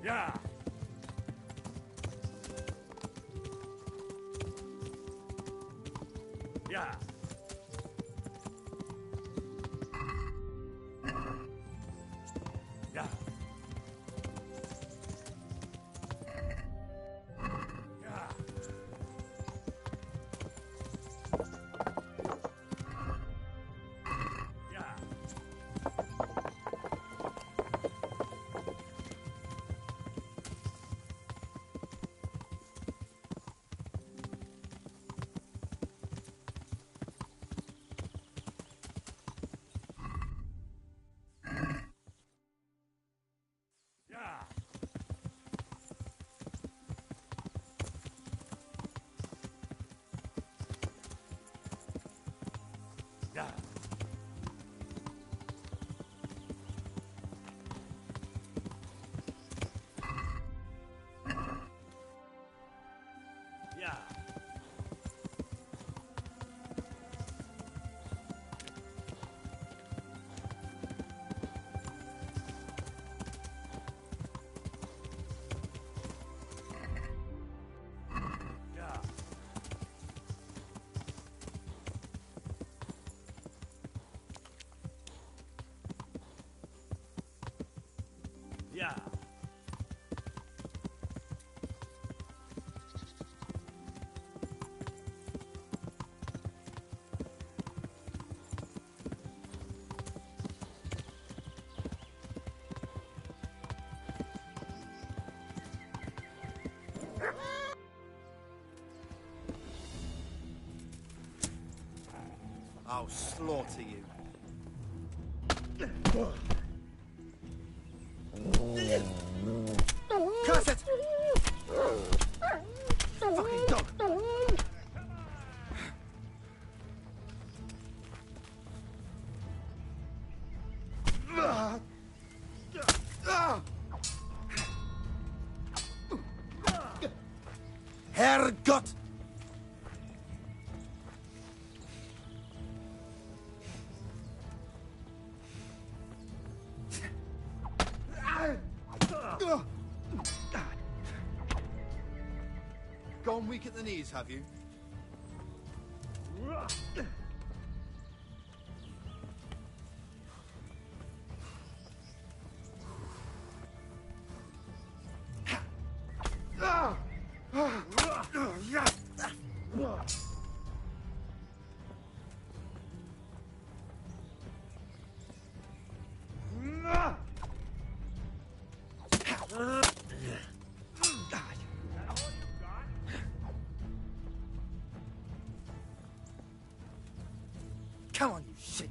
Yeah. Yeah. Yeah. Yeah. Yeah. Yeah. Yeah. Yeah. Yeah. Yeah. I'll slaughter you. Curse it! Fucking dog! Herrgott! Gone weak at the knees, have you? Come on, you shit!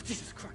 Jesus Christ!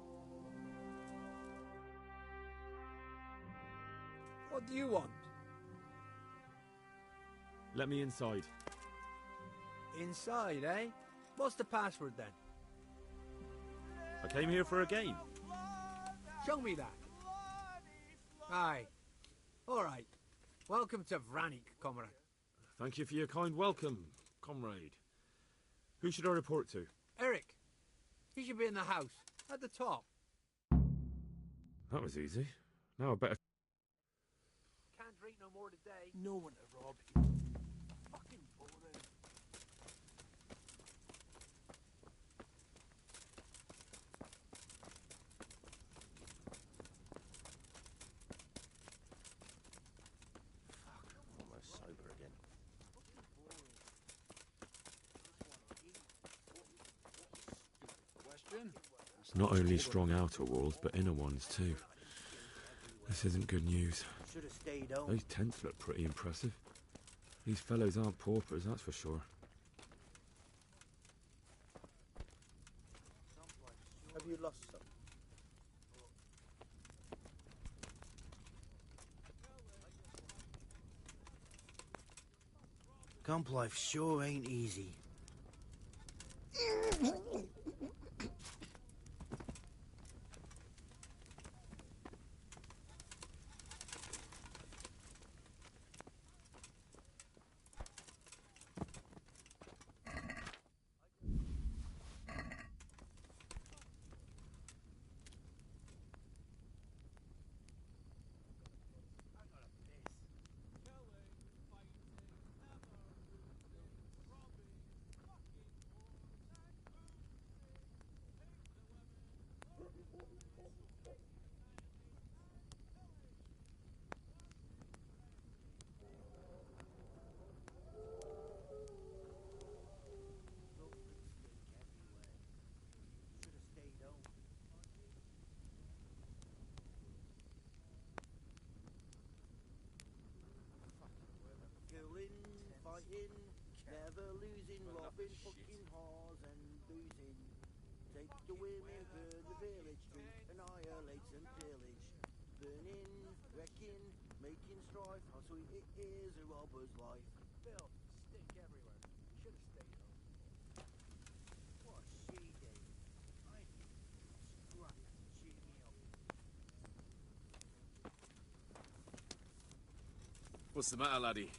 What do you want? Let me inside. Inside, eh? What's the password then? I came here for a game. Show me that. Aye. All right. Welcome to Vranik, comrade. Thank you for your kind welcome, comrade. Who should I report to? Eric. He should be in the house, at the top. That was easy. Now I better... Can't drink no more today. No one to rob you. Fucking boring. Almost sober again. Question? Not only strong outer walls, but inner ones too. This isn't good news. Should have stayed home. Those tents look pretty impressive. These fellows aren't paupers, that's for sure. Have you lost some? Camp life sure ain't easy. Fighting, never losing, robbing fucking whores and boozing. Take the women, burn the village, drink, annihilate and pillage. Burning, wrecking, making strife, how sweet it is a robber's life. Bill, stink everywhere. Should have stayed home. What she did? I need scrap to cheer me up. What's the matter, laddie?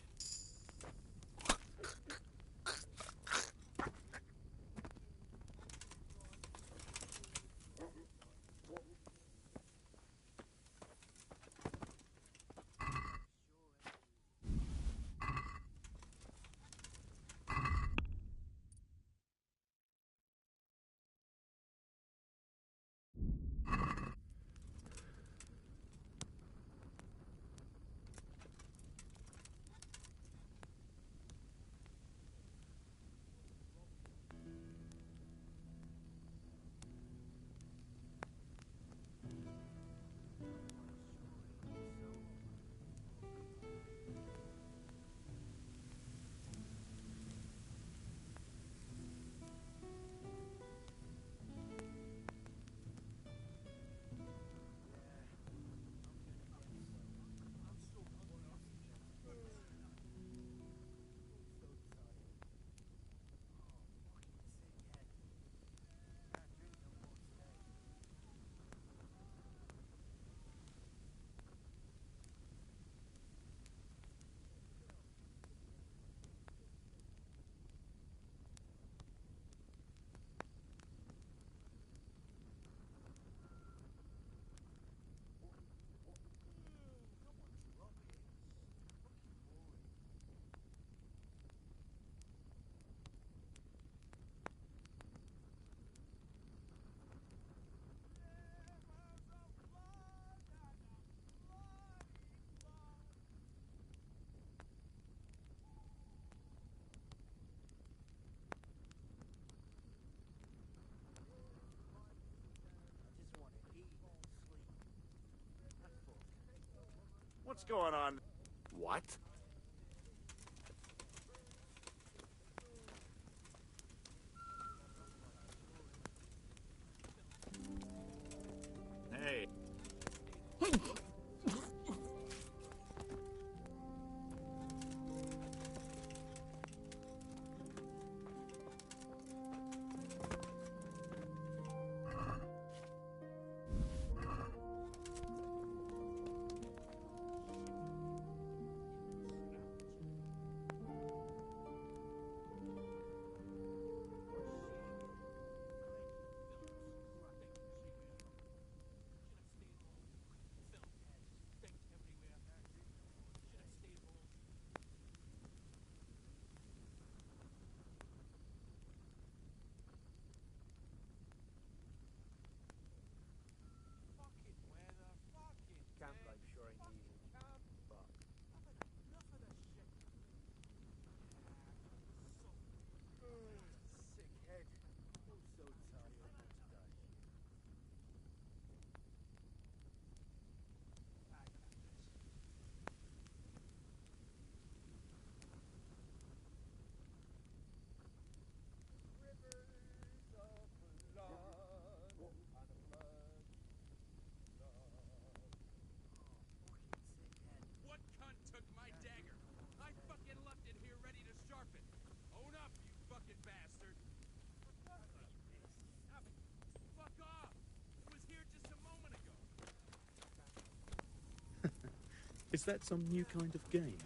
What's going on? What? Hey. bastard! Fuck off! I was here just a moment ago. Is that some new kind of game?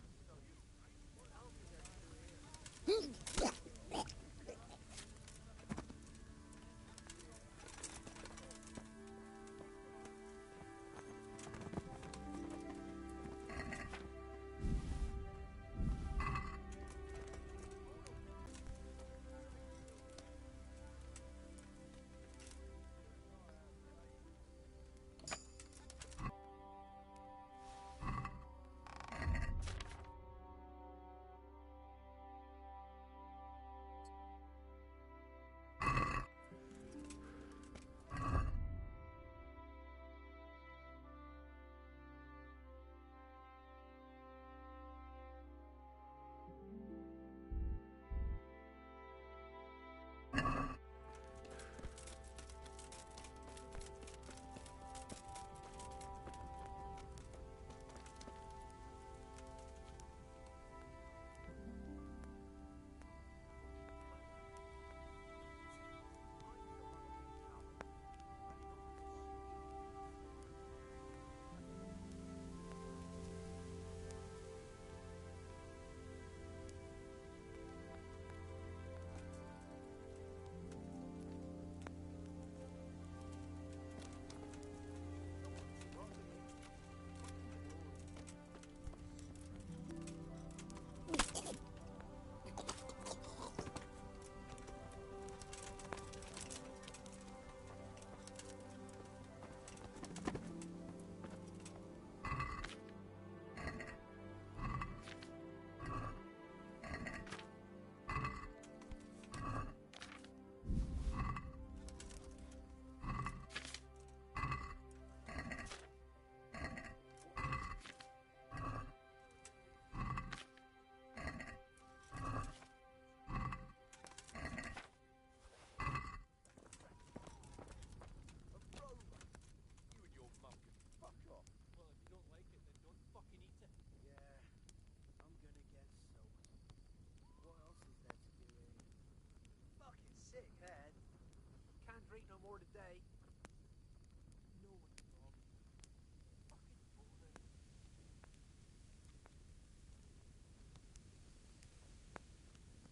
You and your mum can fuck off. Well, if you don't like it, then don't fucking eat it. Yeah, I'm gonna get soaked. What else is there to do here? Fucking sick head. Can't drink no more today. No one, Rob. Fucking boring.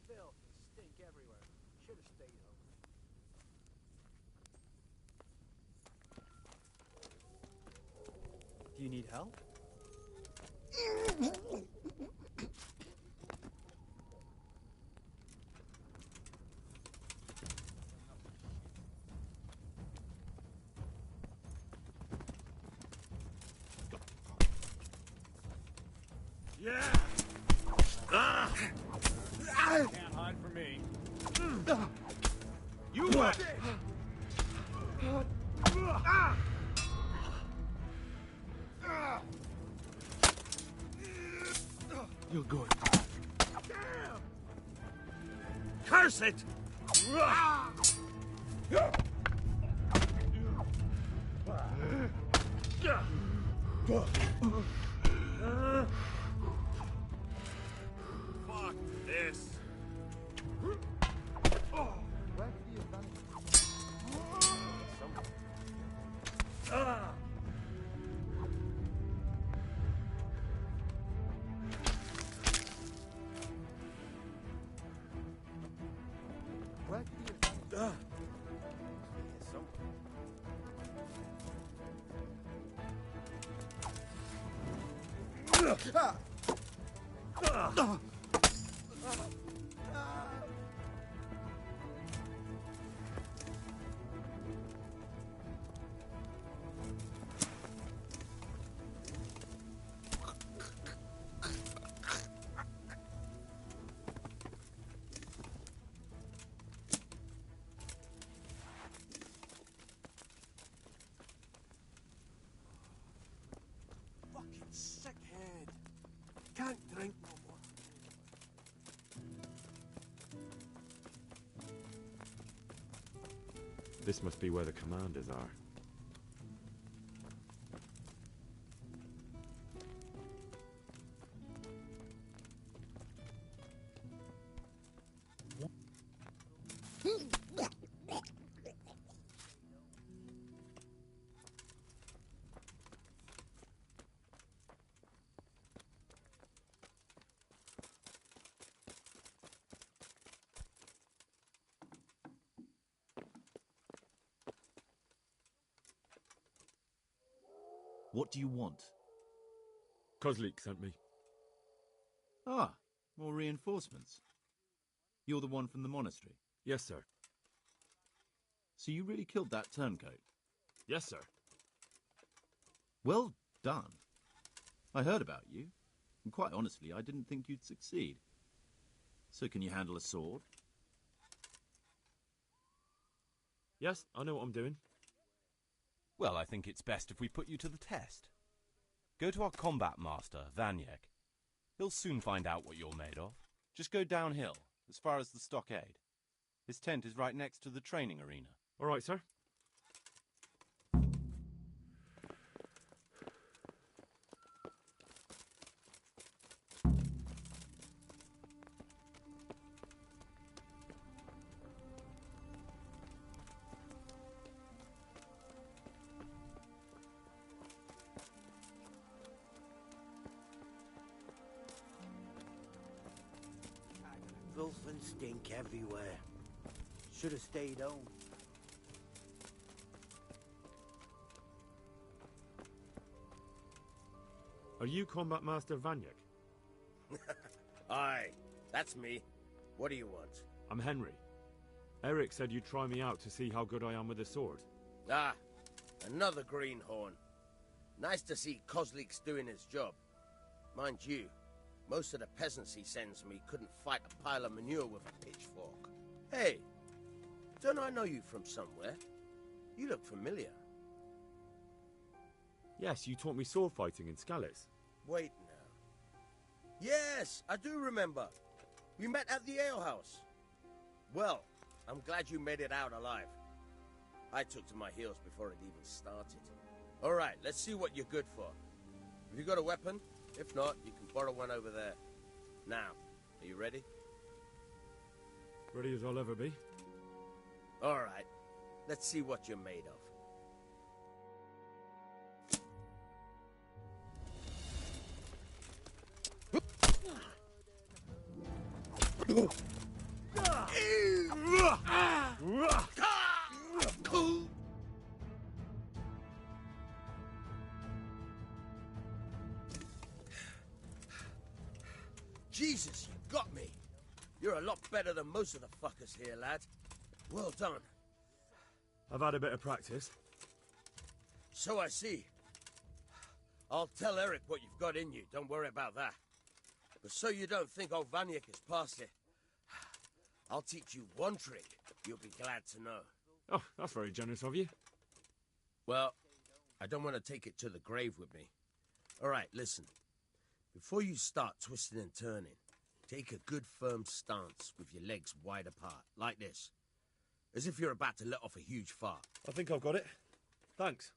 Filth and stink everywhere. Should have stayed home. Do you need help? Can't hide from me. You what? You're good. Curse it! Fuck this. Where did you find Where did you find Fucking sick head. Can't drink no more. This must be where the commanders are. What do you want? Kozlik sent me. Ah, more reinforcements. You're the one from the monastery? Yes, sir. So you really killed that turncoat? Yes, sir. Well done. I heard about you, and quite honestly, I didn't think you'd succeed. So can you handle a sword? Yes, I know what I'm doing. Well, I think it's best if we put you to the test. Go to our combat master, Vanyek. He'll soon find out what you're made of. Just go downhill, as far as the stockade. His tent is right next to the training arena. All right, sir. Filth and stink everywhere. Should have stayed home. Are you Combat Master Vanyek? Aye, that's me. What do you want? I'm Henry. Eric said you'd try me out to see how good I am with a sword. Ah, another greenhorn. Nice to see Kozlik's doing his job. Mind you, most of the peasants he sends me couldn't fight a pile of manure with a pitchfork. Hey, don't I know you from somewhere? You look familiar. Yes, you taught me sword fighting in Skalitz. Wait now. Yes, I do remember. We met at the alehouse. Well, I'm glad you made it out alive. I took to my heels before it even started. All right, let's see what you're good for. Have you got a weapon? If not, you can borrow one over there. Now, are you ready? Ready as I'll ever be. All right, let's see what you're made of. Jesus, you got me. You're a lot better than most of the fuckers here, lad. Well done. I've had a bit of practice. So I see. I'll tell Eric what you've got in you. Don't worry about that. But so you don't think old Vanyek is past it, I'll teach you one trick you'll be glad to know. Oh, that's very generous of you. Well, I don't want to take it to the grave with me. All right, listen. Before you start twisting and turning, take a good firm stance with your legs wide apart, like this. As if you're about to let off a huge fart. I think I've got it. Thanks.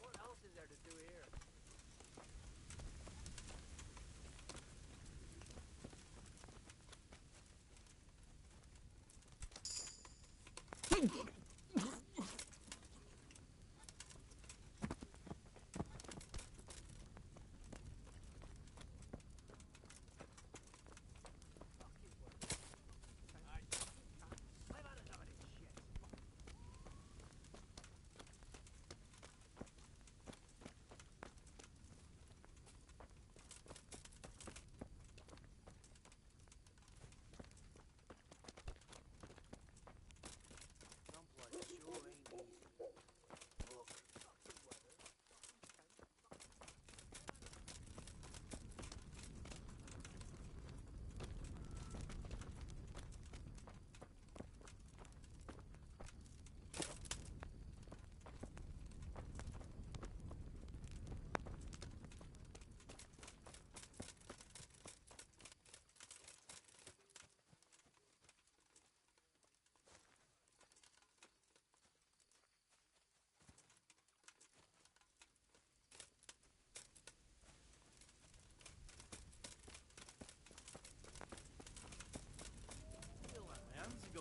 What else is there to do here?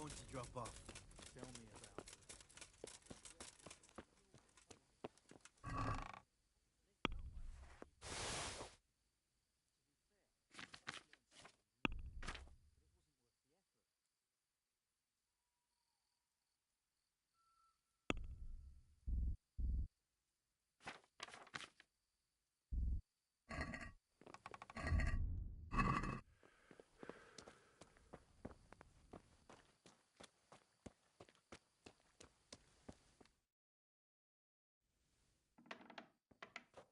want to drop off. Tell me about it.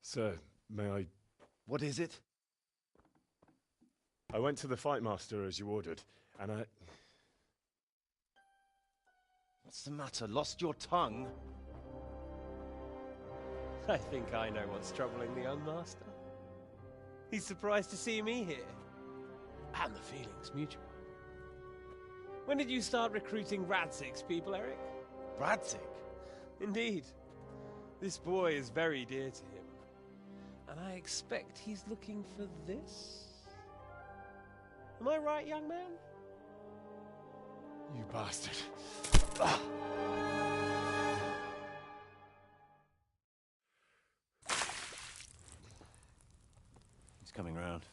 Sir, may I... What is it? I went to the fight master as you ordered, and I... What's the matter? Lost your tongue? I think I know what's troubling the young master. He's surprised to see me here. And the feeling's mutual. When did you start recruiting Radzig's people, Eric? Radzig? Indeed. This boy is very dear to him. And I expect he's looking for this? Am I right, young man? You bastard. He's coming round.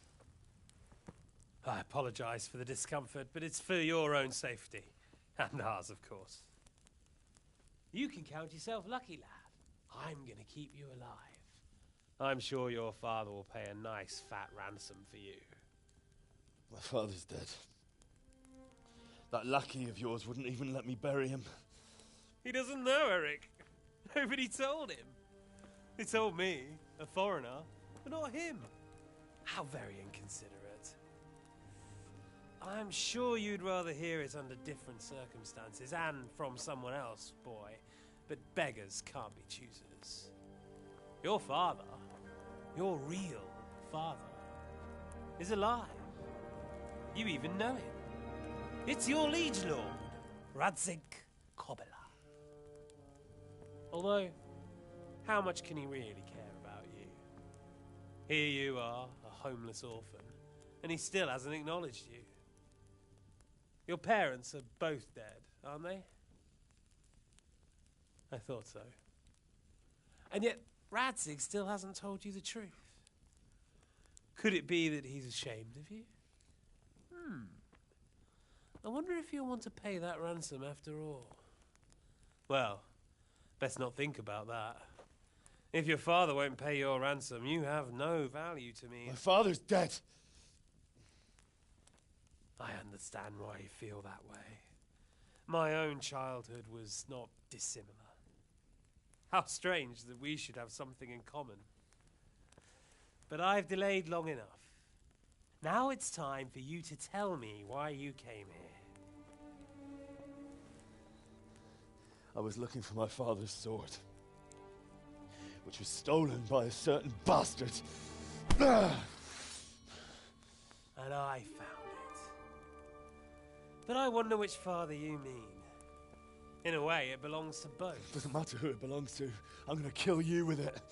I apologize for the discomfort, but it's for your own safety. And ours, of course. You can count yourself lucky, lad. I'm gonna keep you alive. I'm sure your father will pay a nice fat ransom for you. My father's dead. That lackey of yours wouldn't even let me bury him. He doesn't know, Eric. Nobody told him. They told me, a foreigner, but not him. How very inconsiderate. I'm sure you'd rather hear it under different circumstances and from someone else, boy. But beggars can't be choosers. Your father, your real father, is alive. You even know him. It's your liege lord, Radzig Kobyla. Although, how much can he really care about you? Here you are, a homeless orphan, and he still hasn't acknowledged you. Your parents are both dead, aren't they? I thought so. And yet, Radzig still hasn't told you the truth. Could it be that he's ashamed of you? I wonder if you'll want to pay that ransom after all. Well, best not think about that. If your father won't pay your ransom, you have no value to me. My father's dead. I understand why you feel that way. My own childhood was not dissimilar. How strange that we should have something in common. But I've delayed long enough. Now it's time for you to tell me why you came here. I was looking for my father's sword, which was stolen by a certain bastard. And I found it. But I wonder which father you mean. In a way, it belongs to both. Doesn't matter who it belongs to. I'm gonna kill you with it.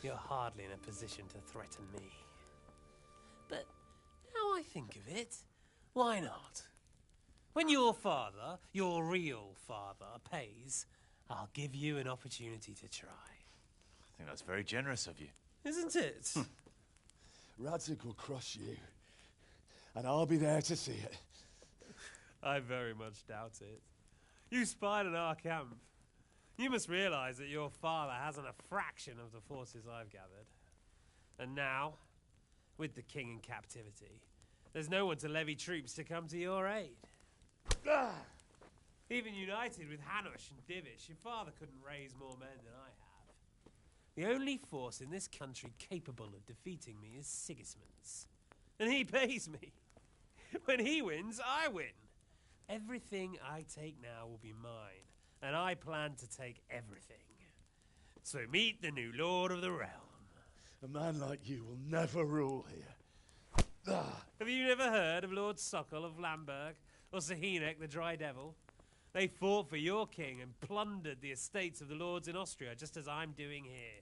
You're hardly in a position to threaten me. But now I think of it, why not? When your father, your real father, pays, I'll give you an opportunity to try. I think that's very generous of you. Isn't it? Radzig will crush you, and I'll be there to see it. I very much doubt it. You spied on our camp. You must realize that your father hasn't a fraction of the forces I've gathered. And now, with the king in captivity, there's no one to levy troops to come to your aid. Even united with Hanush and Divish, your father couldn't raise more men than I have. The only force in this country capable of defeating me is Sigismund's. And he pays me. When he wins, I win. Everything I take now will be mine, and I plan to take everything. So meet the new lord of the realm. A man like you will never rule here. Have you never heard of Lord Sokol of Lamberg, or Sahinek the Dry Devil? They fought for your king and plundered the estates of the lords in Austria, just as I'm doing here.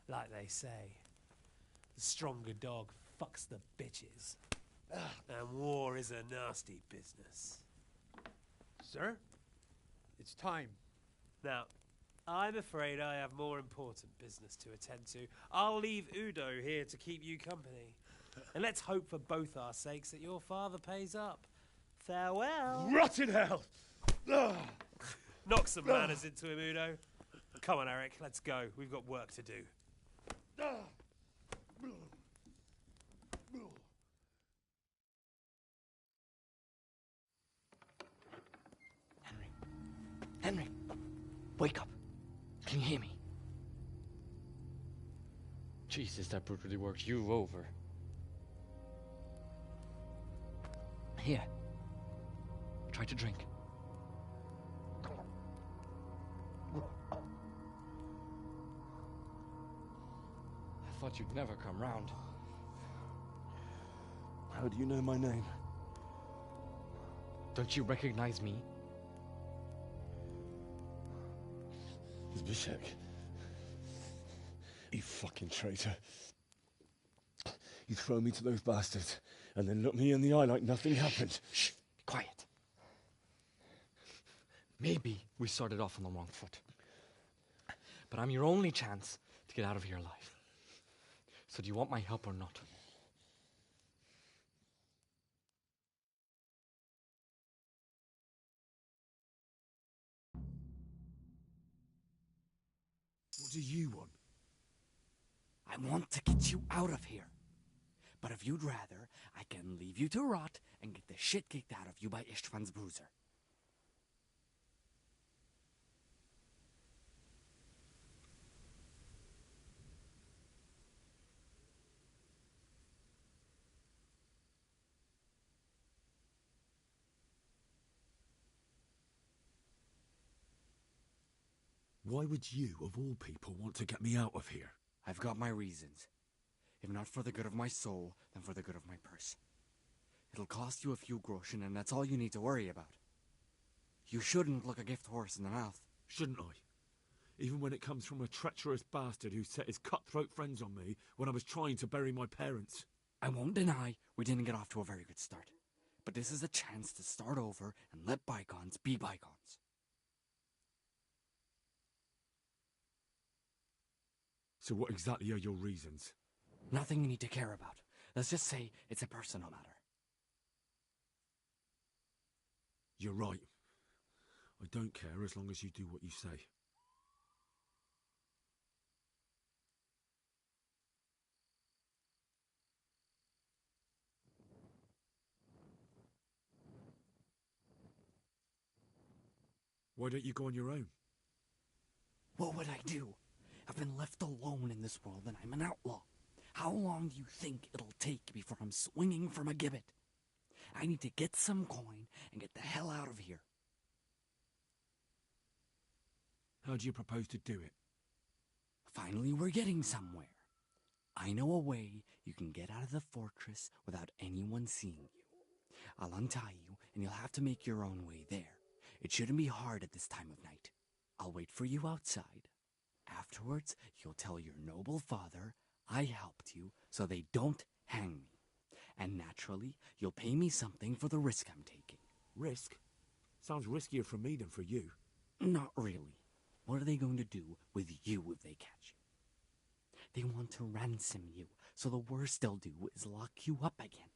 Like they say, the stronger dog fucks the bitches. And war is a nasty business. Sir, it's time. Now, I'm afraid I have more important business to attend to. I'll leave Udo here to keep you company. And let's hope for both our sakes that your father pays up. Farewell. Rot in hell! Knock some manners into him, Udo. Come on, Eric, let's go. We've got work to do. Henry, wake up. Can you hear me? Jesus, that brutally worked you over. Here. Try to drink. I thought you'd never come round. How do you know my name? Don't you recognize me? Zbyszek. You fucking traitor. You throw me to those bastards and then look me in the eye like nothing happened. Shh, be quiet. Maybe we started off on the wrong foot. But I'm your only chance to get out of here alive. So do you want my help or not? What do you want? I want to get you out of here. But if you'd rather, I can leave you to rot and get the shit kicked out of you by István's bruiser. Why would you, of all people, want to get me out of here? I've got my reasons. If not for the good of my soul, then for the good of my purse. It'll cost you a few groschen, and that's all you need to worry about. You shouldn't look a gift horse in the mouth. Shouldn't I? Even when it comes from a treacherous bastard who set his cutthroat friends on me when I was trying to bury my parents. I won't deny we didn't get off to a very good start. But this is a chance to start over and let bygones be bygones. So what exactly are your reasons? Nothing you need to care about. Let's just say it's a personal matter. You're right. I don't care as long as you do what you say. Why don't you go on your own? What would I do? I've been left alone in this world and I'm an outlaw. How long do you think it'll take before I'm swinging from a gibbet? I need to get some coin and get the hell out of here. How do you propose to do it? Finally, we're getting somewhere. I know a way you can get out of the fortress without anyone seeing you. I'll untie you and you'll have to make your own way there. It shouldn't be hard at this time of night. I'll wait for you outside. Afterwards, you'll tell your noble father I helped you so they don't hang me. And naturally, you'll pay me something for the risk I'm taking. Risk? Sounds riskier for me than for you. Not really. What are they going to do with you if they catch you? They want to ransom you, so the worst they'll do is lock you up again.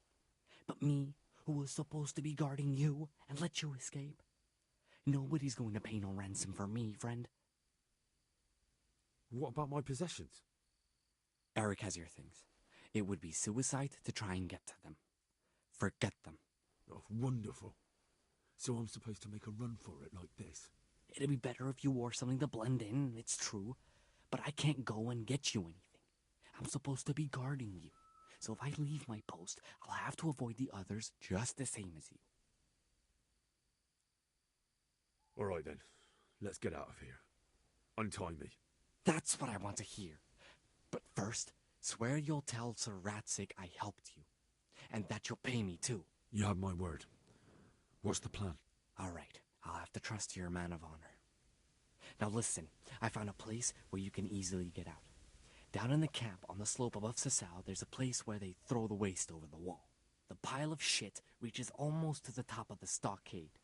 But me, who was supposed to be guarding you and let you escape? Nobody's going to pay no ransom for me, friend. What about my possessions? Eric has your things. It would be suicide to try and get to them. Forget them. Oh, wonderful. So I'm supposed to make a run for it like this? It'd be better if you wore something to blend in, it's true. But I can't go and get you anything. I'm supposed to be guarding you. So if I leave my post, I'll have to avoid the others just the same as you. All right then. Let's get out of here. Untie me. That's what I want to hear. But first, swear you'll tell Sir Ratzik I helped you. And that you'll pay me too. You have my word. What's the plan? All right. I'll have to trust you're a man of honor. Now listen, I found a place where you can easily get out. Down in the camp on the slope above Sasau, there's a place where they throw the waste over the wall. The pile of shit reaches almost to the top of the stockade.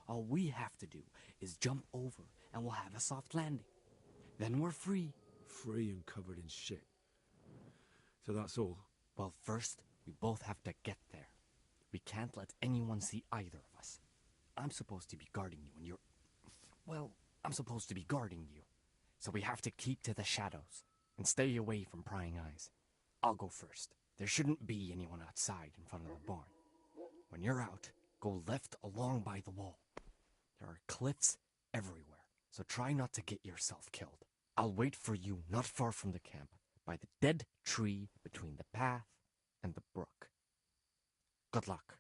All we have to do is jump over and we'll have a soft landing. Then we're free. Free and covered in shit. So that's all? Well, first, we both have to get there. We can't let anyone see either of us. I'm supposed to be guarding you and you're... Well, I'm supposed to be guarding you. So we have to keep to the shadows and stay away from prying eyes. I'll go first. There shouldn't be anyone outside in front of the barn. When you're out, go left along by the wall. There are cliffs everywhere, so try not to get yourself killed. I'll wait for you not far from the camp, by the dead tree between the path and the brook. Good luck.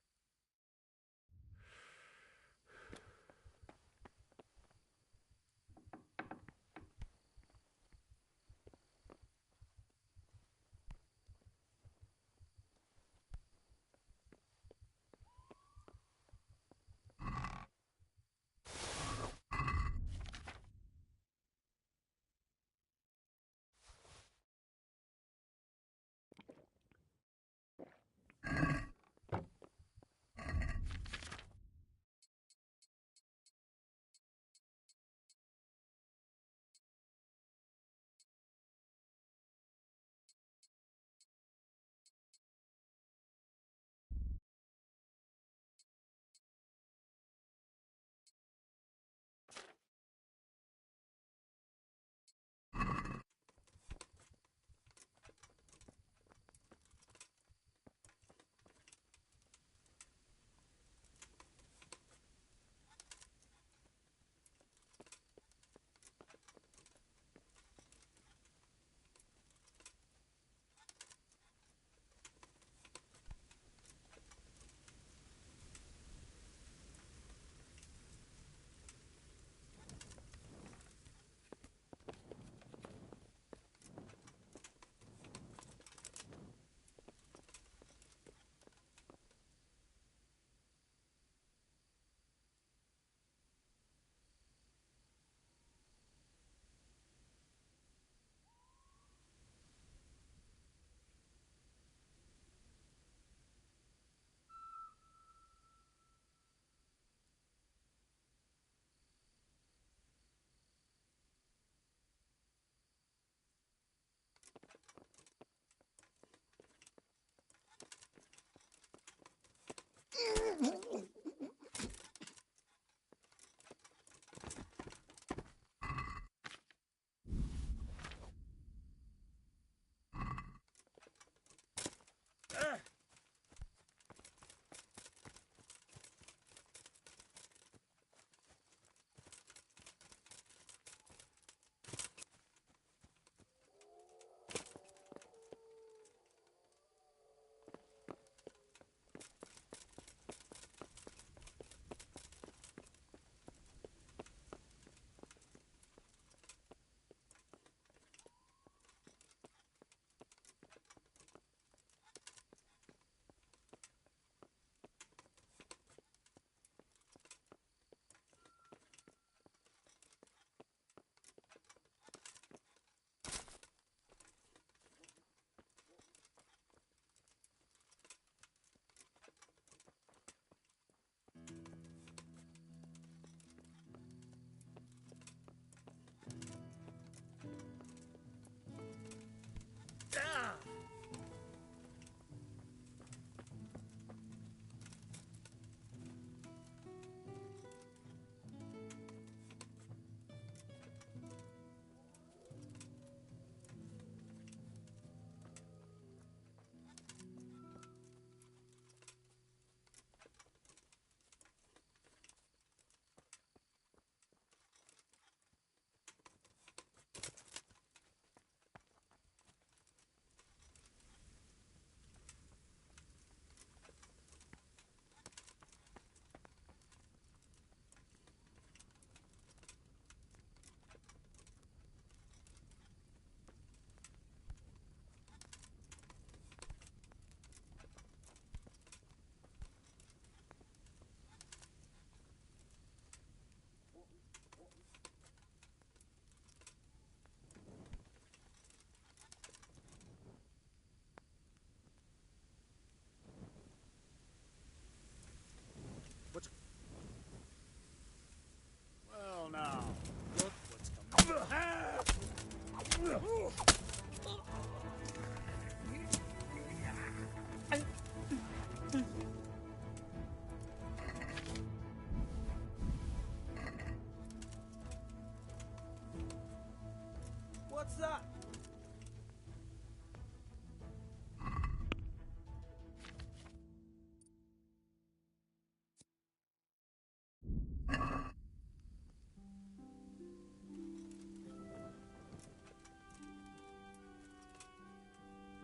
What's that?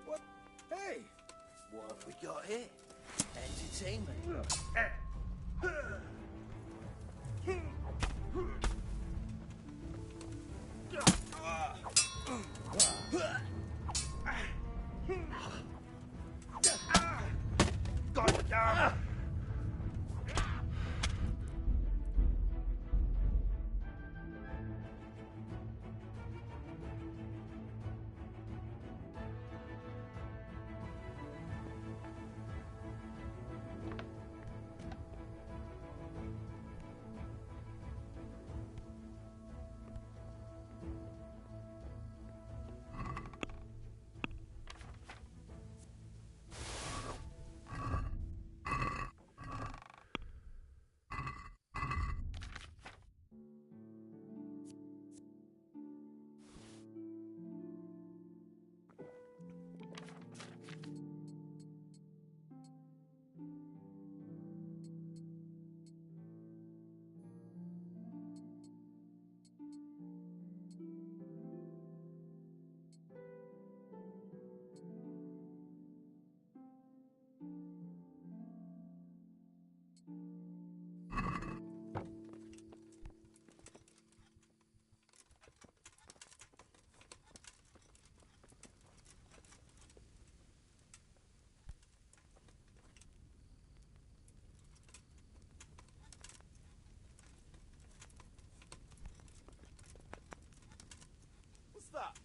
What? Hey! What have we got here? Entertainment. God damn! What's that?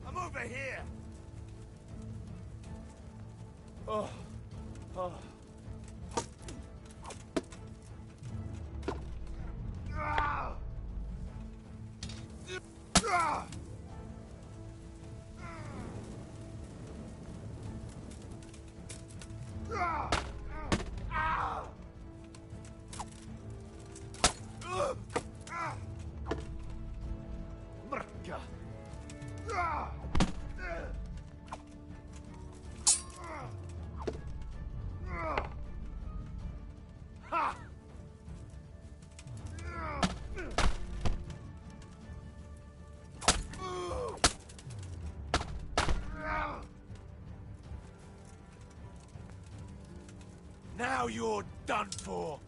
I'm over here. Oh. Oh. Ah! Ah! Ah! Ah! Ah! Mrka. Ah! Ha! Now you're done for.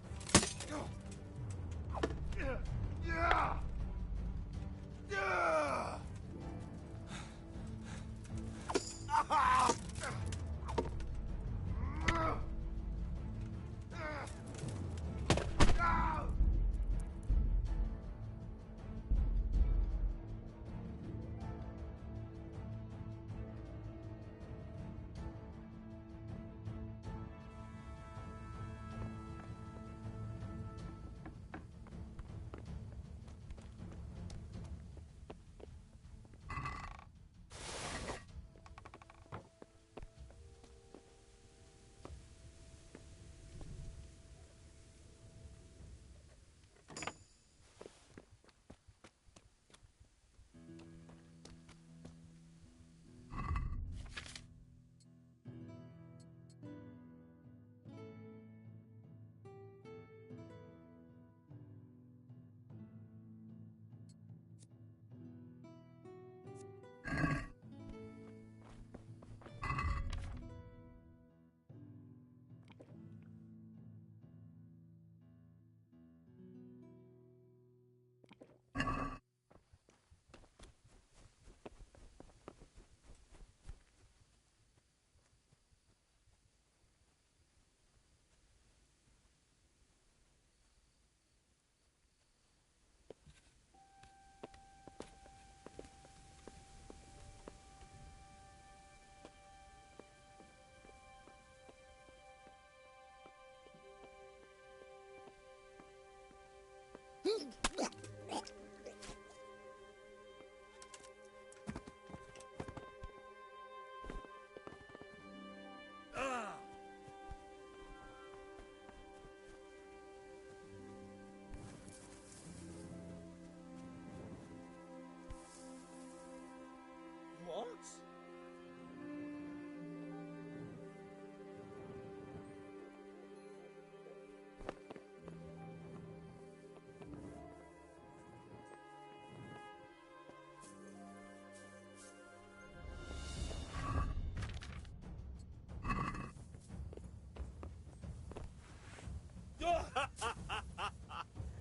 What?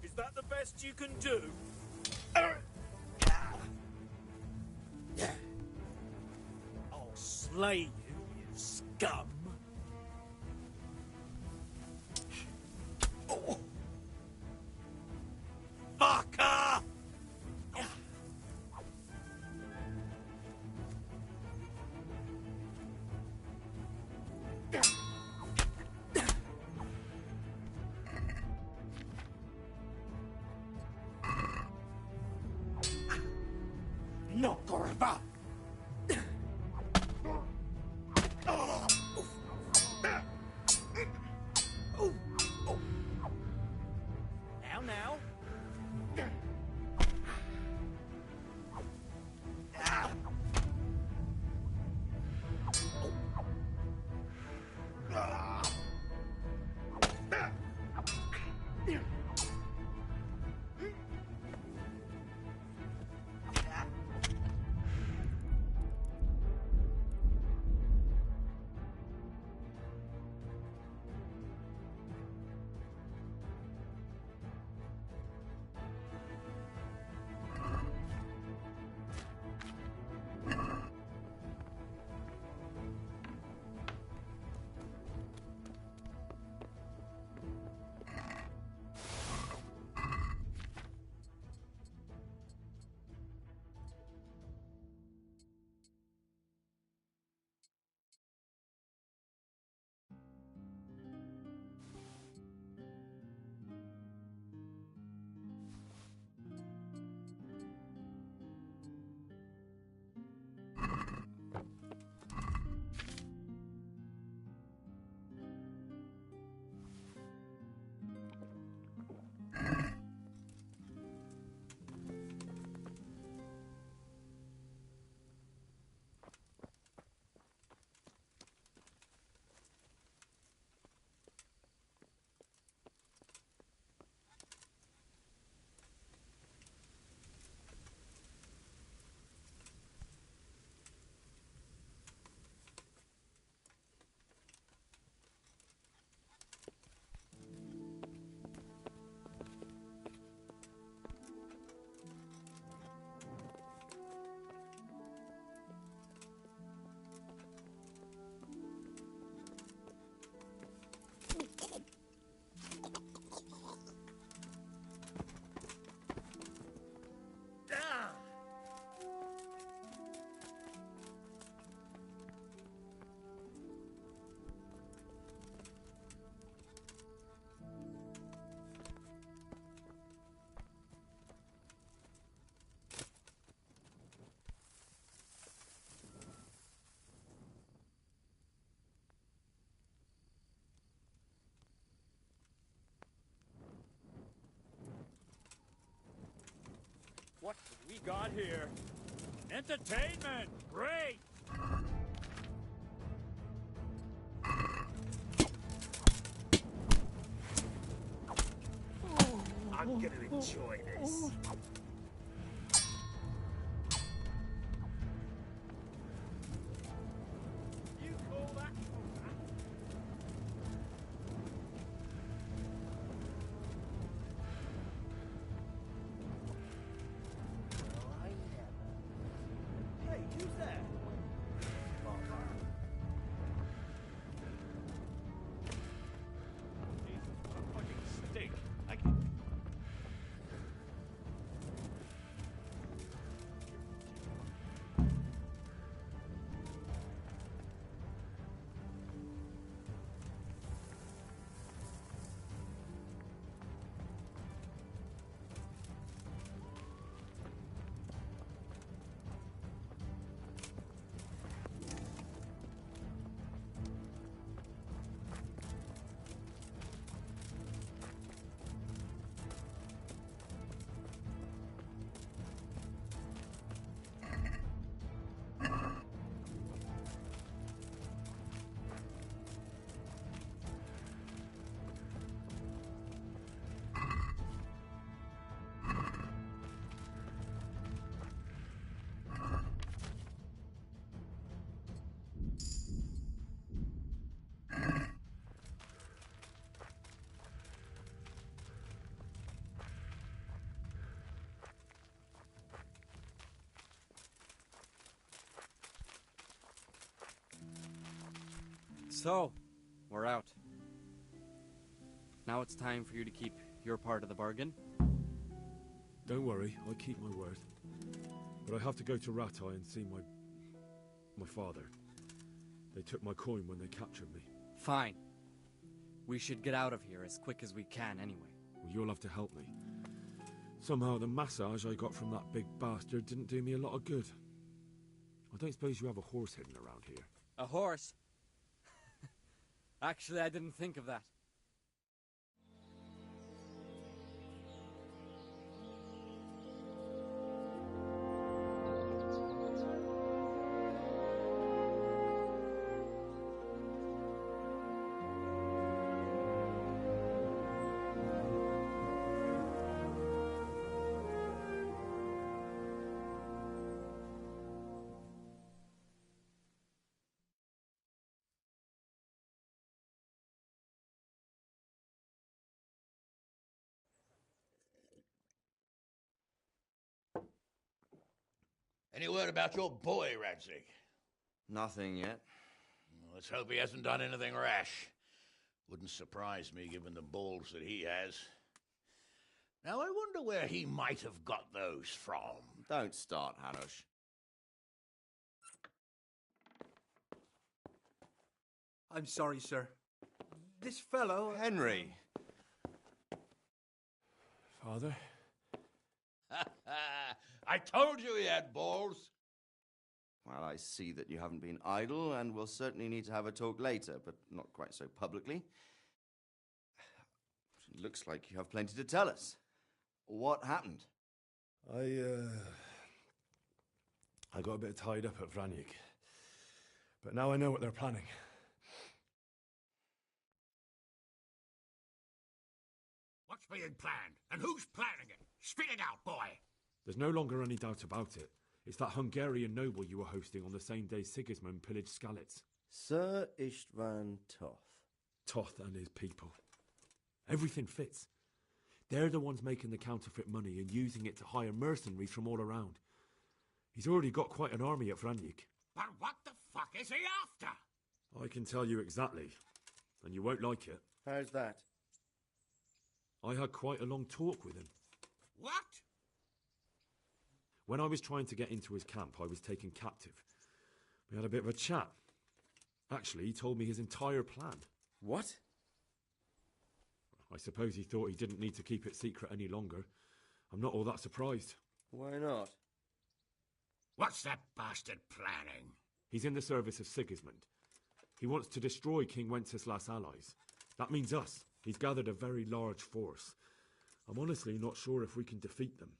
Is that the best you can do? I'll slay you, you scum. Oh. Fucker! No, Corva! Now. What have we got here? Entertainment! Great! I'm gonna enjoy this. You call that combat? Hey, who's that? Jesus, what a fucking stink. So, we're out. Now it's time for you to keep your part of the bargain. Don't worry, I keep my word. But I have to go to Ratai and see my father. They took my coin when they captured me. Fine. We should get out of here as quick as we can anyway. Well, you'll have to help me. Somehow the massage I got from that big bastard didn't do me a lot of good. I don't suppose you have a horse hidden around here. A horse? Actually, I didn't think of that. Any word about your boy, Radzig? Nothing yet. Let's hope he hasn't done anything rash. Wouldn't surprise me, given the balls that he has. Now, I wonder where he might have got those from. Don't start, Hanush. I'm sorry, sir. This fellow... Henry! Father? I told you he had balls. Well, I see that you haven't been idle, and we'll certainly need to have a talk later, but not quite so publicly. It looks like you have plenty to tell us. What happened? I got a bit tied up at Vranyik. But now I know what they're planning. What's being planned? And who's planning it? Spit it out, boy! There's no longer any doubt about it. It's that Hungarian noble you were hosting on the same day Sigismund pillaged Skalitz. Sir Istvan Toth. Toth and his people. Everything fits. They're the ones making the counterfeit money and using it to hire mercenaries from all around. He's already got quite an army at Vranyik. But what the fuck is he after? I can tell you exactly, and you won't like it. How's that? I had quite a long talk with him. What? When I was trying to get into his camp, I was taken captive. We had a bit of a chat. Actually, he told me his entire plan. What? I suppose he thought he didn't need to keep it secret any longer. I'm not all that surprised. Why not? What's that bastard planning? He's in the service of Sigismund. He wants to destroy King Wenceslas' allies. That means us. He's gathered a very large force. I'm honestly not sure if we can defeat them.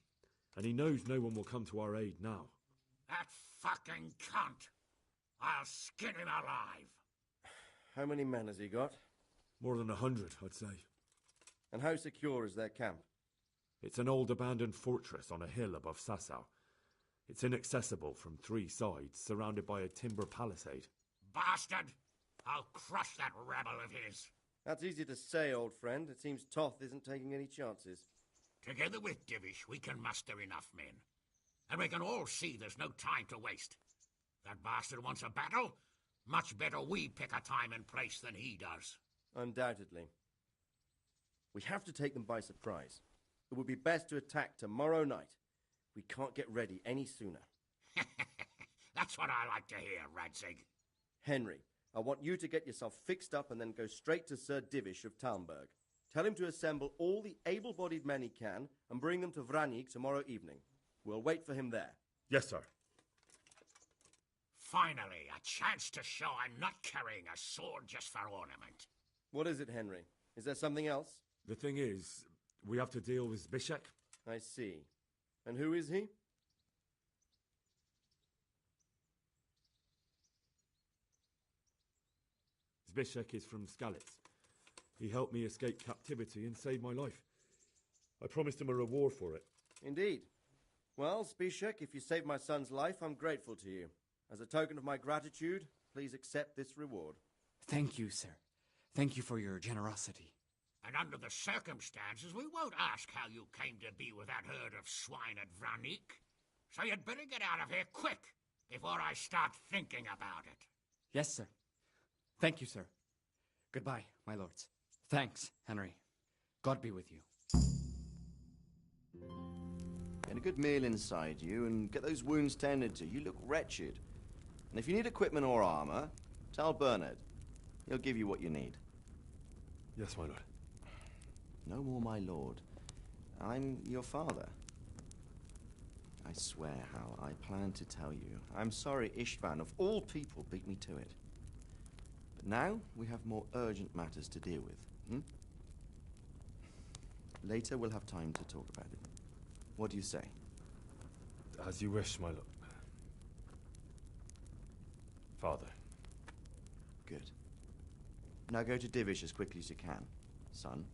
And he knows no one will come to our aid now. That fucking cunt! I'll skin him alive! How many men has he got? More than 100, I'd say. And how secure is their camp? It's an old abandoned fortress on a hill above Sasau. It's inaccessible from 3 sides, surrounded by a timber palisade. Bastard! I'll crush that rebel of his! That's easy to say, old friend. It seems Toth isn't taking any chances. Together with Divish, we can muster enough men. And we can all see there's no time to waste. That bastard wants a battle. Much better we pick a time and place than he does. Undoubtedly. We have to take them by surprise. It would be best to attack tomorrow night. We can't get ready any sooner. That's what I like to hear, Radzig. Henry, I want you to get yourself fixed up and then go straight to Sir Divish of Talmberg. Tell him to assemble all the able-bodied men he can and bring them to Vranyik tomorrow evening. We'll wait for him there. Yes, sir. Finally, a chance to show I'm not carrying a sword just for ornament. What is it, Henry? Is there something else? The thing is, we have to deal with Zbyszek. I see. And who is he? Zbyszek is from Skalitz. He helped me escape captivity and saved my life. I promised him a reward for it. Indeed. Well, Zbyszek, if you saved my son's life, I'm grateful to you. As a token of my gratitude, please accept this reward. Thank you, sir. Thank you for your generosity. And under the circumstances, we won't ask how you came to be with that herd of swine at Vranyik. So you'd better get out of here quick, before I start thinking about it. Yes, sir. Thank you, sir. Goodbye, my lords. Thanks, Henry. God be with you. Get a good meal inside you and get those wounds tended to. You look wretched. And if you need equipment or armor, tell Bernard. He'll give you what you need. Yes, my lord. No more, my lord. I'm your father. I swear, Hal, I plan to tell you. I'm sorry Istvan, of all people, beat me to it. But now we have more urgent matters to deal with. Later we'll have time to talk about it. What do you say? As you wish, my lord. Father. Good. Now go to Divish as quickly as you can, son.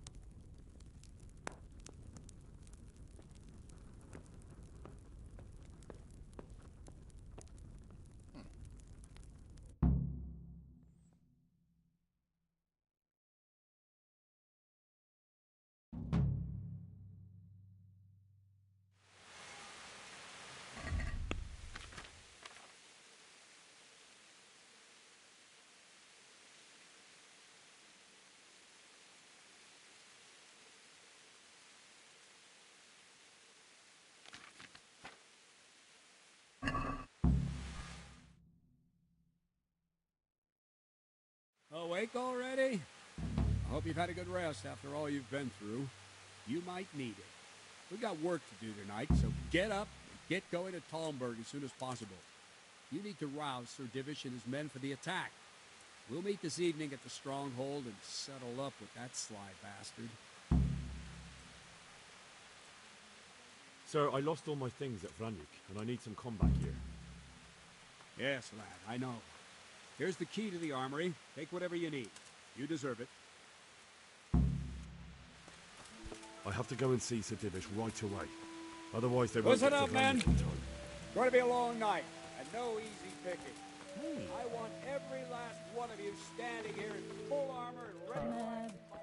Awake already? I hope you've had a good rest after all you've been through. You might need it. We've got work to do tonight, so get up and get going to Talmberg as soon as possible. You need to rouse Sir Divish and his men for the attack. We'll meet this evening at the stronghold and settle up with that sly bastard. Sir, I lost all my things at Vranyuk, and I need some combat gear. Yes, lad, I know. Here's the key to the armory. Take whatever you need. You deserve it. I have to go and see Sir Divish right away. Otherwise they won't Listen get to up, men. Vranyuk in time. It's going to be a long night, and no easy picking. I want every last one of you standing here in full armor and ready to fight.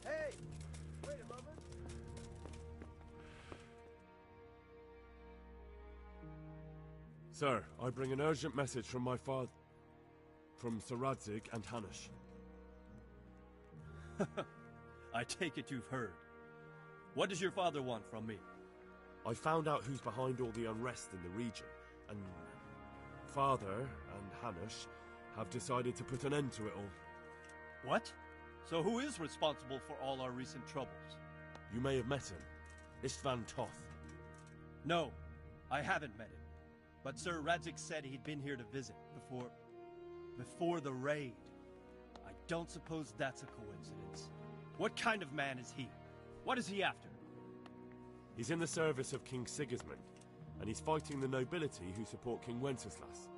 Hey! Wait a moment. Sir, I bring an urgent message from my father, from Sir Radzig and Hanush. I take it you've heard. What does your father want from me? I found out who's behind all the unrest in the region, and Father and Hanush have decided to put an end to it all. What? So who is responsible for all our recent troubles? You may have met him. Istvan Toth. No, I haven't met him. But Sir Radzik said he'd been here to visit before the raid. I don't suppose that's a coincidence. What kind of man is he? What is he after? He's in the service of King Sigismund, and he's fighting the nobility who support King Wenceslas.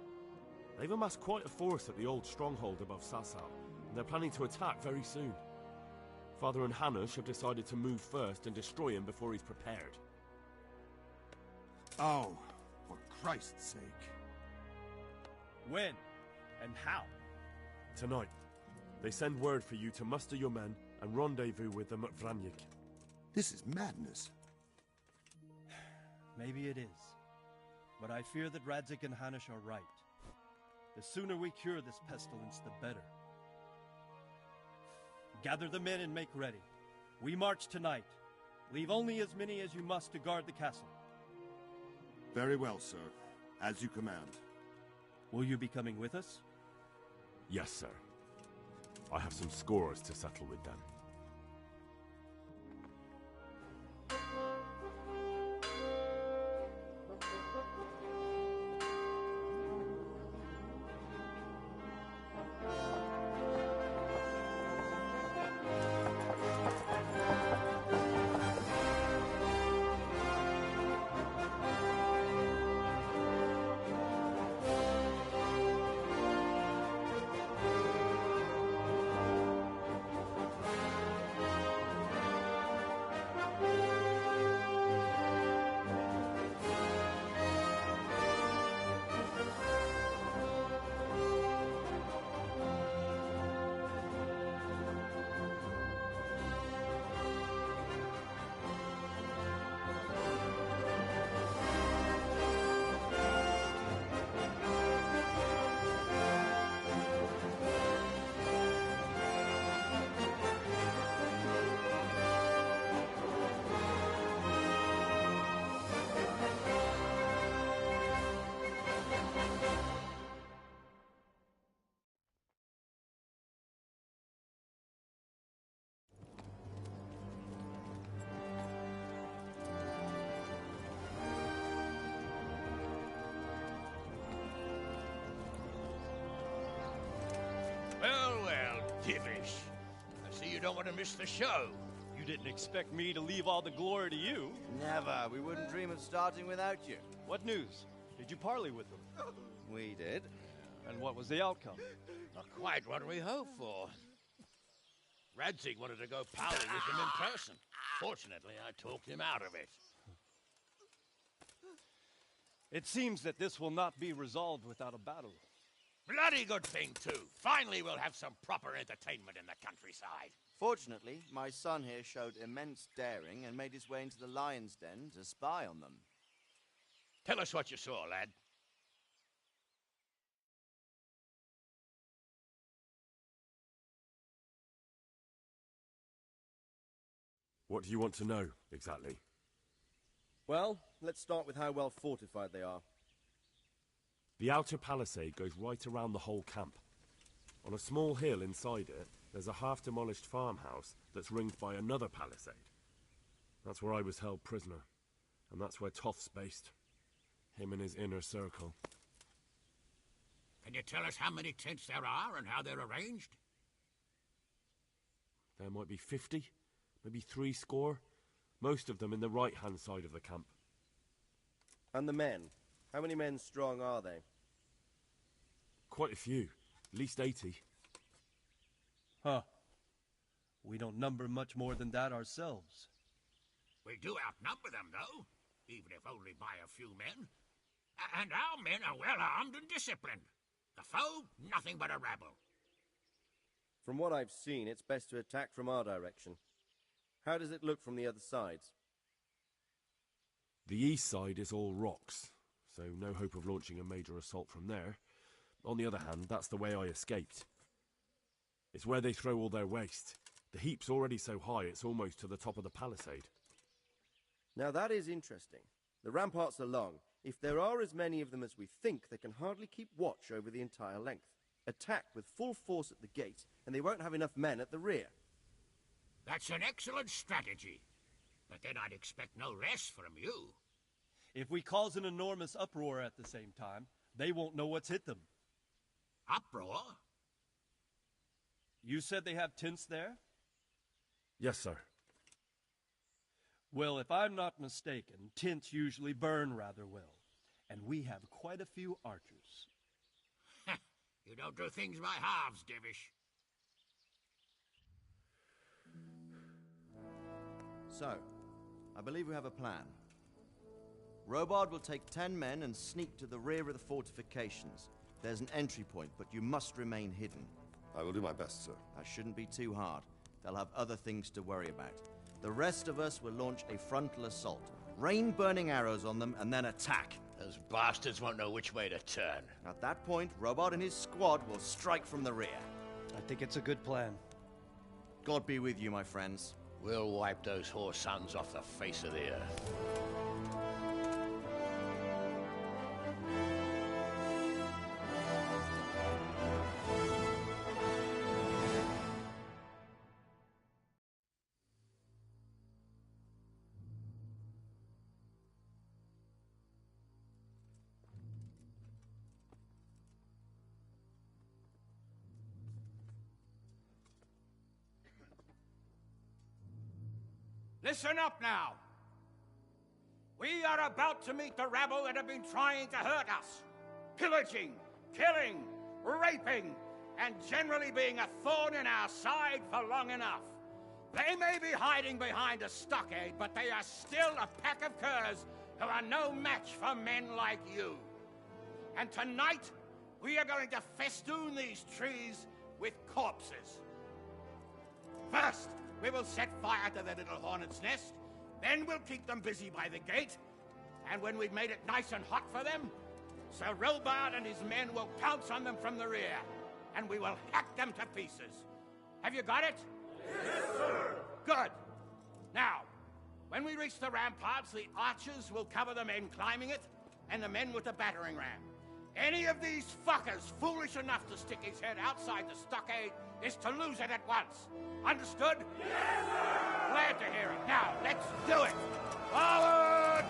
They've amassed quite a force at the old stronghold above Sasau, and they're planning to attack very soon. Father and Hanush have decided to move first and destroy him before he's prepared. Oh, for Christ's sake. When? And how? Tonight. They send word for you to muster your men and rendezvous with them at Vranyik. This is madness. Maybe it is. But I fear that Radzik and Hanush are right. The sooner we cure this pestilence, the better. Gather the men and make ready. We march tonight. Leave only as many as you must to guard the castle. Very well, sir. As you command. Will you be coming with us? Yes, sir. I have some scores to settle with them. Well, Divish. I see you don't want to miss the show. You didn't expect me to leave all the glory to you. Never. We wouldn't dream of starting without you. What news? Did you parley with them? We did. And what was the outcome? Not quite what we hoped for. Radzik wanted to go pally with him in person. Fortunately, I talked him out of it. It seems that this will not be resolved without a battle. Bloody good thing, too. Finally, we'll have some proper entertainment in the countryside. Fortunately, my son here showed immense daring and made his way into the lion's den to spy on them. Tell us what you saw, lad. What do you want to know, exactly? Well, let's start with how well fortified they are. The outer palisade goes right around the whole camp. On a small hill inside it, there's a half-demolished farmhouse that's ringed by another palisade. That's where I was held prisoner, and that's where Toth's based. Him and his inner circle. Can you tell us how many tents there are and how they're arranged? There might be 50, maybe 70. Most of them in the right-hand side of the camp. And the men? How many men strong are they? Quite a few. At least 80. Huh. We don't number much more than that ourselves. We do outnumber them, though, even if only by a few men. And our men are well-armed and disciplined. The foe, nothing but a rabble. From what I've seen, it's best to attack from our direction. How does it look from the other sides? The east side is all rocks, so no hope of launching a major assault from there. On the other hand, that's the way I escaped. It's where they throw all their waste. The heap's already so high it's almost to the top of the palisade. Now that is interesting. The ramparts are long. If there are as many of them as we think, they can hardly keep watch over the entire length. Attack with full force at the gate, and they won't have enough men at the rear. That's an excellent strategy. But then I'd expect no less from you. If we cause an enormous uproar at the same time, they won't know what's hit them. Uproar? You said they have tents there? Yes, sir. Well, if I'm not mistaken, tents usually burn rather well. And we have quite a few archers. You don't do things by halves, Divish. So, I believe we have a plan. Robard will take 10 men and sneak to the rear of the fortifications. There's an entry point, but you must remain hidden. I will do my best, sir. That shouldn't be too hard. They'll have other things to worry about. The rest of us will launch a frontal assault. Rain burning arrows on them and then attack. Those bastards won't know which way to turn. At that point, Robard and his squad will strike from the rear. I think it's a good plan. God be with you, my friends. We'll wipe those whore sons off the face of the earth. Listen up now. We are about to meet the rabble that have been trying to hurt us. Pillaging, killing, raping, and generally being a thorn in our side for long enough. They may be hiding behind a stockade, but they are still a pack of curs who are no match for men like you. And tonight, we are going to festoon these trees with corpses. First, we will set fire to their little hornet's nest. Then we'll keep them busy by the gate. And when we've made it nice and hot for them, Sir Robard and his men will pounce on them from the rear. And we will hack them to pieces. Have you got it? Yes, sir! Good. Now, when we reach the ramparts, the archers will cover the men climbing it, and the men with the battering ram. Any of these fuckers foolish enough to stick his head outside the stockade is to lose it at once. Understood? Yes, sir! Glad to hear it. Now, let's do it! Forward!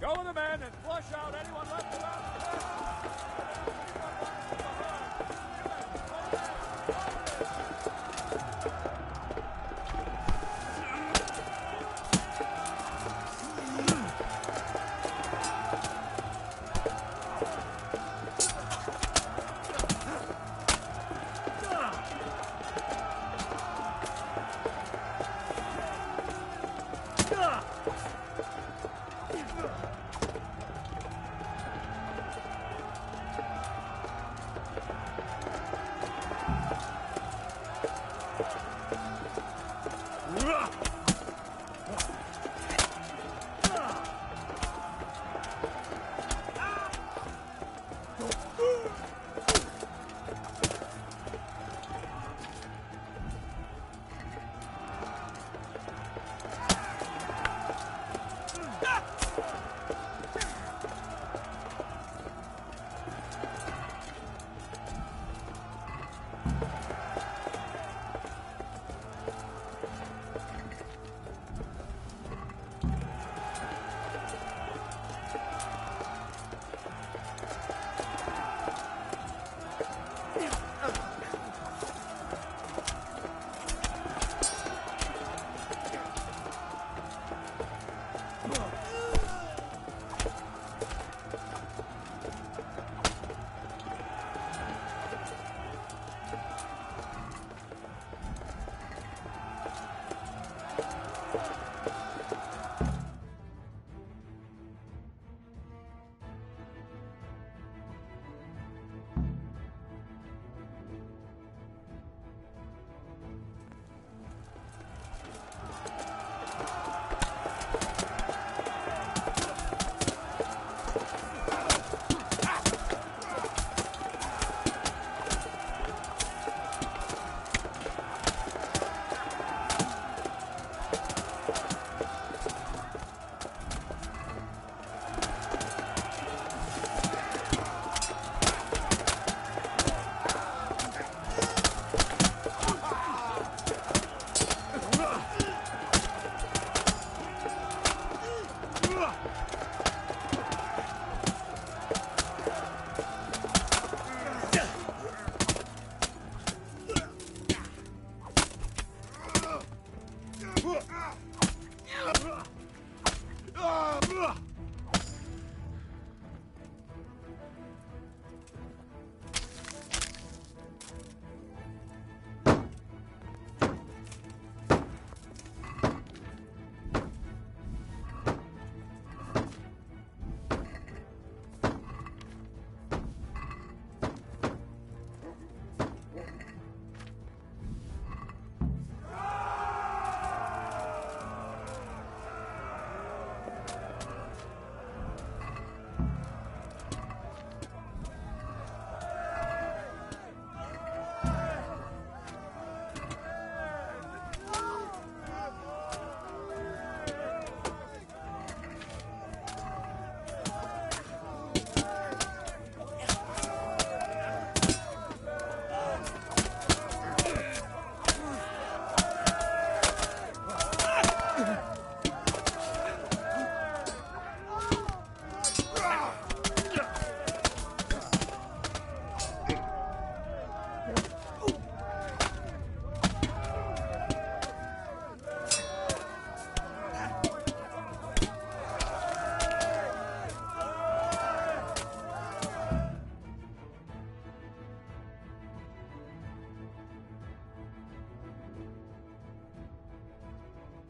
Go with the men and flush out anyone left around.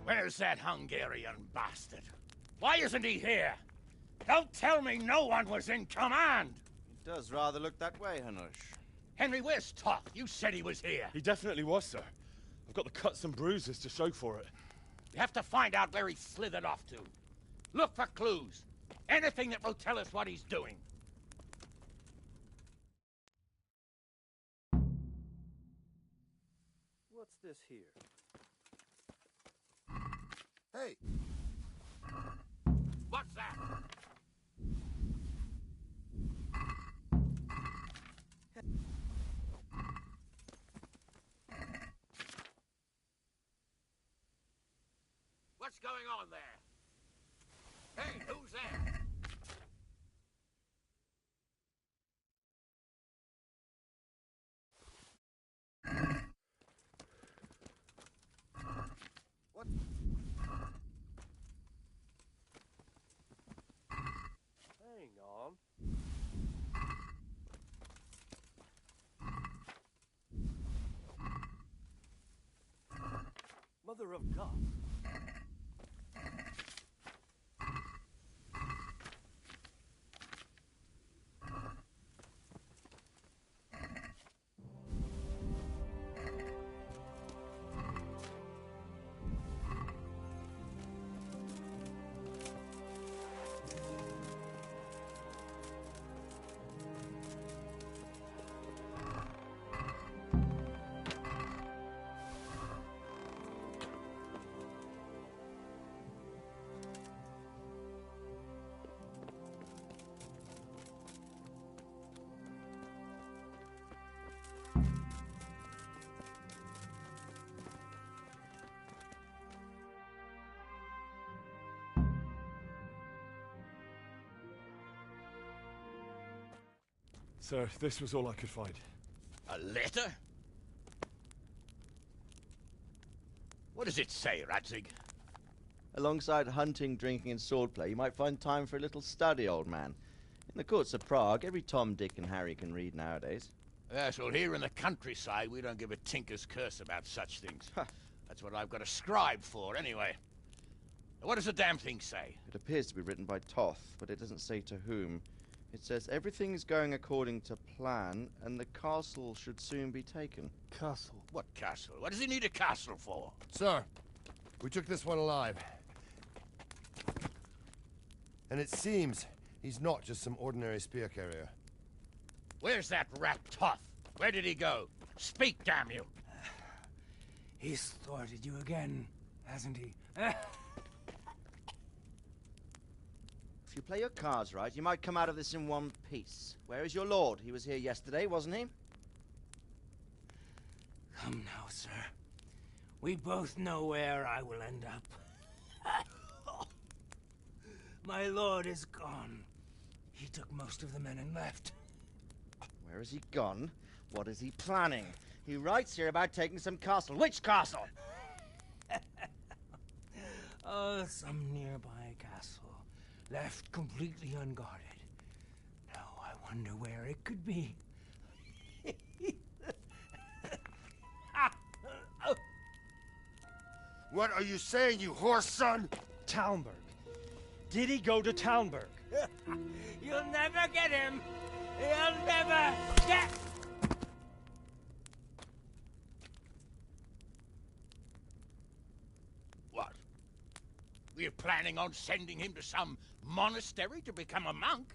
Where's that Hungarian bastard? Why isn't he here? Don't tell me no one was in command! It does rather look that way, Hanush. Henry, where's Toth? You said he was here. He definitely was, sir. I've got the cuts and bruises to show for it. We have to find out where he slithered off to. Look for clues. Anything that will tell us what he's doing. What's this here? Hey! What's that? What's going on there? Hey, who's there? What? Hang on. Mother of God. Sir, this was all I could find. A letter? What does it say, Radzig? Alongside hunting, drinking, and swordplay, you might find time for a little study, old man. In the courts of Prague, every Tom, Dick, and Harry can read nowadays. Yes, well, here in the countryside, we don't give a tinker's curse about such things. That's what I've got a scribe for, anyway. What does the damn thing say? It appears to be written by Toth, but it doesn't say to whom. It says everything is going according to plan, and the castle should soon be taken. Castle? What castle? What does he need a castle for? Sir, we took this one alive. And it seems he's not just some ordinary spear carrier. Where's that rat Toth? Where did he go? Speak, damn you! He's thwarted you again, hasn't he? If you play your cards right, you might come out of this in one piece. Where is your lord? He was here yesterday, wasn't he? Come now, sir. We both know where I will end up. My lord is gone. He took most of the men and left. Where has he gone? What is he planning? He writes here about taking some castle. Which castle? Oh, some nearby castle. Left completely unguarded. Now I wonder where it could be. What are you saying, you horse son? Talmberg. Did he go to Talmberg? You'll never get him. You'll never get... What? We're planning on sending him to some monastery to become a monk?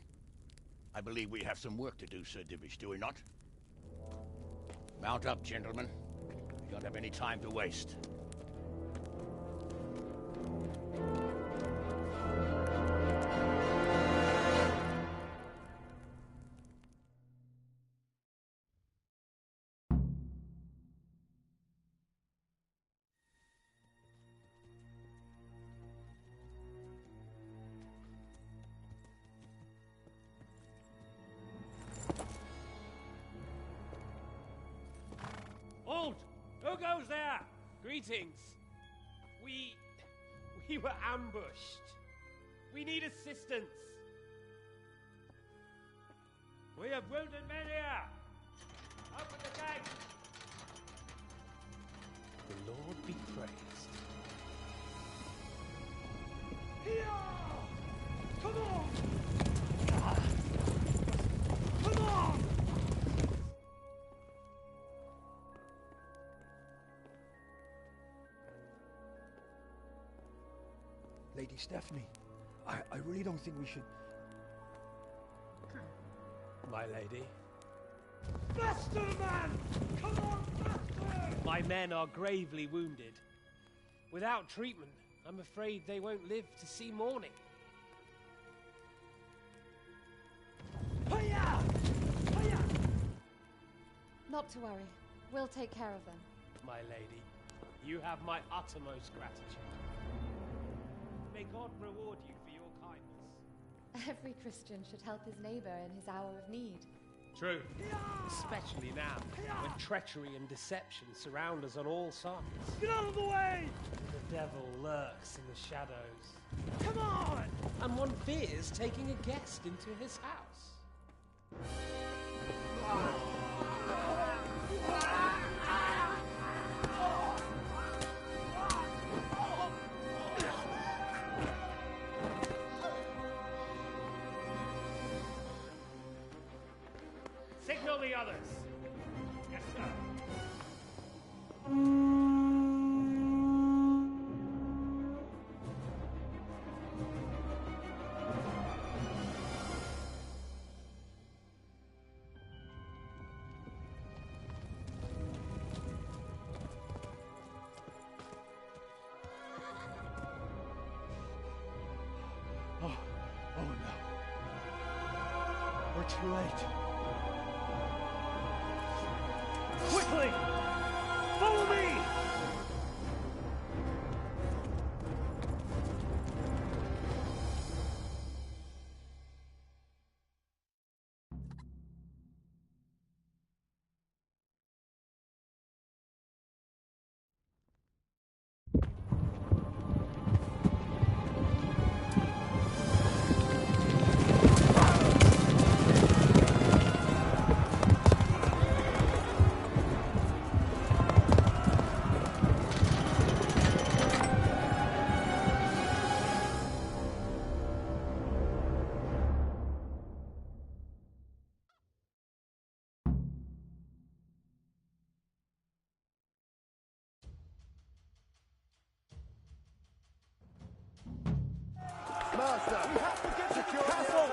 I believe we have some work to do, Sir Divish, do we not? Mount up, gentlemen. We don't have any time to waste. Halt! Who goes there? Greetings. We were ambushed. We need assistance. We have wounded men here. Open the gate. The Lord be praised. Here! Come on! Come on! Lady Stephanie, I really don't think we should... My lady. Faster, man! Come on, faster! My men are gravely wounded. Without treatment, I'm afraid they won't live to see morning. Hiya! Hiya! Not to worry. We'll take care of them. My lady, you have my uttermost gratitude. May God reward you for your kindness. Every Christian should help his neighbor in his hour of need. True. Especially now, when treachery and deception surround us on all sides. Get out of the way! The devil lurks in the shadows. Come on! And one fears taking a guest into his house. Signal the others. Yes, sir. Oh no. We're too late. Quickly! Follow me! Master, we have to get to the castle!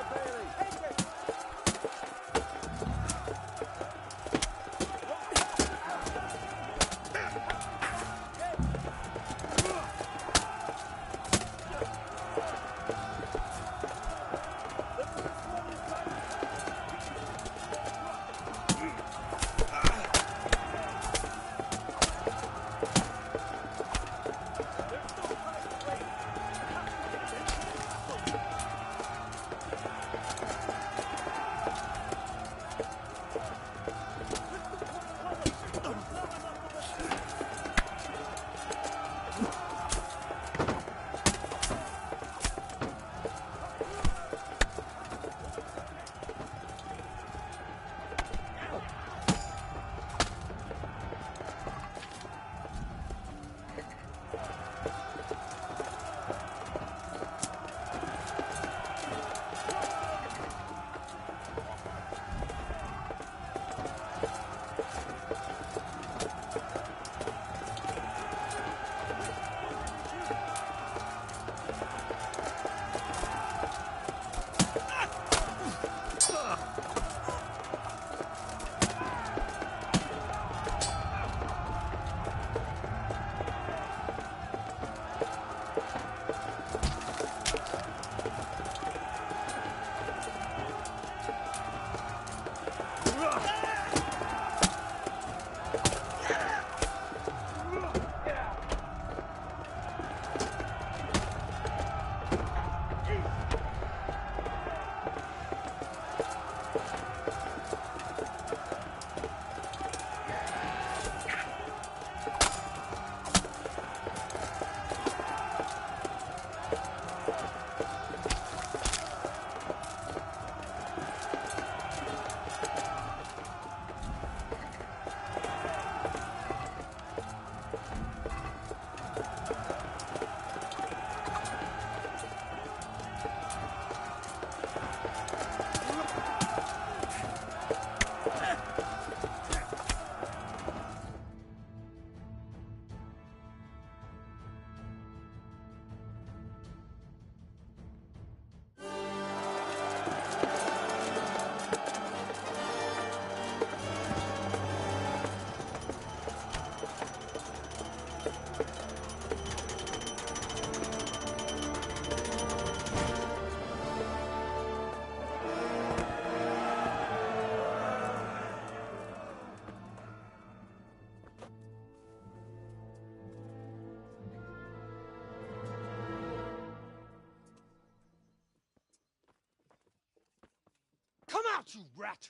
out, you rat!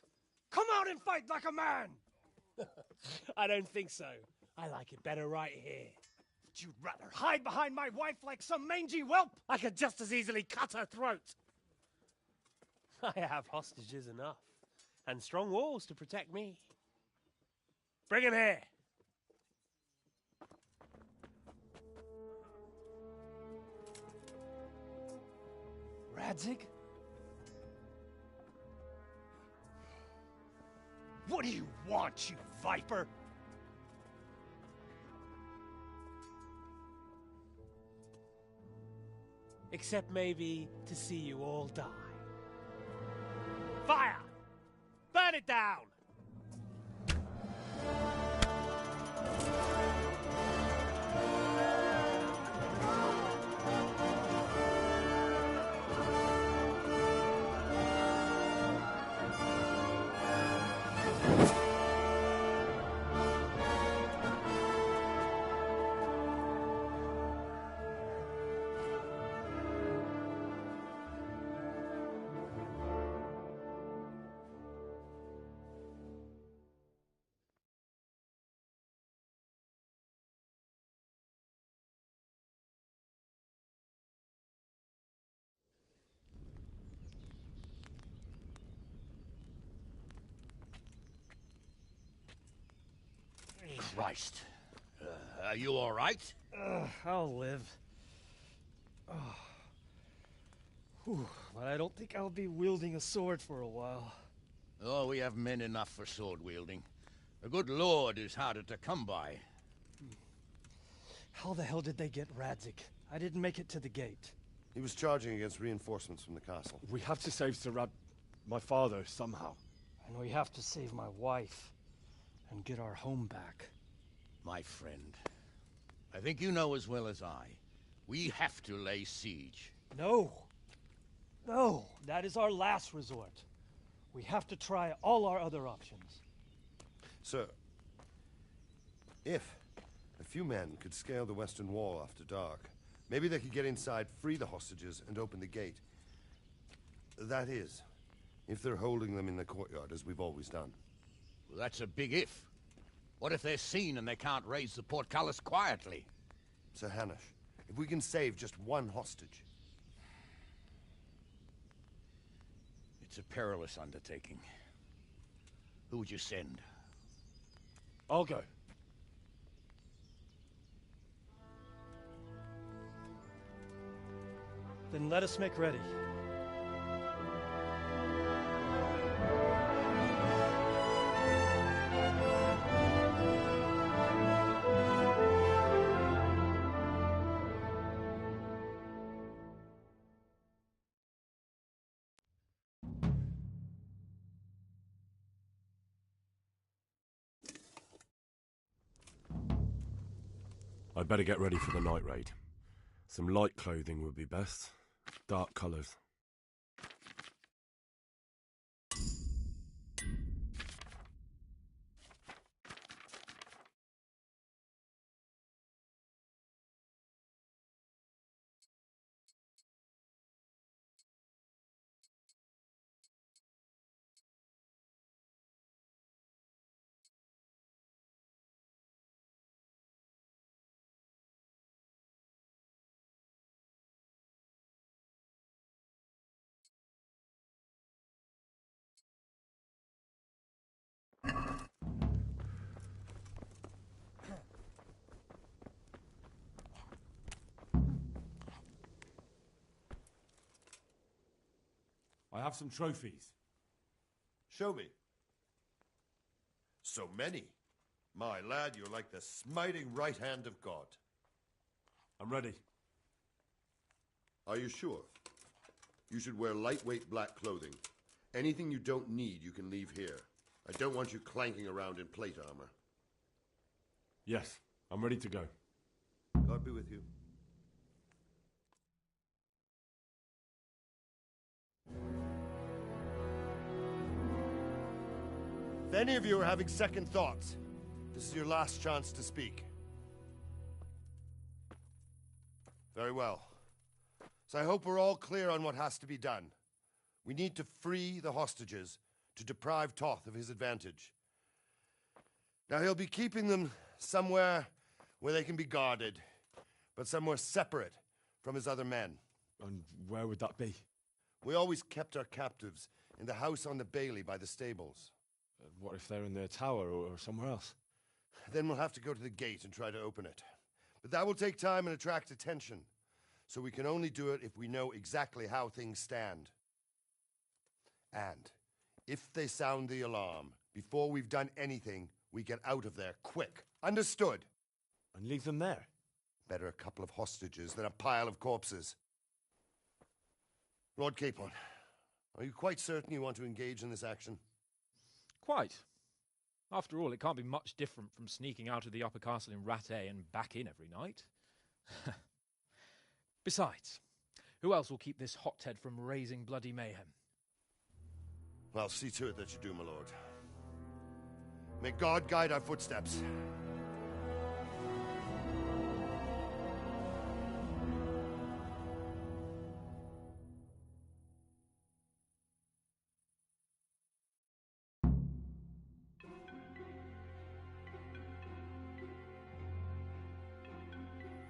Come out and fight like a man! I don't think so. I like it better right here. Would you rather hide behind my wife like some mangy whelp? I could just as easily cut her throat. I have hostages enough, and strong walls to protect me. Bring him here. Radzig? What do you want, you viper? Except maybe to see you all die. Fire! Burn it down! Christ. Are you all right? I'll live. Whew, but I don't think I'll be wielding a sword for a while. Oh, we have men enough for sword wielding. The good Lord is harder to come by. How the hell did they get Radzig? I didn't make it to the gate. He was charging against reinforcements from the castle. We have to save my father, somehow. And we have to save my wife and get our home back. My friend, I think you know as well as I. We have to lay siege. No. No, that is our last resort. We have to try all our other options. Sir, if a few men could scale the western wall after dark, maybe they could get inside, free the hostages, and open the gate. That is, if they're holding them in the courtyard, as we've always done. Well, that's a big if. What if they're seen and they can't raise the portcullis quietly? Sir Hanush, if we can save just one hostage... It's a perilous undertaking. Who would you send? I'll go. Then let us make ready. I'd better get ready for the night raid. Some light clothing would be best. Dark colours. I have some trophies. Show me. So many. My lad, you're like the smiting right hand of God. I'm ready. Are you sure? You should wear lightweight black clothing. Anything you don't need, you can leave here. I don't want you clanking around in plate armor. Yes, I'm ready to go. God be with you. If any of you are having second thoughts, this is your last chance to speak. Very well. So I hope we're all clear on what has to be done. We need to free the hostages to deprive Toth of his advantage. Now he'll be keeping them somewhere where they can be guarded, but somewhere separate from his other men. And where would that be? We always kept our captives in the house on the bailey by the stables. What if they're in their tower or somewhere else? Then we'll have to go to the gate and try to open it. But that will take time and attract attention. So we can only do it if we know exactly how things stand. And if they sound the alarm, before we've done anything, we get out of there quick. Understood? And leave them there? Better a couple of hostages than a pile of corpses. Lord Capon, are you quite certain you want to engage in this action? Quite. After all, it can't be much different from sneaking out of the upper castle in Rattay and back in every night. Besides, who else will keep this hothead from raising bloody mayhem? I'll see to it that you do, my lord. May God guide our footsteps.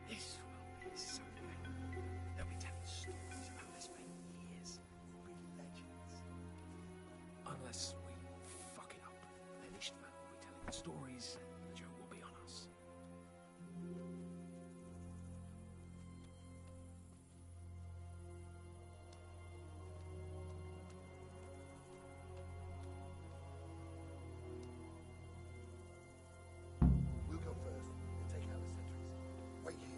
This will be something. They'll be telling stories about this for years. It'll be legends. Unless we fuck it up, then Istvan will be telling the stories, and the joke will be on us. We'll go first and take out the sentries. Wait here.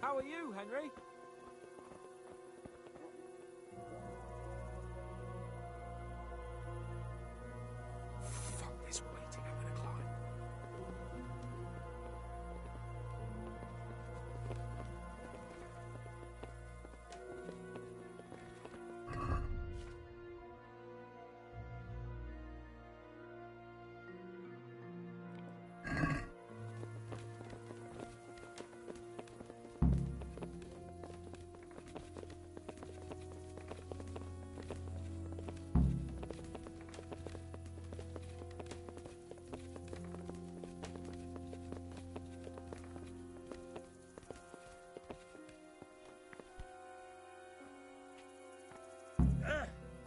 How are you, Henry? Fuck this waiting, I'm gonna climb.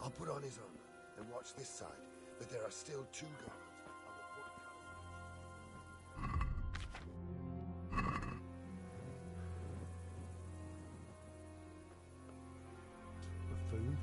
I'll put on his armor and watch this side, that there are still 2 guards on the Buffoon?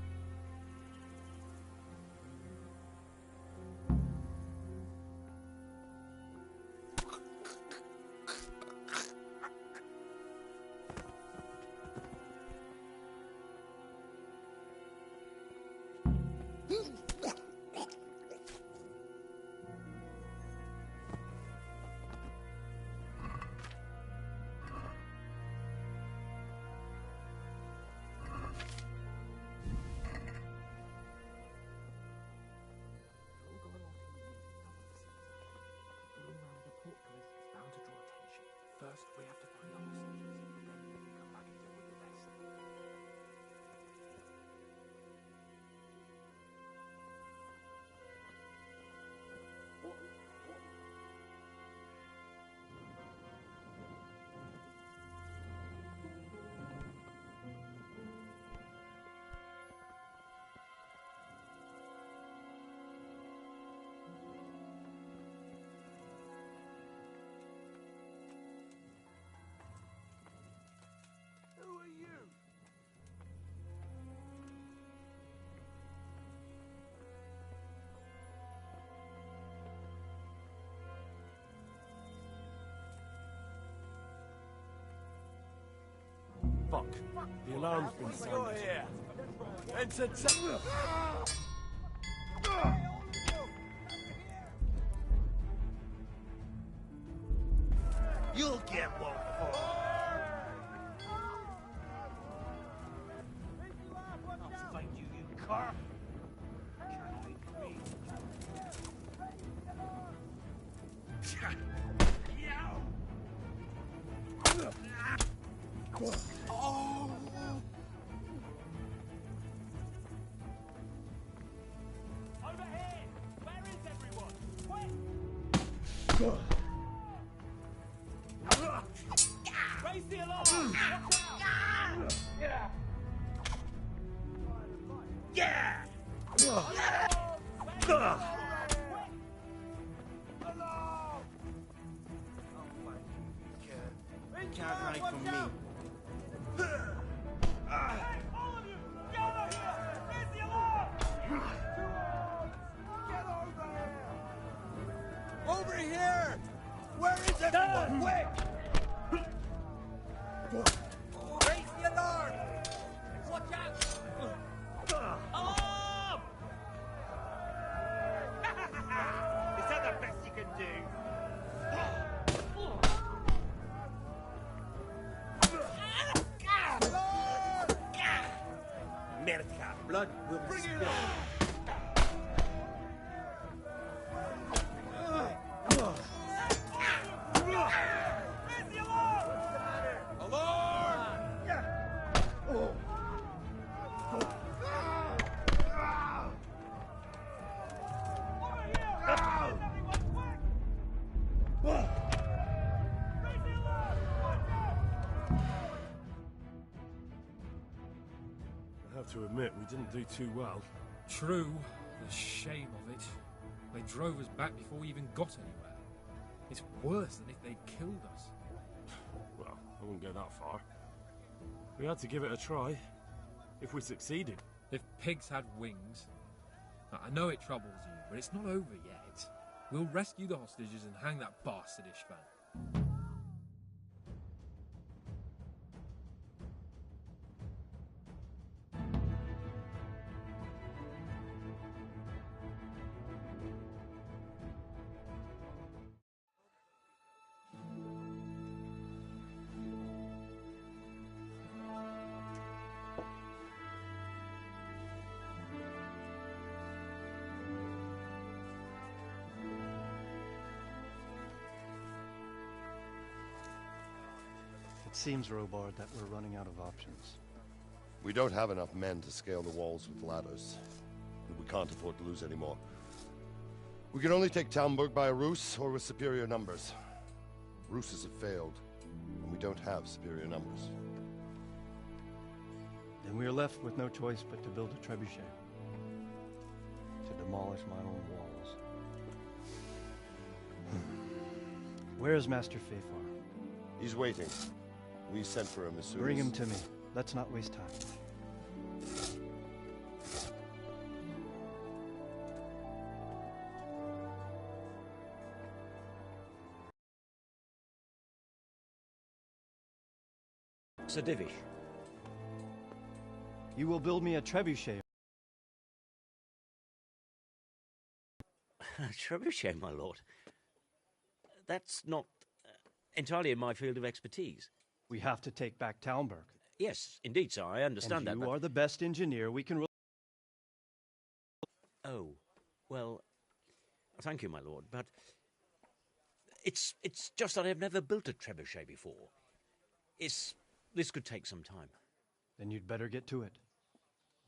First, we have to find the hostages, then we can come back and deal with the rest. Who are you? Fuck. The alarm's been sounded. here. Entertain. You'll get one for Raise the alarm! Watch out! Yeah! Can't hide from me. Over here! Where is everyone? Quick! Raise the alarm! Watch out! Alarm! Is that the best you can do? Merca, blood will bring it on! I have to admit, we didn't do too well. True. The shame of it. They drove us back before we even got anywhere. It's worse than if they'd killed us. Well, I wouldn't go that far. We had to give it a try. If we succeeded. If pigs had wings... I know it troubles you, but it's not over yet. We'll rescue the hostages and hang that bastard Ishvan. It seems, Robard, that we're running out of options. We don't have enough men to scale the walls with ladders. And we can't afford to lose any more. We can only take Talmberg by a ruse or with superior numbers. Ruses have failed, and we don't have superior numbers. Then we are left with no choice but to build a trebuchet. To demolish my own walls. Where is Master Fafar? He's waiting. We sent for him as soon Bring as... him to me. Let's not waste time. Sir Divish. You will build me a trebuchet. Trebuchet, my lord. That's not entirely in my field of expertise. We have to take back Talmberg. Yes, indeed, sir. I understand that. You are the best engineer we can... Oh, well, thank you, my lord, but it's just that I've never built a trebuchet before. This could take some time. Then you'd better get to it.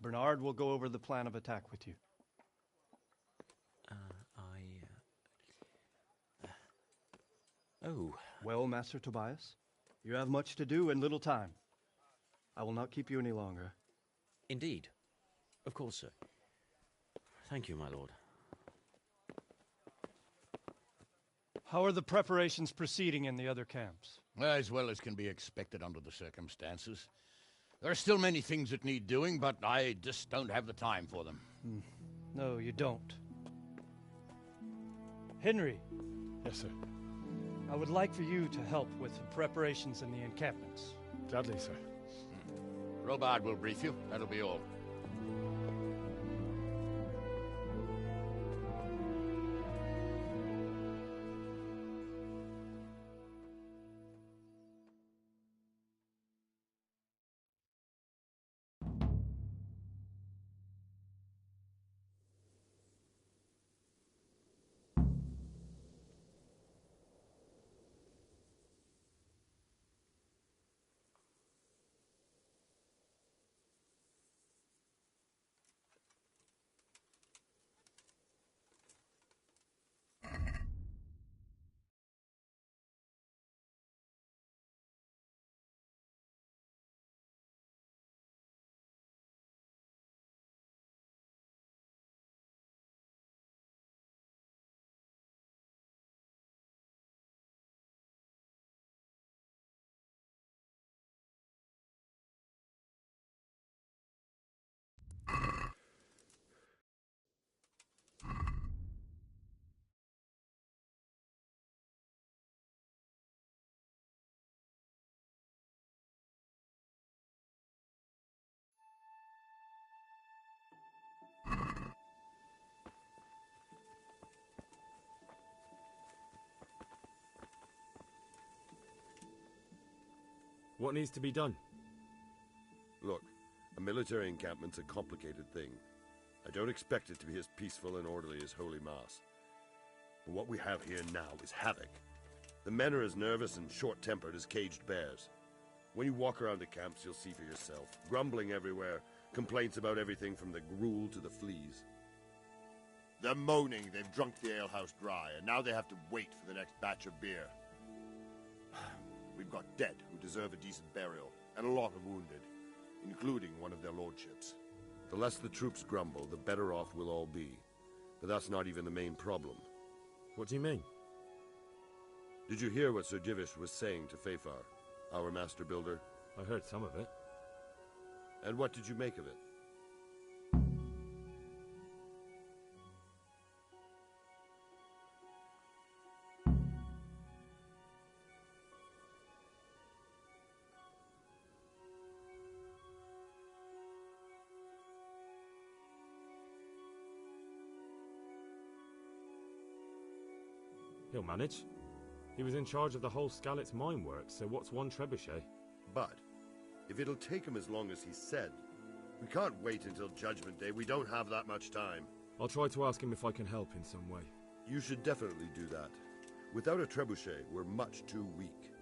Bernard will go over the plan of attack with you. Oh. Well, Master Tobias, you have much to do and little time. I will not keep you any longer. Indeed. Of course, sir. Thank you, my lord. How are the preparations proceeding in the other camps? As well as can be expected under the circumstances. There are still many things that need doing, but I just don't have the time for them. No, you don't. Henry. Yes, sir. I would like for you to help with the preparations in the encampments. Gladly, sir. Robard will brief you. That'll be all. What needs to be done? Look, a military encampment's a complicated thing. I don't expect it to be as peaceful and orderly as Holy Mass. But what we have here now is havoc. The men are as nervous and short-tempered as caged bears. When you walk around the camps, you'll see for yourself. Grumbling everywhere, complaints about everything from the gruel to the fleas. They're moaning they've drunk the alehouse dry, and now they have to wait for the next batch of beer. We've got dead who deserve a decent burial, and a lot of wounded, including one of their lordships. The less the troops grumble, the better off we'll all be. But that's not even the main problem. What do you mean? Did you hear what Sir Divish was saying to Fafar, our master builder? I heard some of it. And what did you make of it? He'll manage. He was in charge of the whole Skalitz mine works, so what's one trebuchet? But, if it'll take him as long as he said, we can't wait until Judgment Day. We don't have that much time. I'll try to ask him if I can help in some way. You should definitely do that. Without a trebuchet, we're much too weak.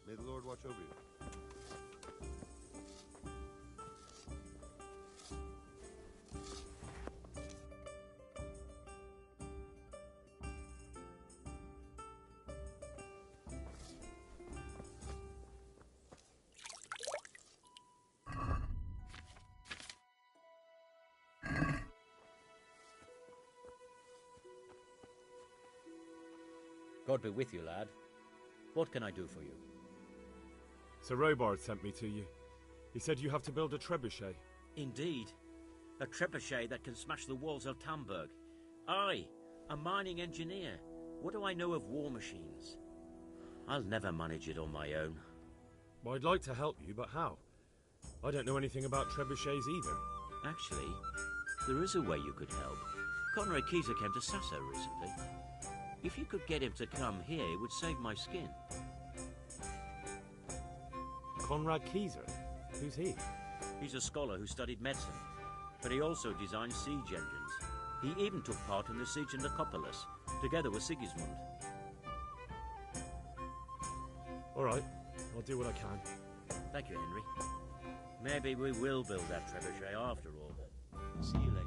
May the Lord watch over you. God be with you, lad. What can I do for you? Sir Robard sent me to you. He said you have to build a trebuchet. Indeed. A trebuchet that can smash the walls of Tamburg. I, a mining engineer. What do I know of war machines? I'll never manage it on my own. Well, I'd like to help you, but how? I don't know anything about trebuchets either. Actually, there is a way you could help. Conrad Keyser came to Sassa recently. If you could get him to come here, it would save my skin. Conrad Keyser? Who's he? He's a scholar who studied medicine, but he also designed siege engines. He even took part in the siege in Nicopolis, together with Sigismund. All right, I'll do what I can. Thank you, Henry. Maybe we will build that trebuchet after all. See you later.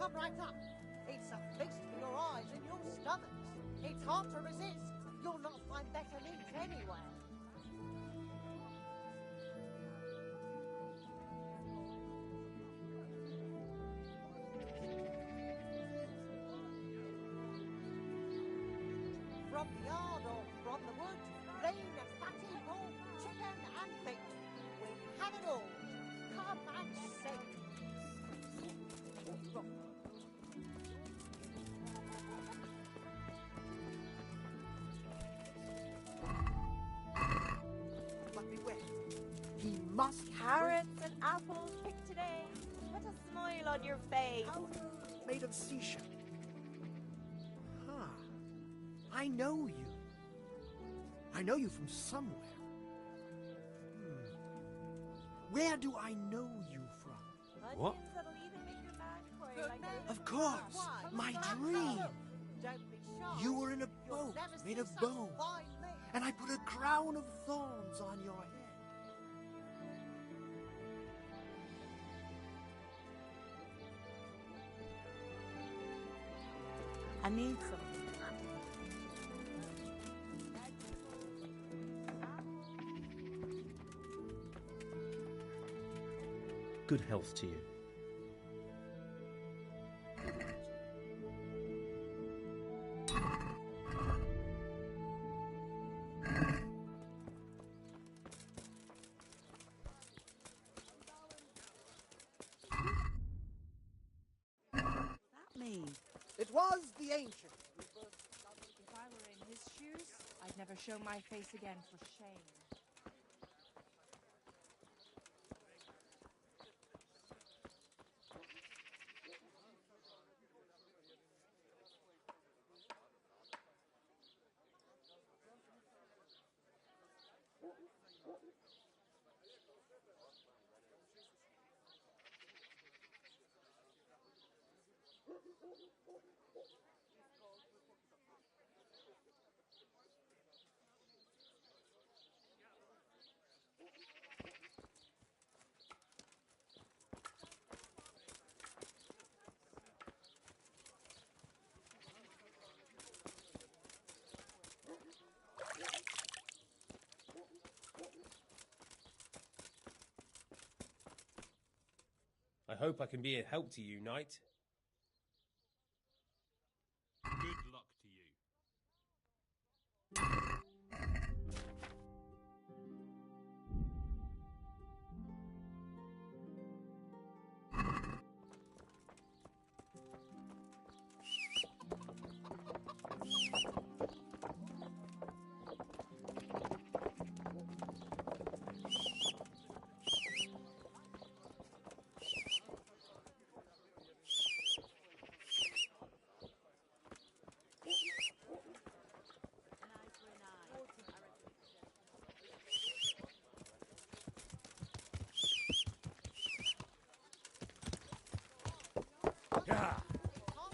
come right up. It's a feast for your eyes and your stomachs. It's hard to resist. You'll not find better meat anywhere. From the yard or from the wood, lean and fatty pork, chicken and beef. We have it all. Come and see. But beware, he must Carrots and apples picked today. Put a smile on your face. Made of seashell. Huh. I know you. I know you from somewhere. Where do I know you from? What? That'll even make your man cry like a Of course, my dream. You were in a boat made of bone, and I put a crown of thorns on your head. I need something. Good health to you. That mean? It was the ancient. If I were in his shoes, I'd never show my face again for shame. I hope I can be a help to you, knight. Good luck to you. Yeah. All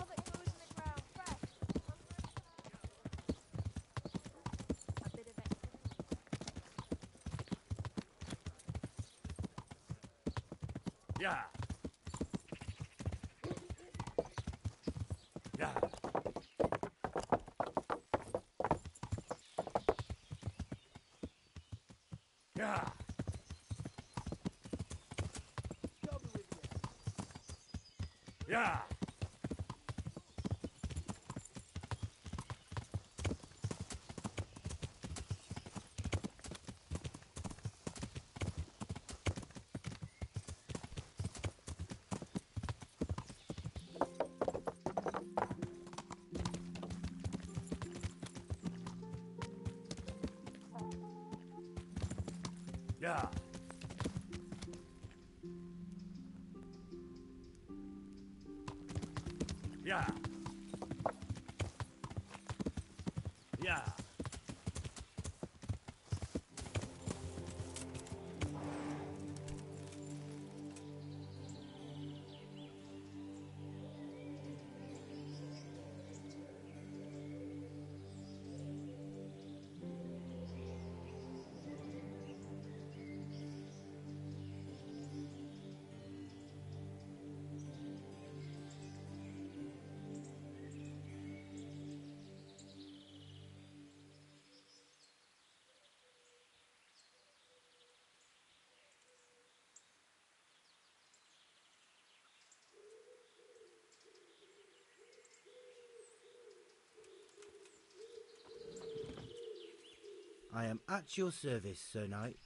that goes in the ground, fresh. A bit of it. Yeah. Yeah. Yeah. Yeah. Yeah. Yeah. Yeah. I am at your service, Sir Knight.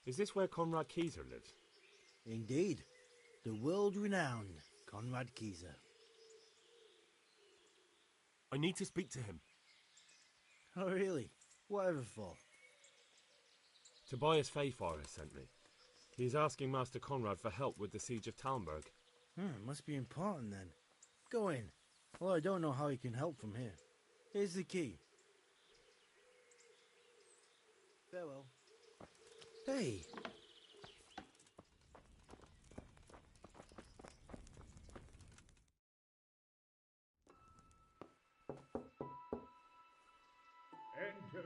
Is this where Conrad Keyser lives? Indeed. The world-renowned Conrad Keyser. I need to speak to him. Oh, really? Whatever for? Tobias Fayfar has sent me. He is asking Master Conrad for help with the siege of Talmberg. Must be important then. Go in. Well, I don't know how he can help from here. Here's the key. Farewell. Hey! Enter.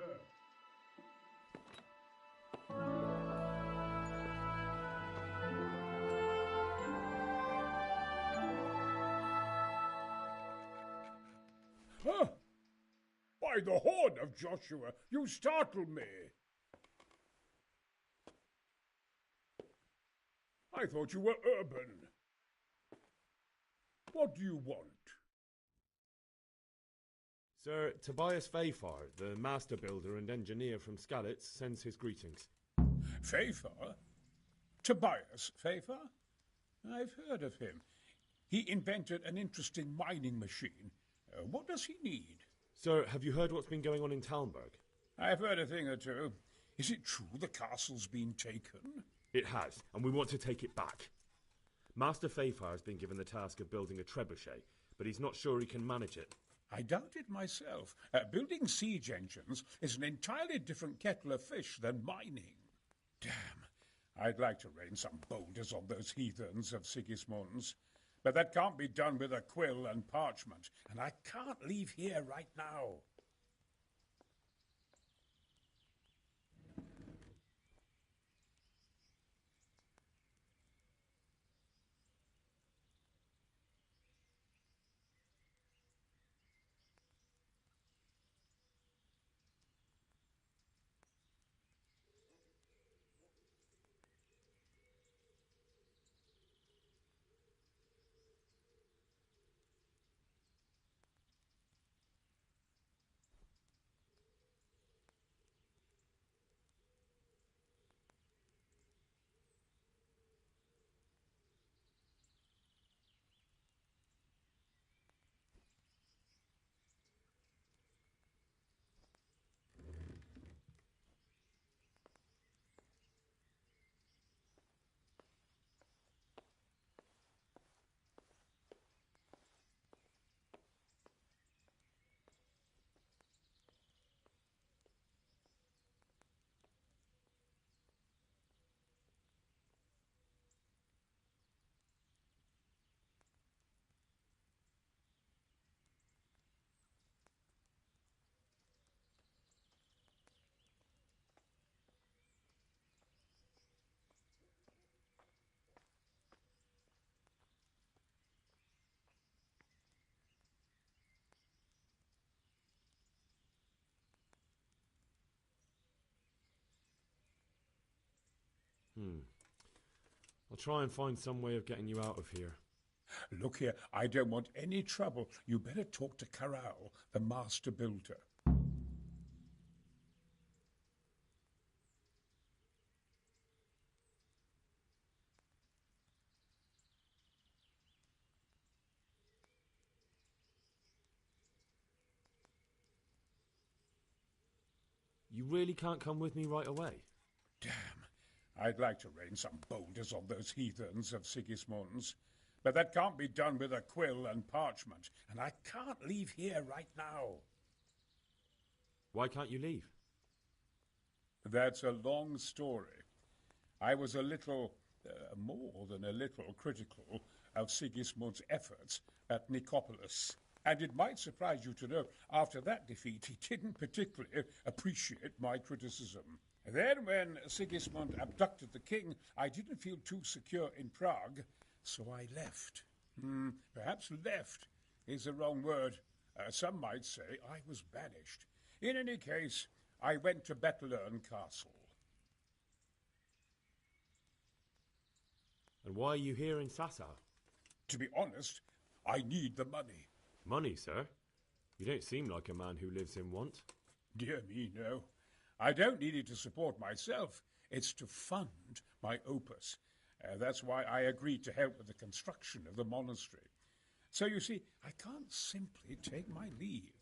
Huh? By the horn of Joshua, you startled me. I thought you were urban. What do you want? Sir, Tobias Fayfar, the master builder and engineer from Skalitz, sends his greetings. Fayfar? Tobias Fayfar? I've heard of him. He invented an interesting mining machine. What does he need? Sir, have you heard what's been going on in Talmberg? I've heard a thing or two. Is it true the castle's been taken? It has, and we want to take it back. Master Fayfar has been given the task of building a trebuchet, but he's not sure he can manage it. I doubt it myself. Building siege engines is an entirely different kettle of fish than mining. Damn, I'd like to rain some boulders on those heathens of Sigismund's. But that can't be done with a quill and parchment, and I can't leave here right now. I'll try and find some way of getting you out of here. Look here, I don't want any trouble. You better talk to Corral, the master builder. You really can't come with me right away? Damn, I'd like to rain some boulders on those heathens of Sigismund's. But that can't be done with a quill and parchment, and I can't leave here right now. Why can't you leave? That's a long story. I was a little, more than a little, critical of Sigismund's efforts at Nicopolis. And it might surprise you to know, after that defeat, he didn't particularly appreciate my criticism. Then, when Sigismund abducted the king, I didn't feel too secure in Prague, so I left. Perhaps left is the wrong word. Some might say I was banished. In any case, I went to Bettelern Castle. And why are you here in Sassa? To be honest, I need the money. Money, sir? You don't seem like a man who lives in want. Dear me, no. I don't need it to support myself. It's to fund my opus. That's why I agreed to help with the construction of the monastery. So you see, I can't simply take my leave.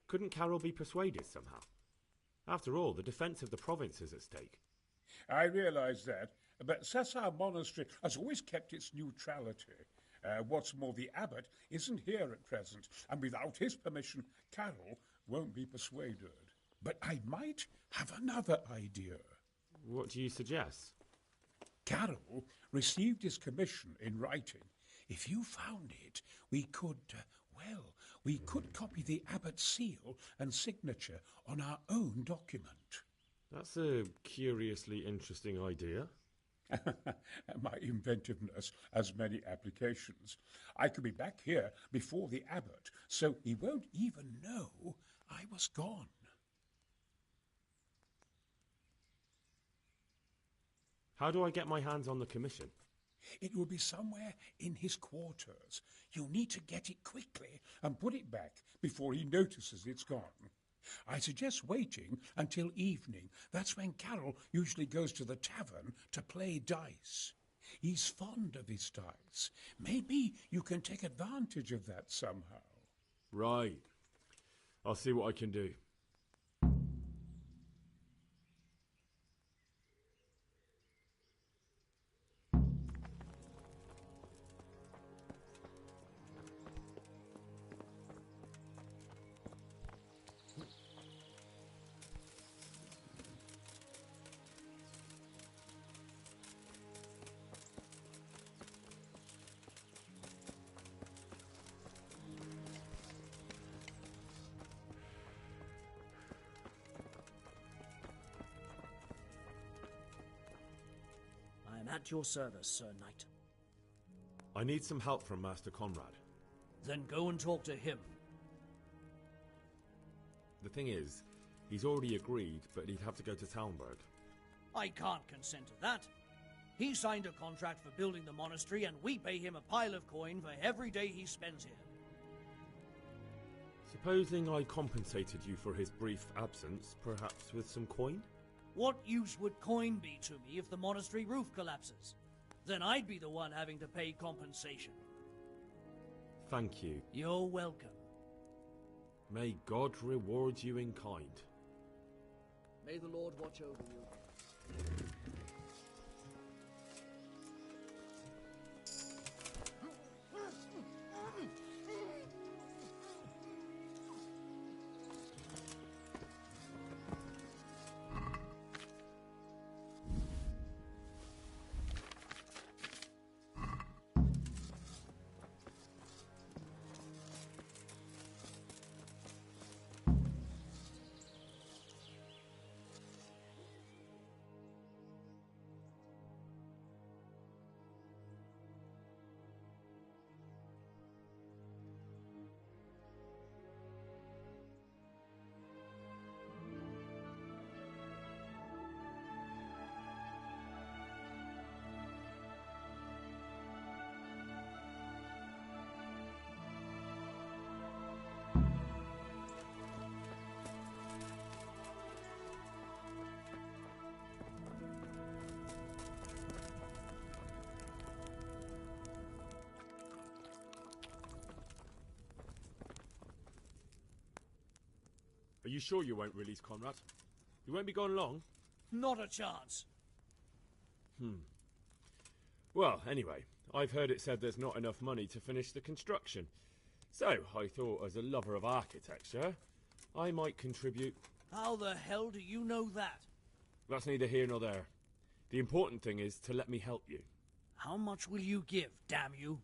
Couldn't Carol be persuaded somehow? After all, the defence of the province is at stake. I realise that, but Sassar Monastery has always kept its neutrality. What's more, the abbot isn't here at present, and without his permission, Carol won't be persuaded. But I might have another idea. What do you suggest? Carol received his commission in writing. If you found it, we could copy the abbot's seal and signature on our own document. That's a curiously interesting idea. My inventiveness has many applications. I could be back here before the abbot, so he won't even know I was gone. How do I get my hands on the commission? It will be somewhere in his quarters. You'll need to get it quickly and put it back before he notices it's gone. I suggest waiting until evening. That's when Carol usually goes to the tavern to play dice. He's fond of his dice. Maybe you can take advantage of that somehow. Right. I'll see what I can do. At your service, Sir Knight. I need some help from Master Conrad. Then go and talk to him. The thing is, he's already agreed, but he'd have to go to Talmberg. I can't consent to that. He signed a contract for building the monastery, and we pay him a pile of coin for every day he spends here. Supposing I compensated you for his brief absence, perhaps with some coin? What use would coin be to me if the monastery roof collapses? Then I'd be the one having to pay compensation. Thank you. You're welcome. May God reward you in kind. May the Lord watch over you. Are you sure you won't release Conrad? You won't be gone long? Not a chance. Well, anyway, I've heard it said there's not enough money to finish the construction. So, I thought as a lover of architecture, I might contribute. How the hell do you know that? That's neither here nor there. The important thing is to let me help you. How much will you give, damn you?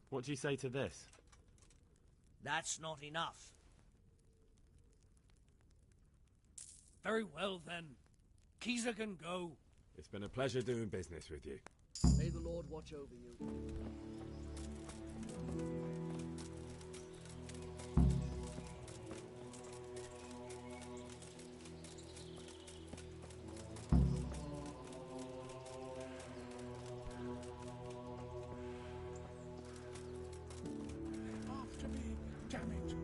What do you say to this? That's not enough. Very well, then. Keezer can go. It's been a pleasure doing business with you. May the Lord watch over you. After me, damn it.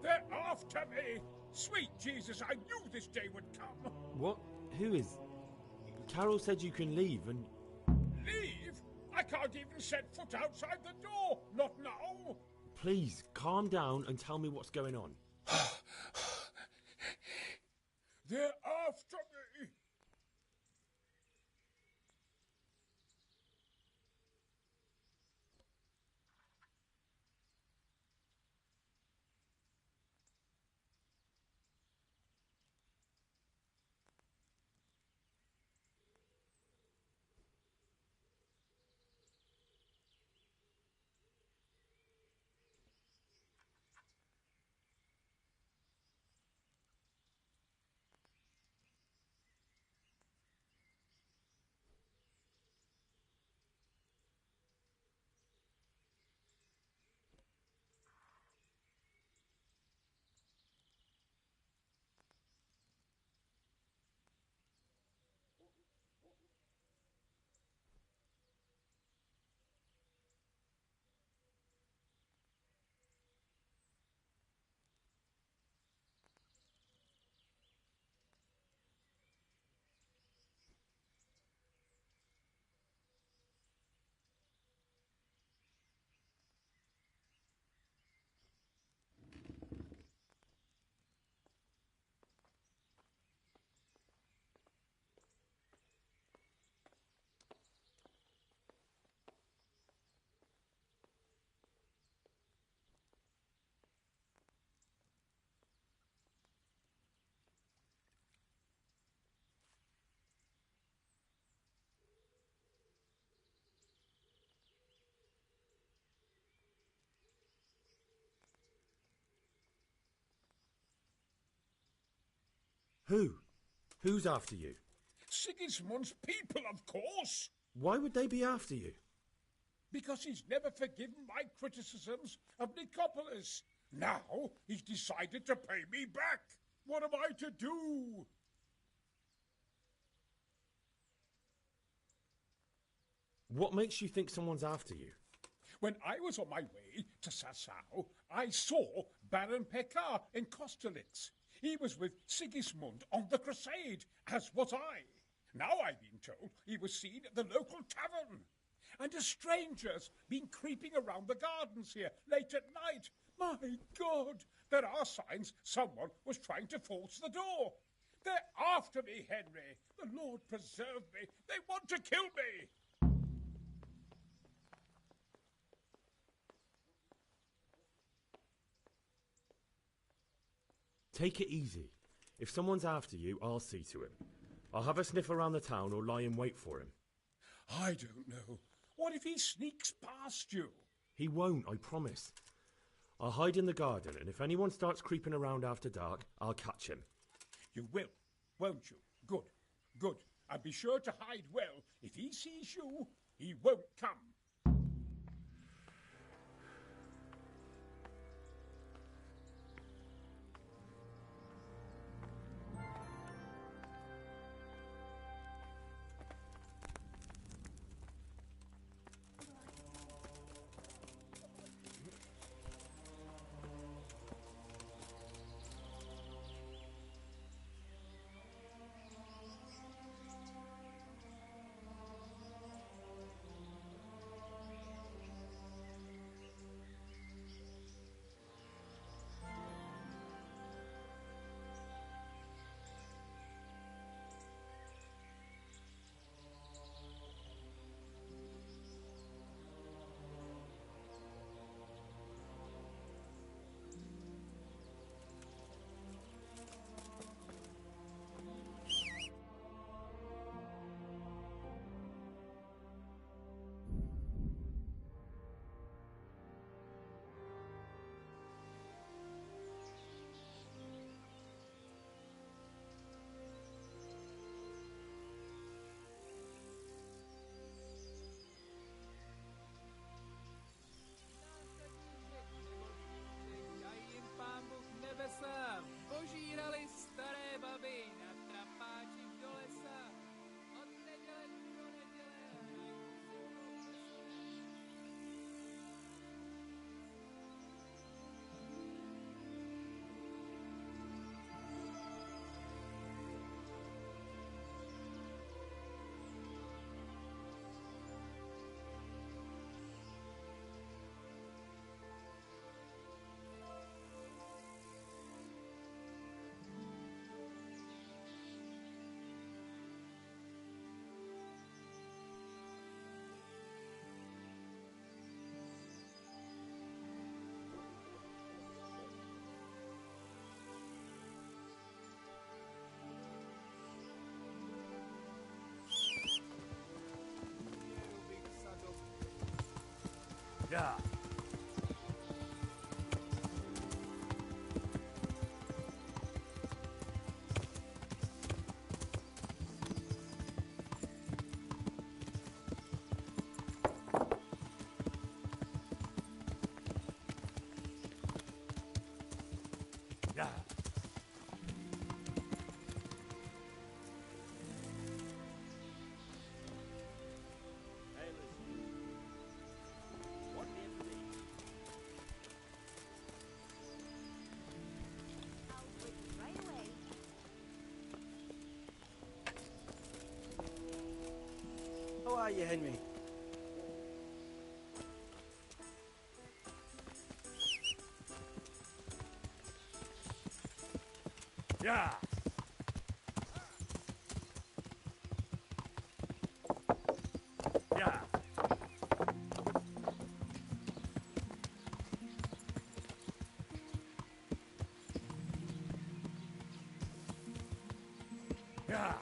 They're after me! Sweet Jesus, I knew this day would come! What? Who is... Carol said you can leave and... Leave? I can't even set foot outside the door! Not now! Please, calm down and tell me what's going on. They're after me! Who? Who's after you? Sigismund's people, of course! Why would they be after you? Because he's never forgiven my criticisms of Nicopolis. Now he's decided to pay me back. What am I to do? What makes you think someone's after you? When I was on my way to Sassau, I saw Baron Pekar in Kostelitz. He was with Sigismund on the crusade, as was I. Now I've been told he was seen at the local tavern. And a stranger's been creeping around the gardens here late at night. My God, there are signs someone was trying to force the door. They're after me, Henry. The Lord preserve me. They want to kill me. Take it easy. If someone's after you, I'll see to him. I'll have a sniff around the town or lie in wait for him. I don't know. What if he sneaks past you? He won't, I promise. I'll hide in the garden, and if anyone starts creeping around after dark, I'll catch him. You will, won't you? Good, good. And be sure to hide well. If he sees you, he won't come. Yeah. Yeah. Hey, listen. What near for me? I'll bring you right away. How are you, Henry? Yeah. Yeah. Yeah.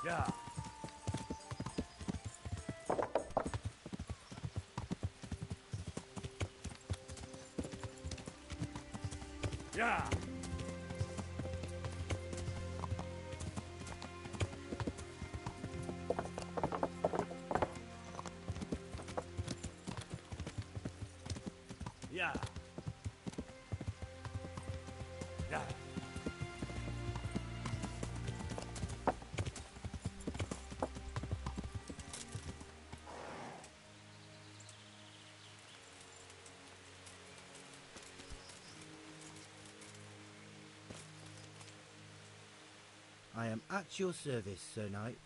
Yeah. Yeah. Yeah. Yeah. I am at your service, Sir Knight.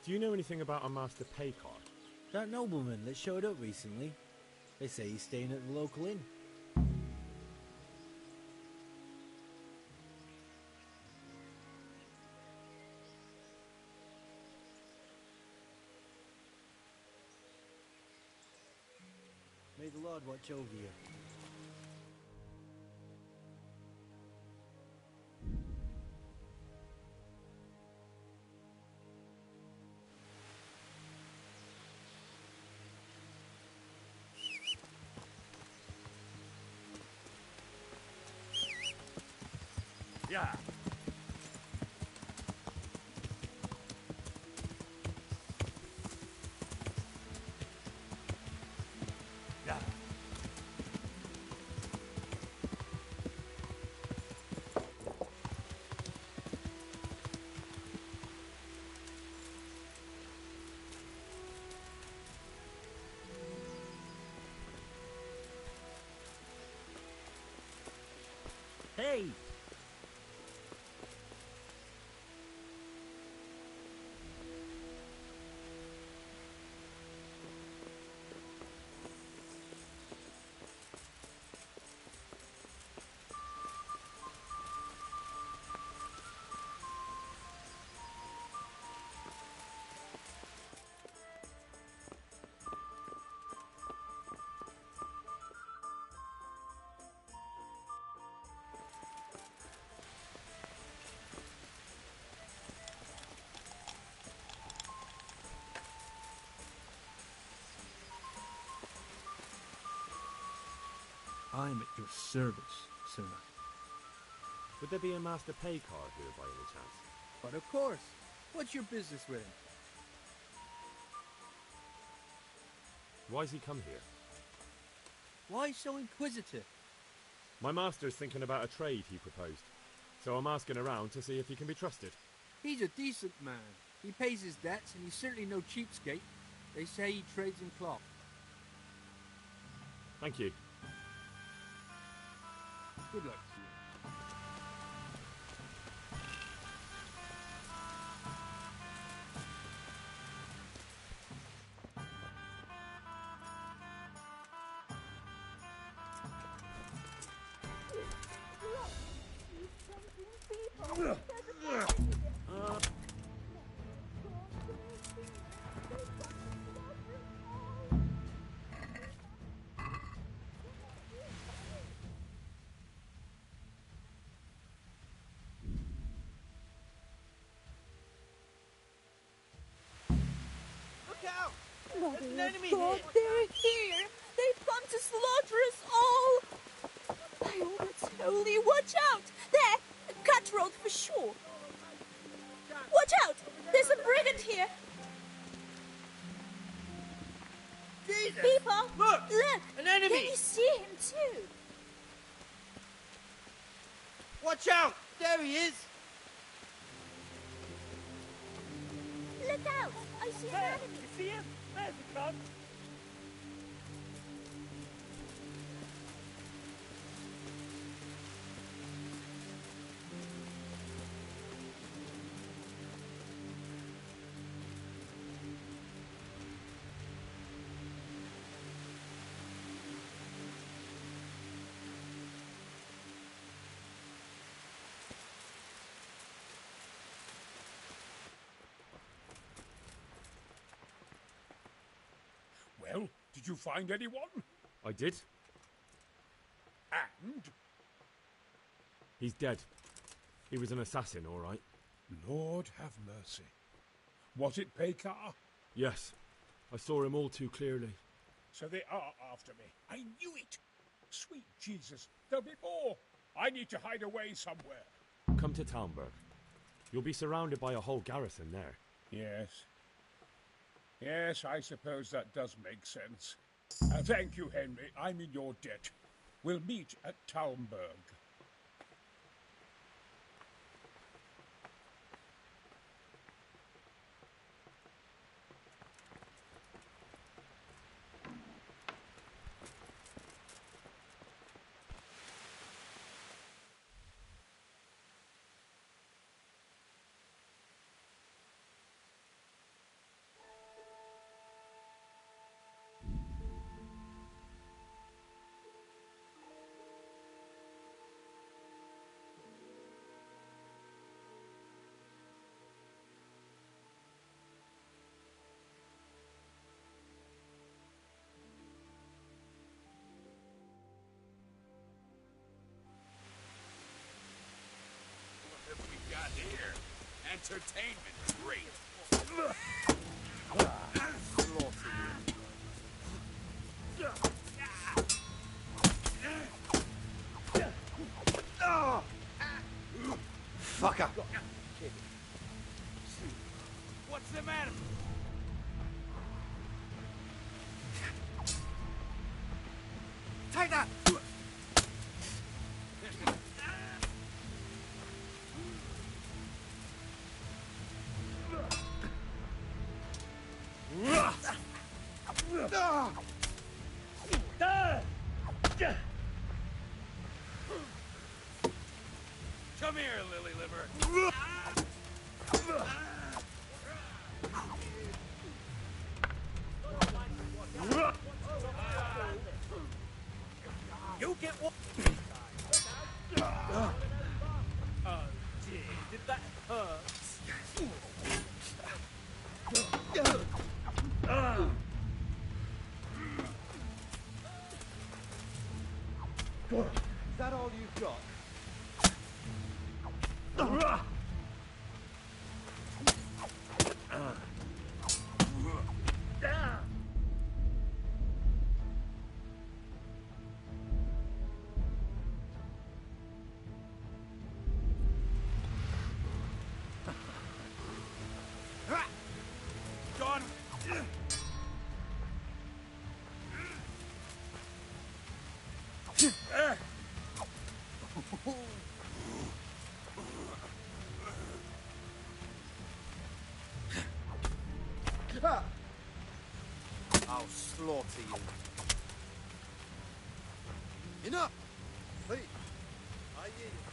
Do you know anything about a Master Paycard? That nobleman that showed up recently. They say he's staying at the local inn. May the Lord watch over you. Yeah. Yeah. Hey! I'm at your service, sir. Would there be a master pay card here by any chance? But of course. What's your business with him? Why's he come here? Why so inquisitive? My master's thinking about a trade he proposed, so I'm asking around to see if he can be trusted. He's a decent man. He pays his debts, and he's certainly no cheapskate. They say he trades in cloth. Thank you. Good luck to you. Mother of God, they're here! They plan to slaughter us all! By all that's holy, watch out! There! A cutthroat for sure! Watch out! There's a brigand here! Jesus! People! Look! Look! An enemy! Can you see him too? Watch out! There he is! Look out! I see an enemy! You see him? There's the cunt! Well, did you find anyone? I did. And? He's dead. He was an assassin, all right. Lord have mercy. Was it Pekar? Yes. I saw him all too clearly. So they are after me. I knew it. Sweet Jesus, there'll be more. I need to hide away somewhere. Come to Talmberg. You'll be surrounded by a whole garrison there. Yes. Yes, I suppose that does make sense. Thank you, Henry. I'm in your debt. We'll meet at Talmberg. Got here. Entertainment treat. Fucker! What's the matter? Take that! Come here, lily liver. You get one. Oh dear, did that hurt? Is that all you've got? I'll slaughter you. Enough! Please. I hear you.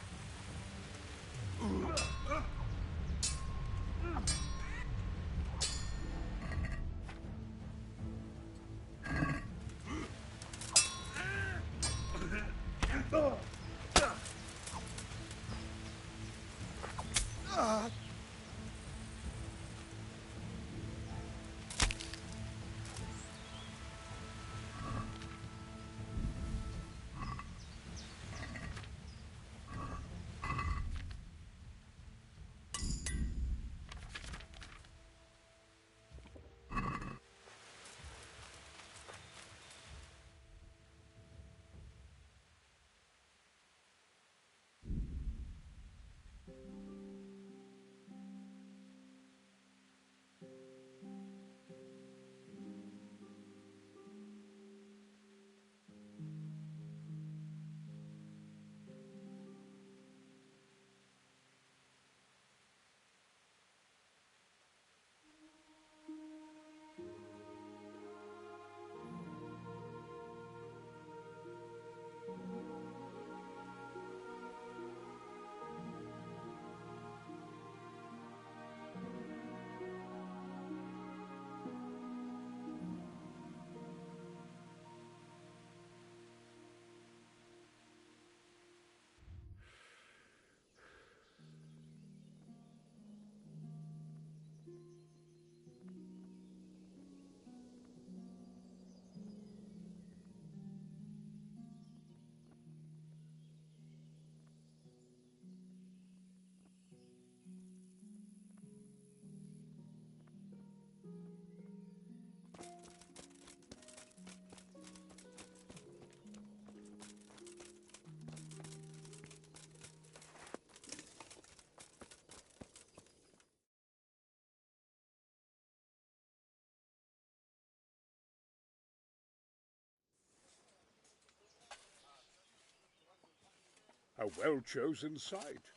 A well-chosen site.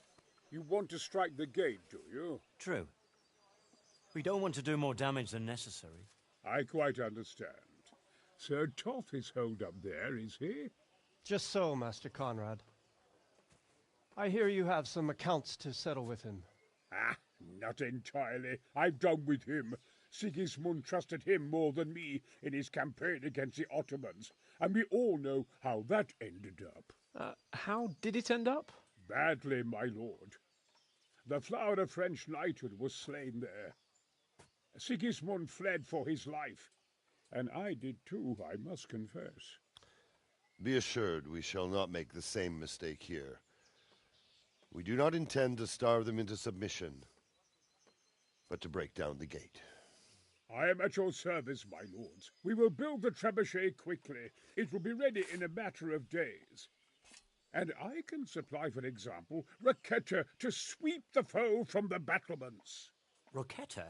You want to strike the gate, do you? True. We don't want to do more damage than necessary. I quite understand. Sir Toth is holed up there, is he? Just so, Master Conrad. I hear you have some accounts to settle with him. Ah, not entirely. I've done with him. Sigismund trusted him more than me in his campaign against the Ottomans, and we all know how that ended up. How did it end up? Badly, my lord. The flower of French knighthood was slain there. Sigismund fled for his life, and I did too, I must confess. Be assured we shall not make the same mistake here. We do not intend to starve them into submission, but to break down the gate. I am at your service, my lords. We will build the trebuchet quickly. It will be ready in a matter of days. And I can supply, for example, Roquetta to sweep the foe from the battlements. Roquetta?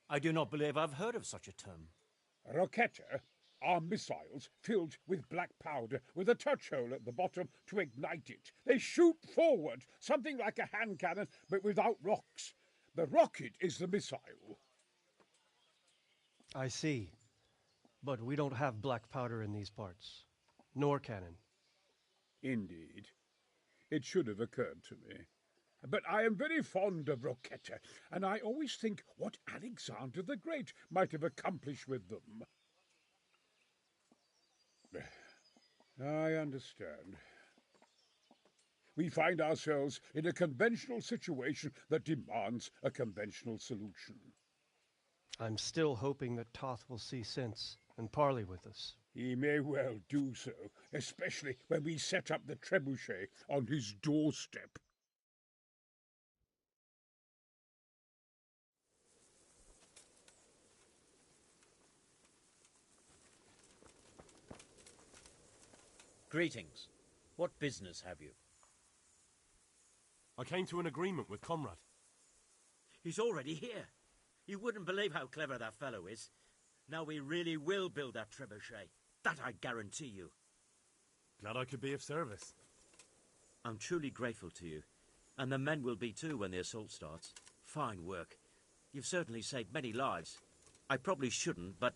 I do not believe I've heard of such a term. Roquetta are missiles filled with black powder with a touch hole at the bottom to ignite it. They shoot forward, something like a hand cannon, but without rocks. The rocket is the missile. I see. But we don't have black powder in these parts. Nor cannon. Indeed. It should have occurred to me. But I am very fond of Roquetta, and I always think what Alexander the Great might have accomplished with them. I understand. We find ourselves in a conventional situation that demands a conventional solution. I'm still hoping that Toth will see sense and parley with us. He may well do so, especially when we set up the trebuchet on his doorstep. Greetings. What business have you? I came to an agreement with Conrad. He's already here. You wouldn't believe how clever that fellow is. Now we really will build that trebuchet. That I guarantee you. Glad I could be of service. I'm truly grateful to you, and the men will be too when the assault starts. Fine work. You've certainly saved many lives. I probably shouldn't, but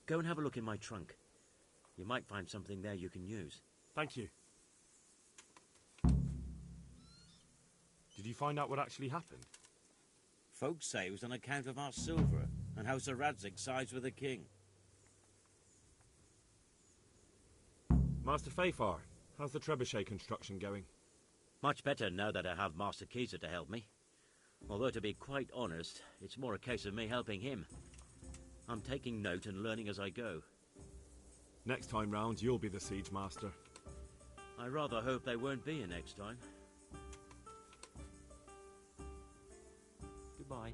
go and have a look in my trunk. You might find something there you can use. Thank you. Did you find out what actually happened? Folks say it was on account of our silver and how Sir Radzig sides with the king. Master Fafar, how's the trebuchet construction going? Much better now that I have Master Keyser to help me. Although, to be quite honest, it's more a case of me helping him. I'm taking note and learning as I go. Next time round, you'll be the siege master. I rather hope they won't be here next time. Goodbye.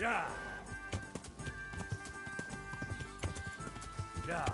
Yeah. Yeah.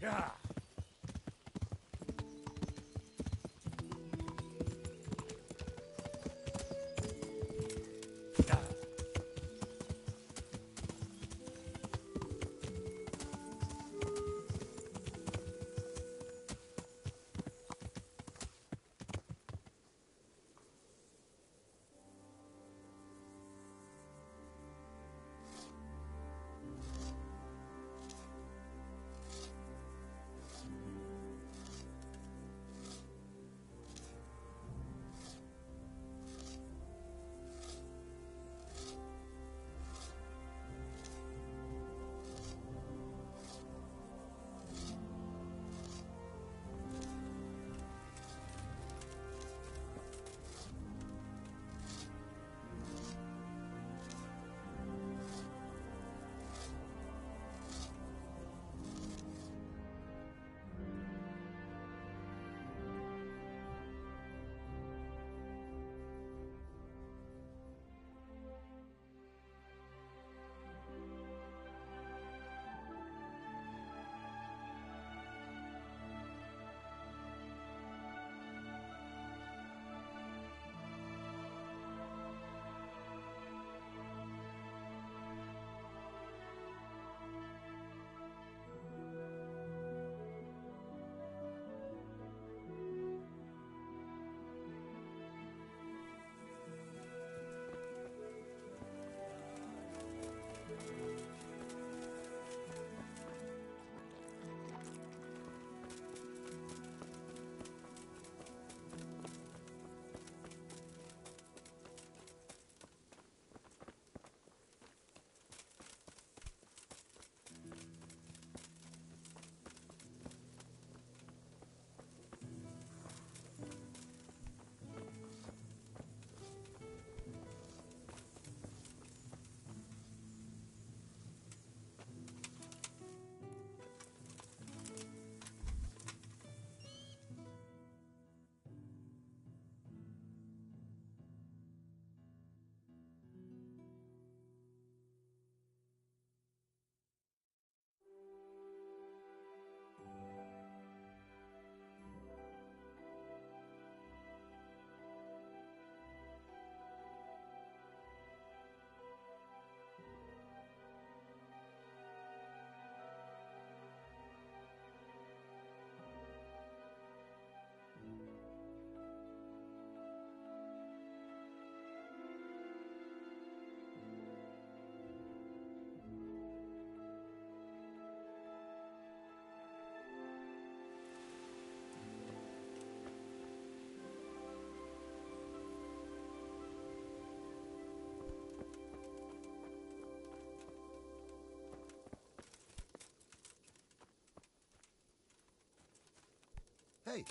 Yeah. Hey!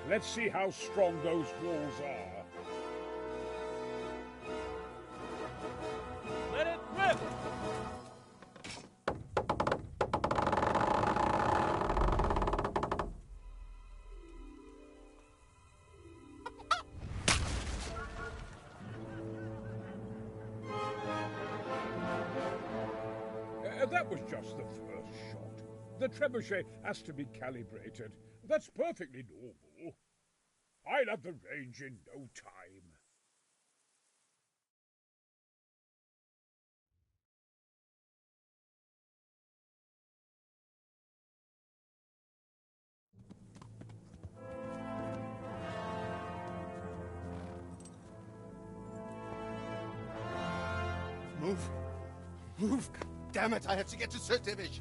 Let's see how strong those walls are. Let it rip! That was just the first shot. The trebuchet has to be calibrated. That's perfectly normal. I'll have the range in no time. Move. Move. Damn it, I have to get to Sir Divish.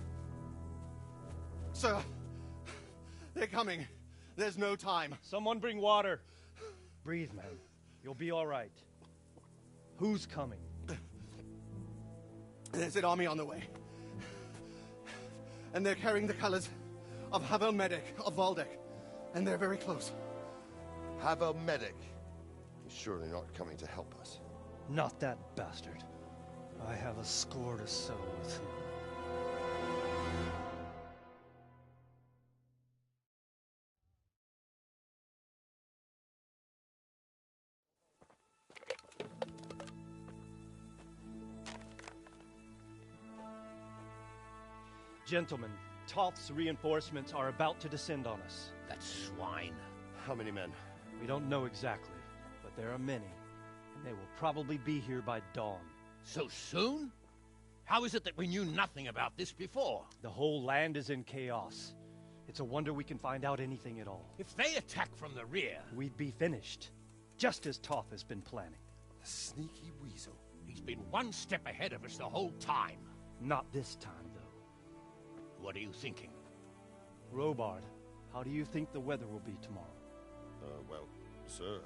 Sir, they're coming. There's no time. Someone bring water. Breathe, man. You'll be all right. Who's coming? There's an army on the way. And they're carrying the colors of Havel Medic of Valdek. And they're very close. Havel Medic. He's surely not coming to help us. Not that bastard. I have a score to settle with him. Gentlemen, Toth's reinforcements are about to descend on us. That swine. How many men? We don't know exactly, but there are many, and they will probably be here by dawn. So soon? How is it that we knew nothing about this before? The whole land is in chaos. It's a wonder we can find out anything at all. If they attack from the rear... we'd be finished, just as Toth has been planning. The sneaky weasel. He's been one step ahead of us the whole time. Not this time, though. What are you thinking? Robard, how do you think the weather will be tomorrow? Well, sir,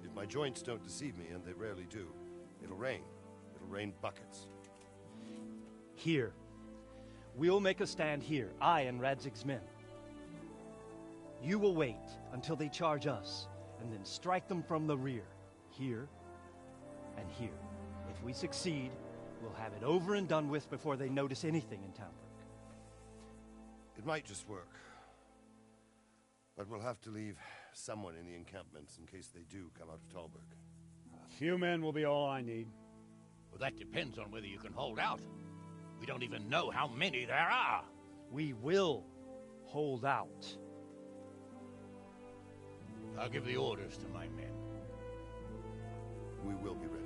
if my joints don't deceive me, and they rarely do, it'll rain. It'll rain buckets. Here. We'll make a stand here, I and Radzig's men. You will wait until they charge us, and then strike them from the rear. Here and here. If we succeed, we'll have it over and done with before they notice anything in Talbrook. It might just work. But we'll have to leave someone in the encampments in case they do come out of Talbrook. A few men will be all I need. Well, that depends on whether you can hold out. We don't even know how many there are. We will hold out. I'll give the orders to my men. We will be ready.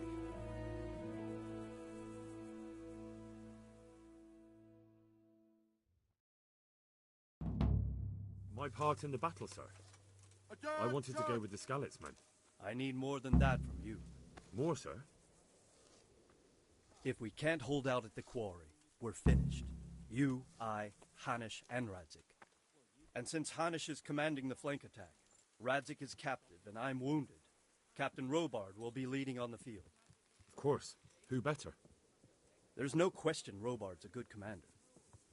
My part in the battle, sir. I wanted to go with the Skalitz men. I need more than that from you. More, sir? If we can't hold out at the quarry, we're finished. You, I, Hanish, and Radzik. And since Hanish is commanding the flank attack, Radzik is captive and I'm wounded, Captain Robard will be leading on the field. Of course. Who better? There's no question Robard's a good commander.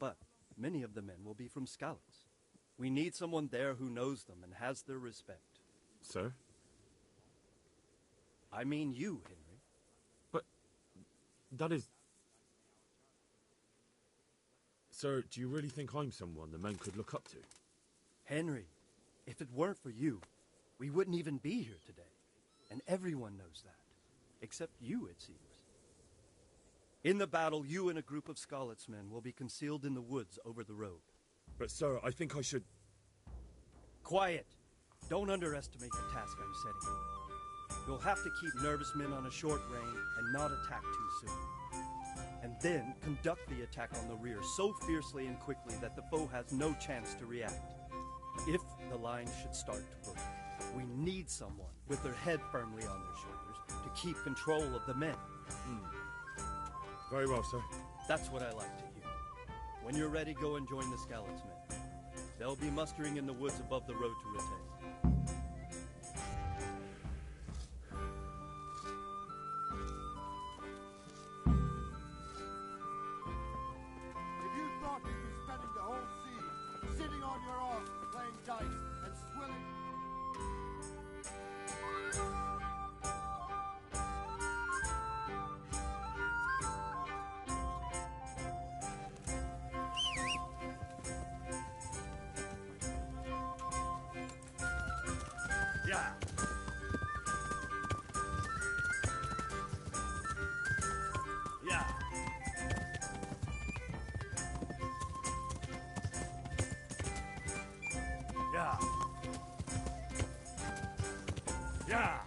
But many of the men will be from Skalitz. We need someone there who knows them and has their respect. Sir? I mean you, Henry. But that is... Sir, do you really think I'm someone the men could look up to? Henry, if it weren't for you, we wouldn't even be here today. And everyone knows that. Except you, it seems. In the battle, you and a group of Skalitz men will be concealed in the woods over the road. But, sir, I think I should... Quiet! Don't underestimate the task I'm setting you. You'll have to keep nervous men on a short range and not attack too soon. And then conduct the attack on the rear so fiercely and quickly that the foe has no chance to react. If the line should start to break, we need someone with their head firmly on their shoulders to keep control of the men. Very well, sir. That's what I like to hear. When you're ready, go and join the Skalitz men. They'll be mustering in the woods above the road to Rete. If you thought you'd be spending the whole siege sitting on your arse playing dice and swilling... Yeah. Yeah. Yeah. Yeah.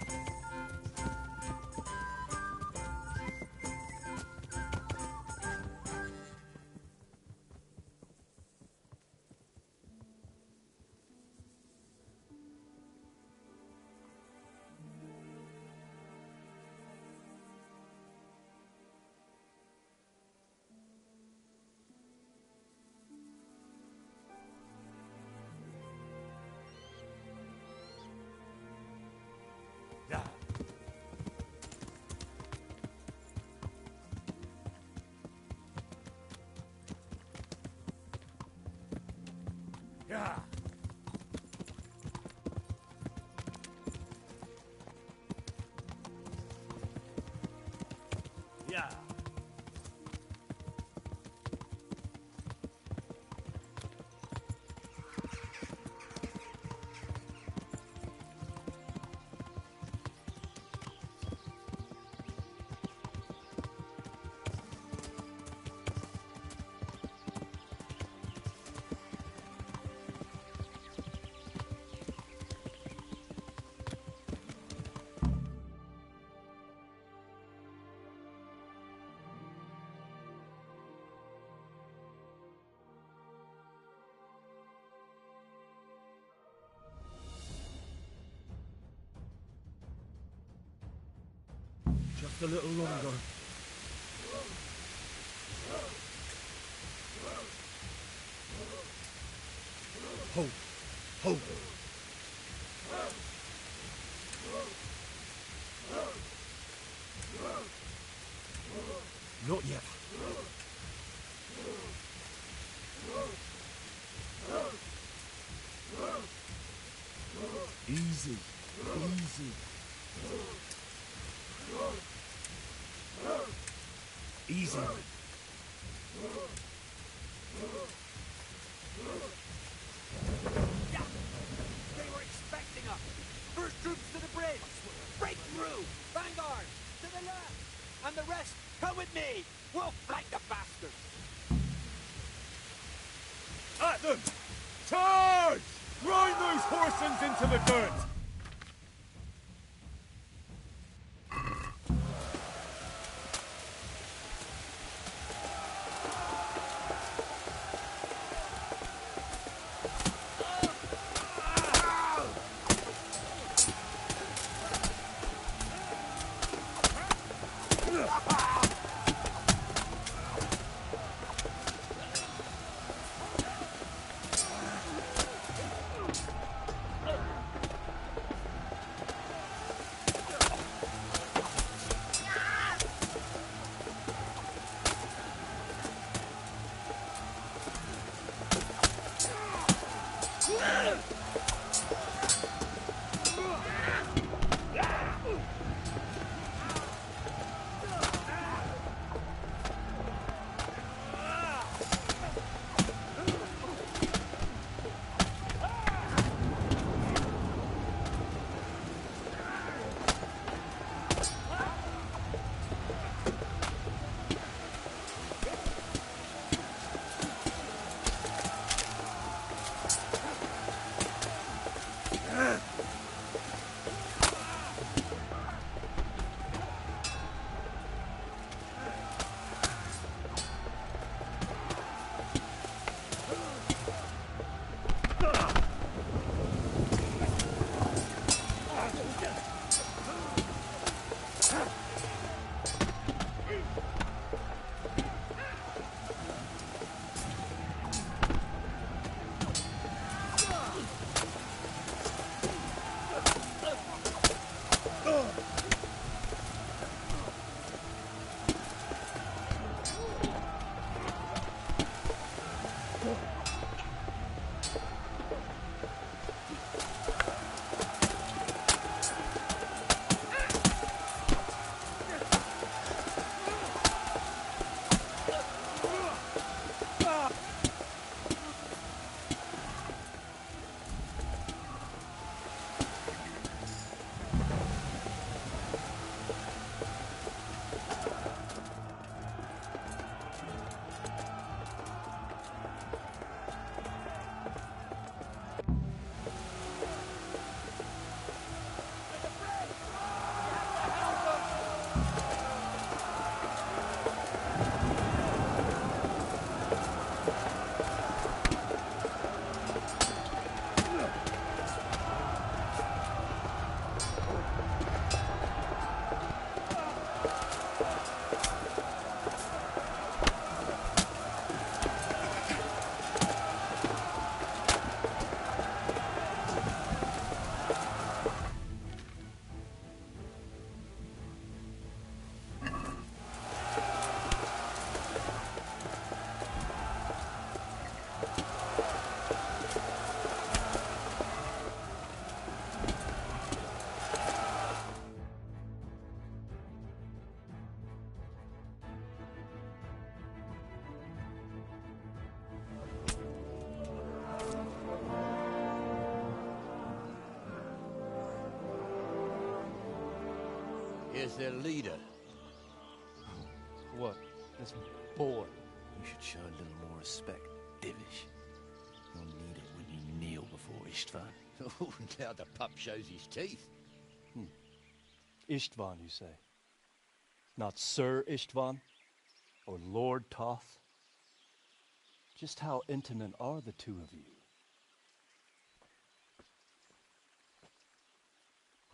Yeah. Yeah. Yeah. Just a little longer. Hold. Hold. Not yet. Easy. Easy. Easy. Yeah! They were expecting us! First troops to the bridge! Break through! Vanguard! To the left! And the rest, come with me! We'll flank the bastards! At them! Charge! Grind those horsens into the dirt! Here's their leader. What? This boy? You should show a little more respect, Divish. You'll need it when you kneel before Istvan. Oh, now the pup shows his teeth. Istvan, you say? Not Sir Istvan? Or Lord Toth? Just how intimate are the two of you?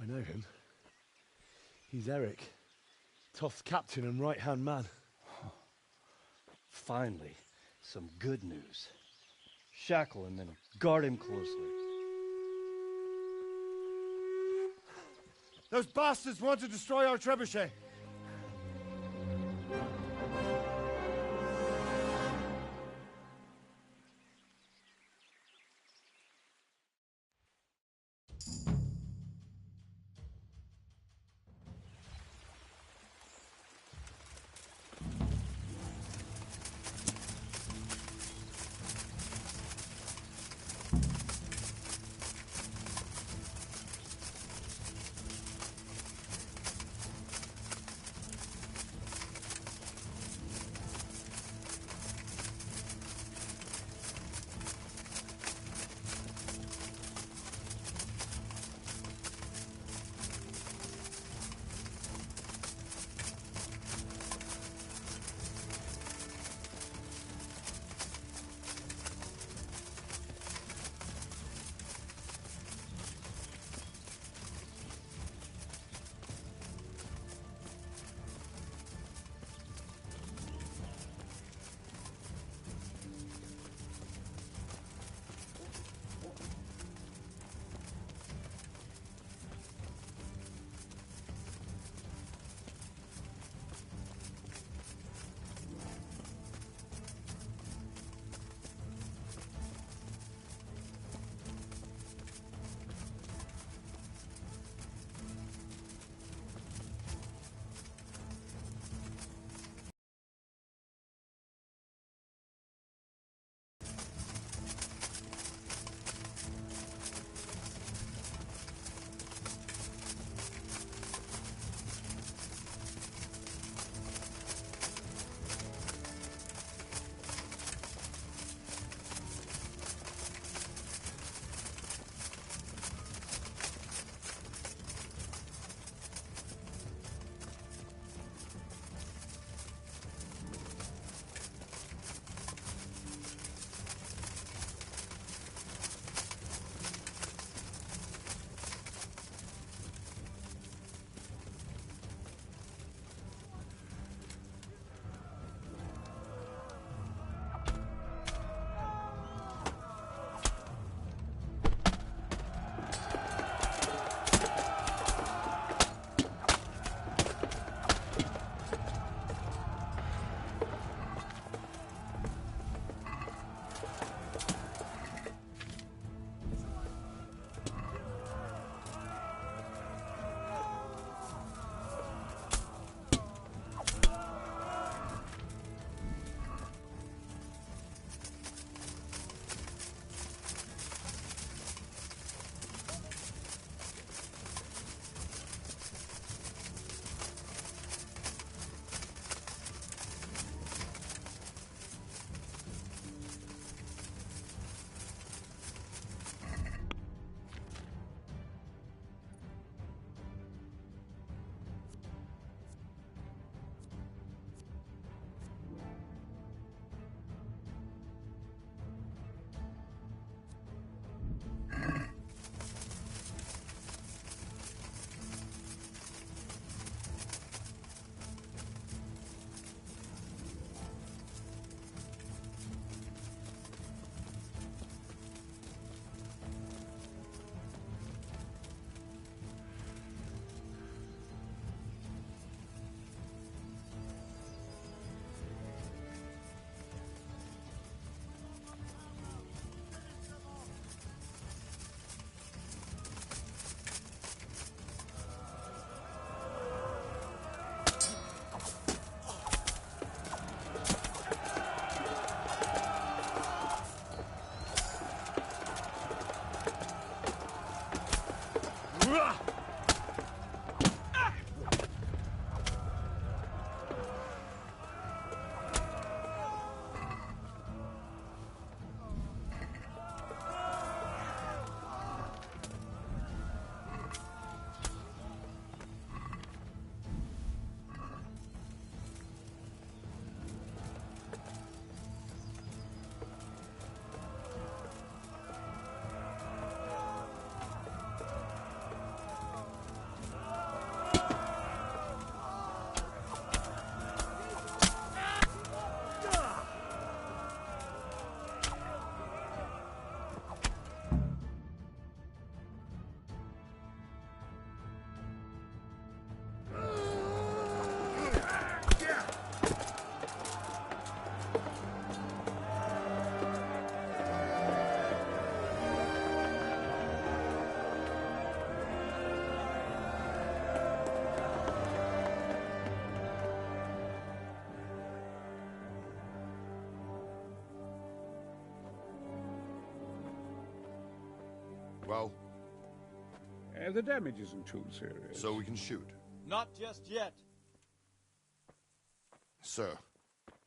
I know him. He's Eric, Toth's captain and right-hand man. Finally, some good news. Shackle him and guard him closely. Those bastards want to destroy our trebuchet. Well? The damage isn't too serious. So we can shoot. Not just yet. Sir,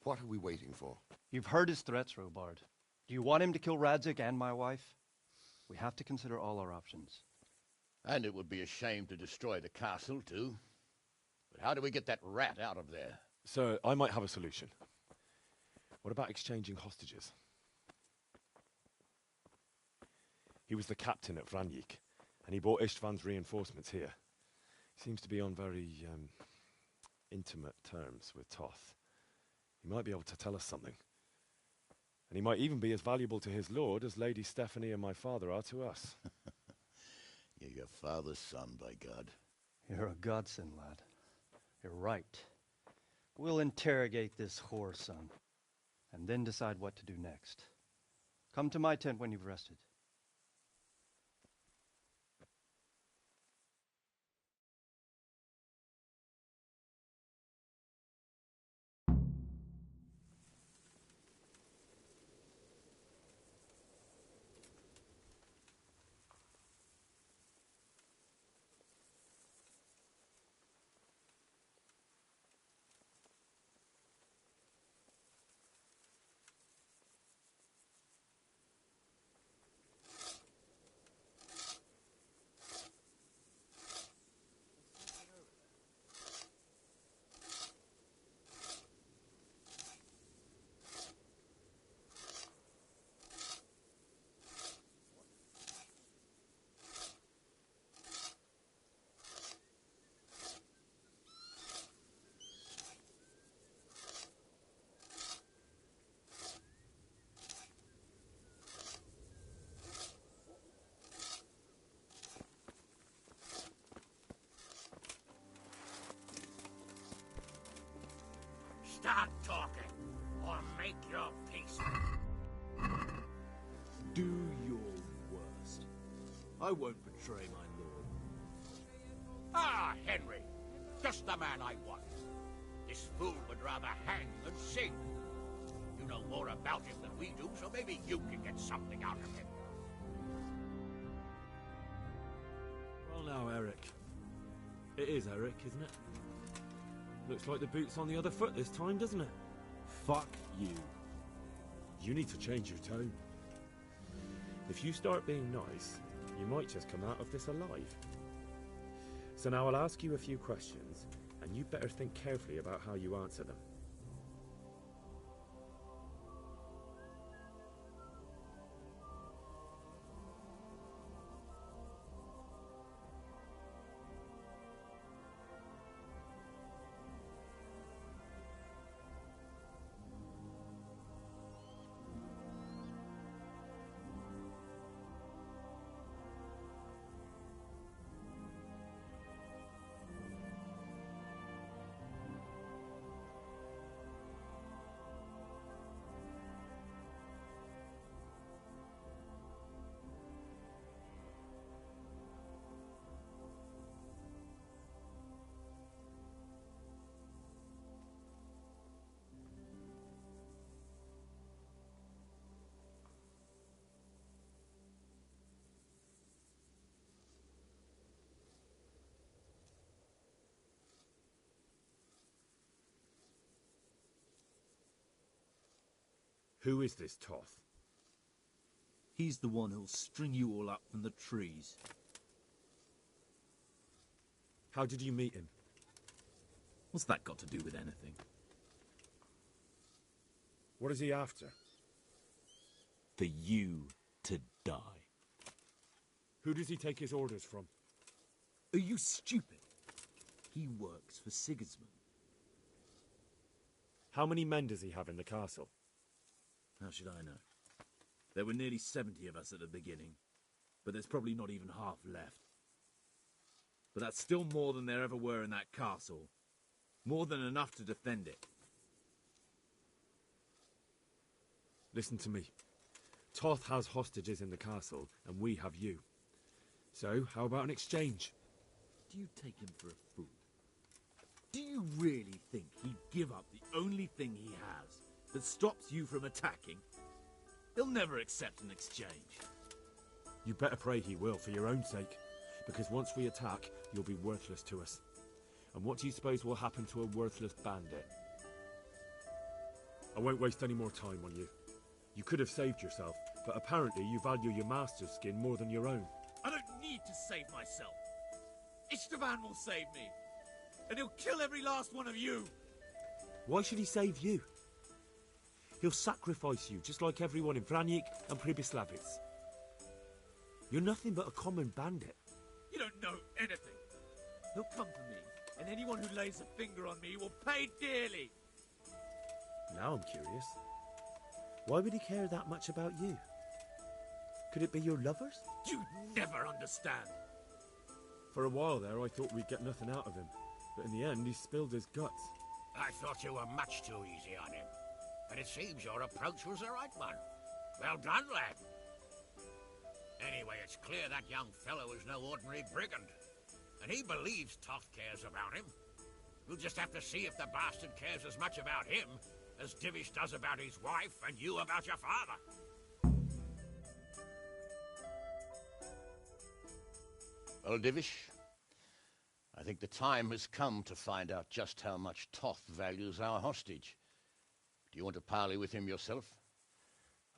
what are we waiting for? You've heard his threats, Robard. Do you want him to kill Radzig and my wife? We have to consider all our options. And it would be a shame to destroy the castle, too. But how do we get that rat out of there? Sir, I might have a solution. What about exchanging hostages? He was the captain at Vranjik, and he brought Istvan's reinforcements here. He seems to be on very, intimate terms with Toth. He might be able to tell us something. And he might even be as valuable to his lord as Lady Stephanie and my father are to us. You're your father's son, by God. You're a godsend, lad. You're right. We'll interrogate this whore, son, and then decide what to do next. Come to my tent when you've rested. Start talking, or make your peace. Do your worst. I won't betray my lord. Ah, Henry. Just the man I want. This fool would rather hang than sing. You know more about him than we do, so maybe you can get something out of him. Well now, Eric. It is Eric, isn't it? Looks like the boot's on the other foot this time, doesn't it? Fuck you. You need to change your tone. If you start being nice, you might just come out of this alive. So now I'll ask you a few questions, and you better think carefully about how you answer them. Who is this Toth? He's the one who'll string you all up from the trees. How did you meet him? What's that got to do with anything? What is he after? For you to die. Who does he take his orders from? Are you stupid? He works for Sigismund. How many men does he have in the castle? How should I know? There were nearly 70 of us at the beginning, but there's probably not even half left. But that's still more than there ever were in that castle. More than enough to defend it. Listen to me. Toth has hostages in the castle, and we have you. So, how about an exchange? Do you take him for a fool? Do you really think he'd give up the only thing he has that stops you from attacking? He'll never accept an exchange. You better pray he will, for your own sake. Because once we attack, you'll be worthless to us. And what do you suppose will happen to a worthless bandit? I won't waste any more time on you. You could have saved yourself, but apparently you value your master's skin more than your own. I don't need to save myself. Istvan will save me. And he'll kill every last one of you. Why should he save you? He'll sacrifice you, just like everyone in Vranic and Pribyslavitz. You're nothing but a common bandit. You don't know anything. He'll come for me, and anyone who lays a finger on me will pay dearly. Now I'm curious. Why would he care that much about you? Could it be your lovers? You never understand. For a while there, I thought we'd get nothing out of him. But in the end, he spilled his guts. I thought you were much too easy on him. But it seems your approach was the right one. Well done, lad. Anyway, it's clear that young fellow is no ordinary brigand. And he believes Toth cares about him. We'll just have to see if the bastard cares as much about him as Divish does about his wife and you about your father. Well, Divish, I think the time has come to find out just how much Toth values our hostage. Do you want to parley with him yourself?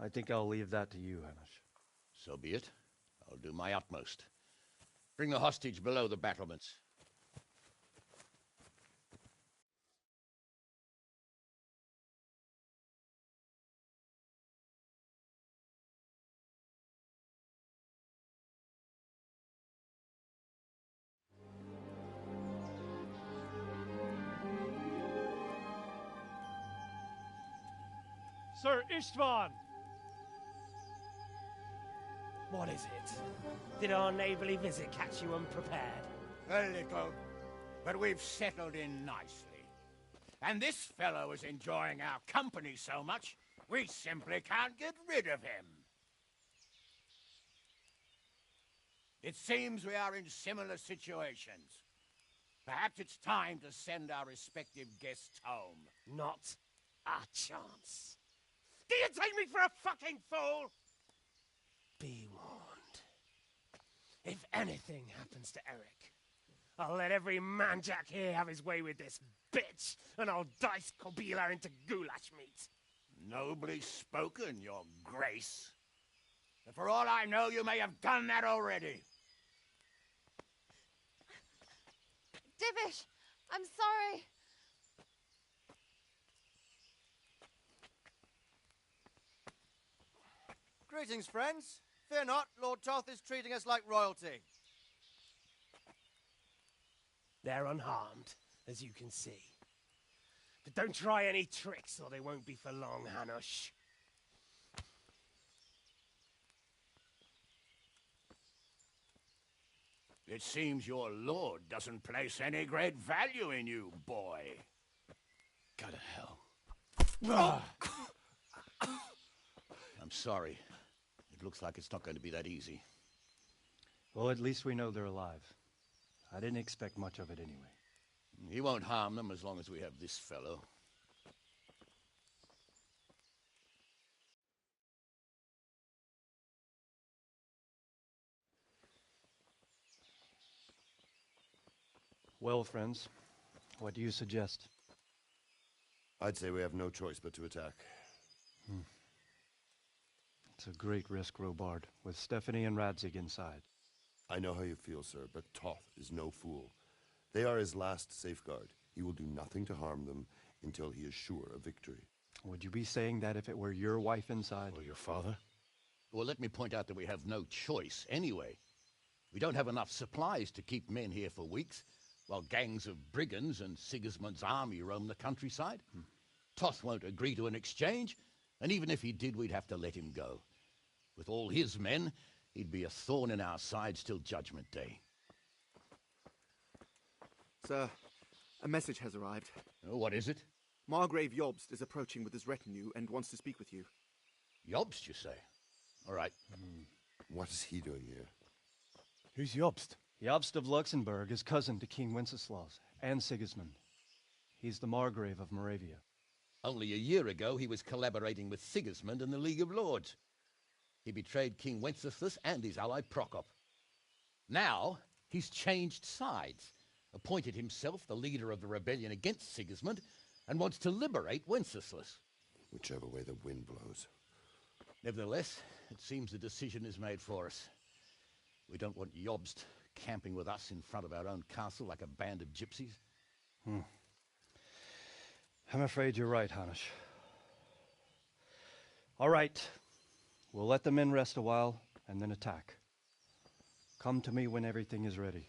I think I'll leave that to you, Hamish. So be it. I'll do my utmost. Bring the hostage below the battlements. Sir Istvan! What is it? Did our neighbourly visit catch you unprepared? A little, but we've settled in nicely. And this fellow is enjoying our company so much, we simply can't get rid of him. It seems we are in similar situations. Perhaps it's time to send our respective guests home. Not a chance. Do you take me for a fucking fool? Be warned. If anything happens to Eric, I'll let every manjack here have his way with this bitch, and I'll dice Kobila into goulash meat. Nobly spoken, your grace. But for all I know, you may have done that already. Divish, I'm sorry. Greetings, friends. Fear not, Lord Toth is treating us like royalty. They're unharmed, as you can see. But don't try any tricks, or they won't be for long, Hanush. It seems your lord doesn't place any great value in you, boy. Go to hell. I'm sorry. It looks like it's not going to be that easy. Well, at least we know they're alive. I didn't expect much of it anyway. He won't harm them as long as we have this fellow. Well, friends, what do you suggest? I'd say we have no choice but to attack. It's a great risk, Robard, with Stephanie and Radzig inside. I know how you feel, sir, but Toth is no fool. They are his last safeguard. He will do nothing to harm them until he is sure of victory. Would you be saying that if it were your wife inside? Or your father? Well, let me point out that we have no choice anyway. We don't have enough supplies to keep men here for weeks, while gangs of brigands and Sigismund's army roam the countryside. Toth won't agree to an exchange, and even if he did, we'd have to let him go. With all his men, he'd be a thorn in our sides till Judgment Day. Sir, a message has arrived. Oh, what is it? Margrave Jobst is approaching with his retinue and wants to speak with you. Jobst, you say? All right. What is he doing here? Who's Jobst? Jobst of Luxembourg is cousin to King Wenceslaus and Sigismund. He's the Margrave of Moravia. Only a year ago, he was collaborating with Sigismund and the League of Lords. He betrayed King Wenceslas and his ally Prokop. Now, he's changed sides, appointed himself the leader of the rebellion against Sigismund, and wants to liberate Wenceslas. Whichever way the wind blows. Nevertheless, it seems the decision is made for us. We don't want Jobst camping with us in front of our own castle like a band of gypsies. I'm afraid you're right, Hanish. All right. We'll let the men rest a while and then attack. Come to me when everything is ready.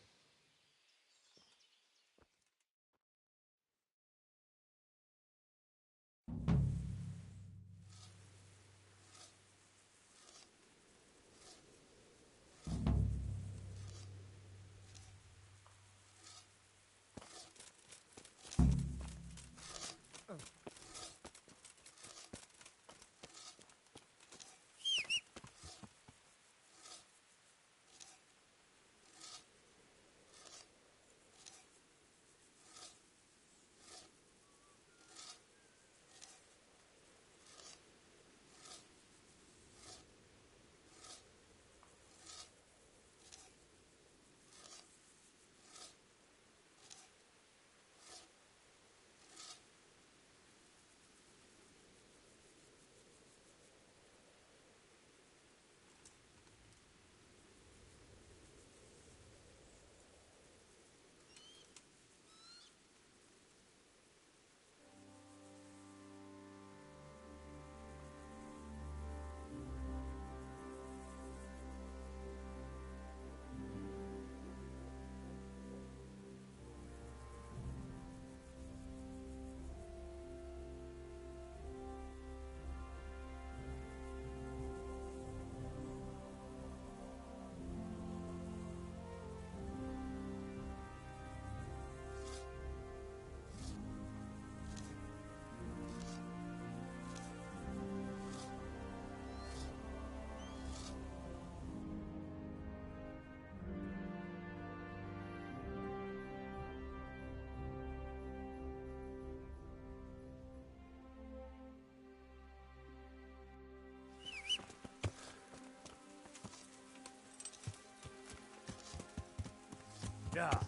Yeah.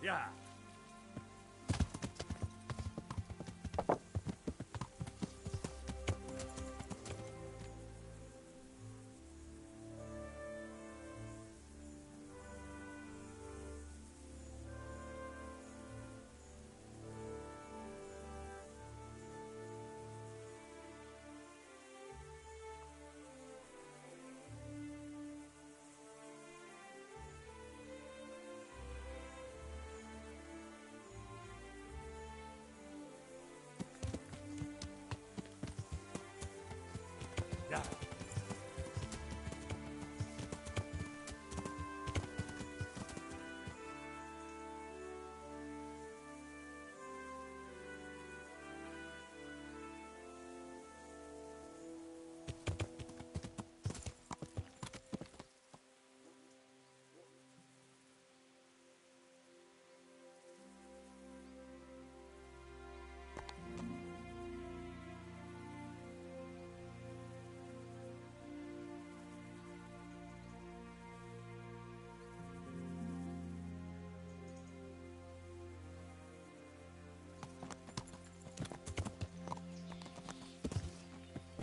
Yeah. Yeah.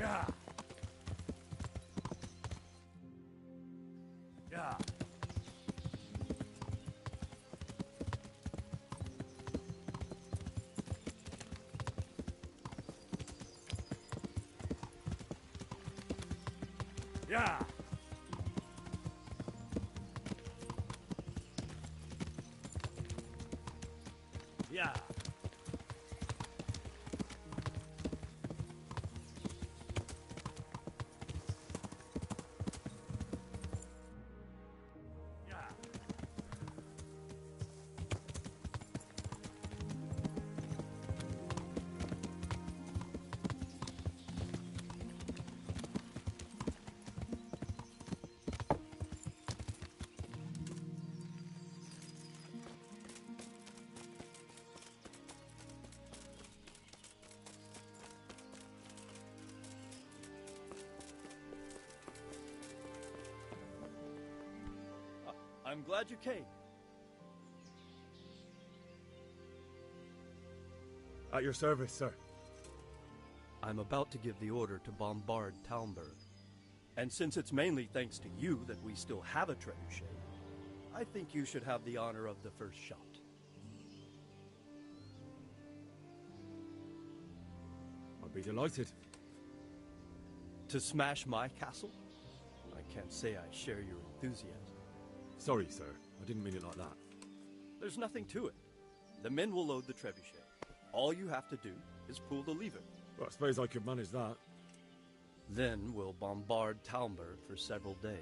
Yeah. Yeah. Yeah. Yeah. I'm glad you came. At your service, sir. I'm about to give the order to bombard Talmberg. And since it's mainly thanks to you that we still have a trebuchet, I think you should have the honor of the first shot. I'd be delighted. To smash my castle? I can't say I share your enthusiasm. Sorry, sir. I didn't mean it like that. There's nothing to it. The men will load the trebuchet. All you have to do is pull the lever. Well, I suppose I could manage that. Then we'll bombard Talmberg for several days.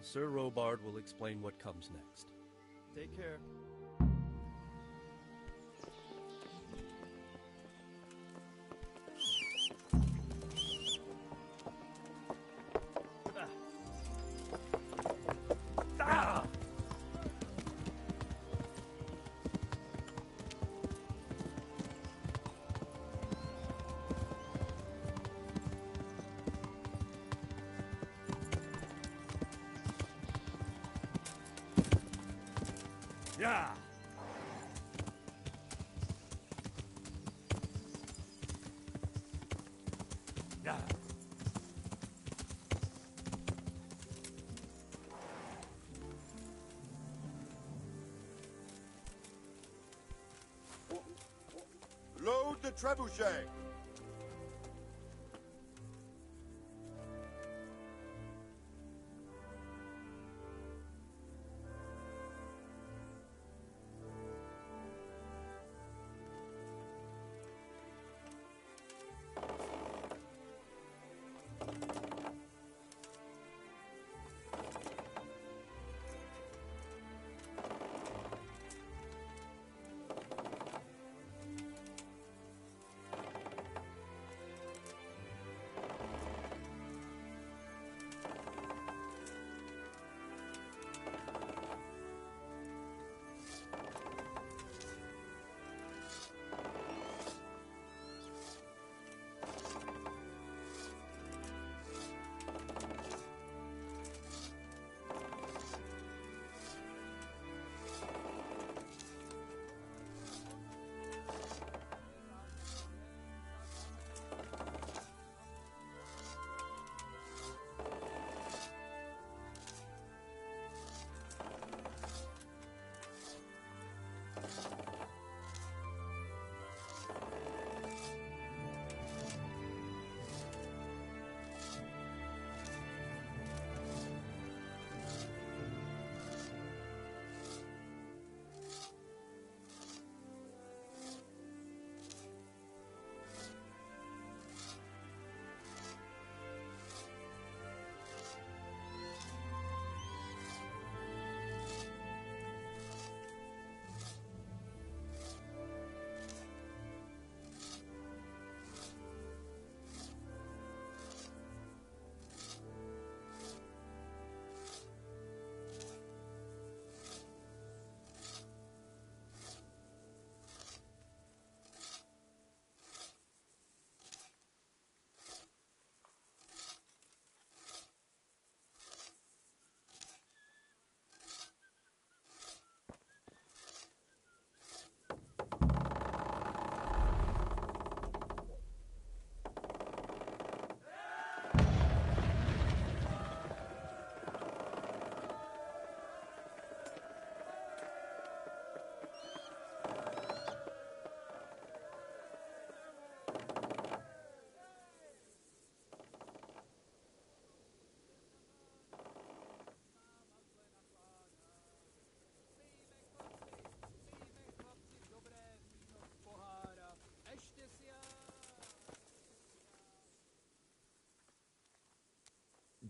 Sir Robard will explain what comes next. Take care. Yeah. Yeah. Load the trebuchet!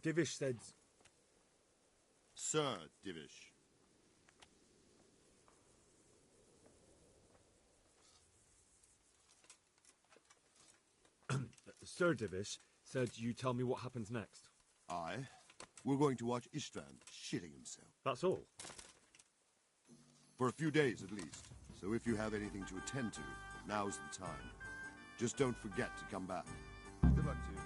Divish said... Sir Divish. Sir Divish said you tell me what happens next. Aye. We're going to watch Istvan shitting himself. That's all? For a few days at least. So if you have anything to attend to, now's the time. Just don't forget to come back. Good luck to you.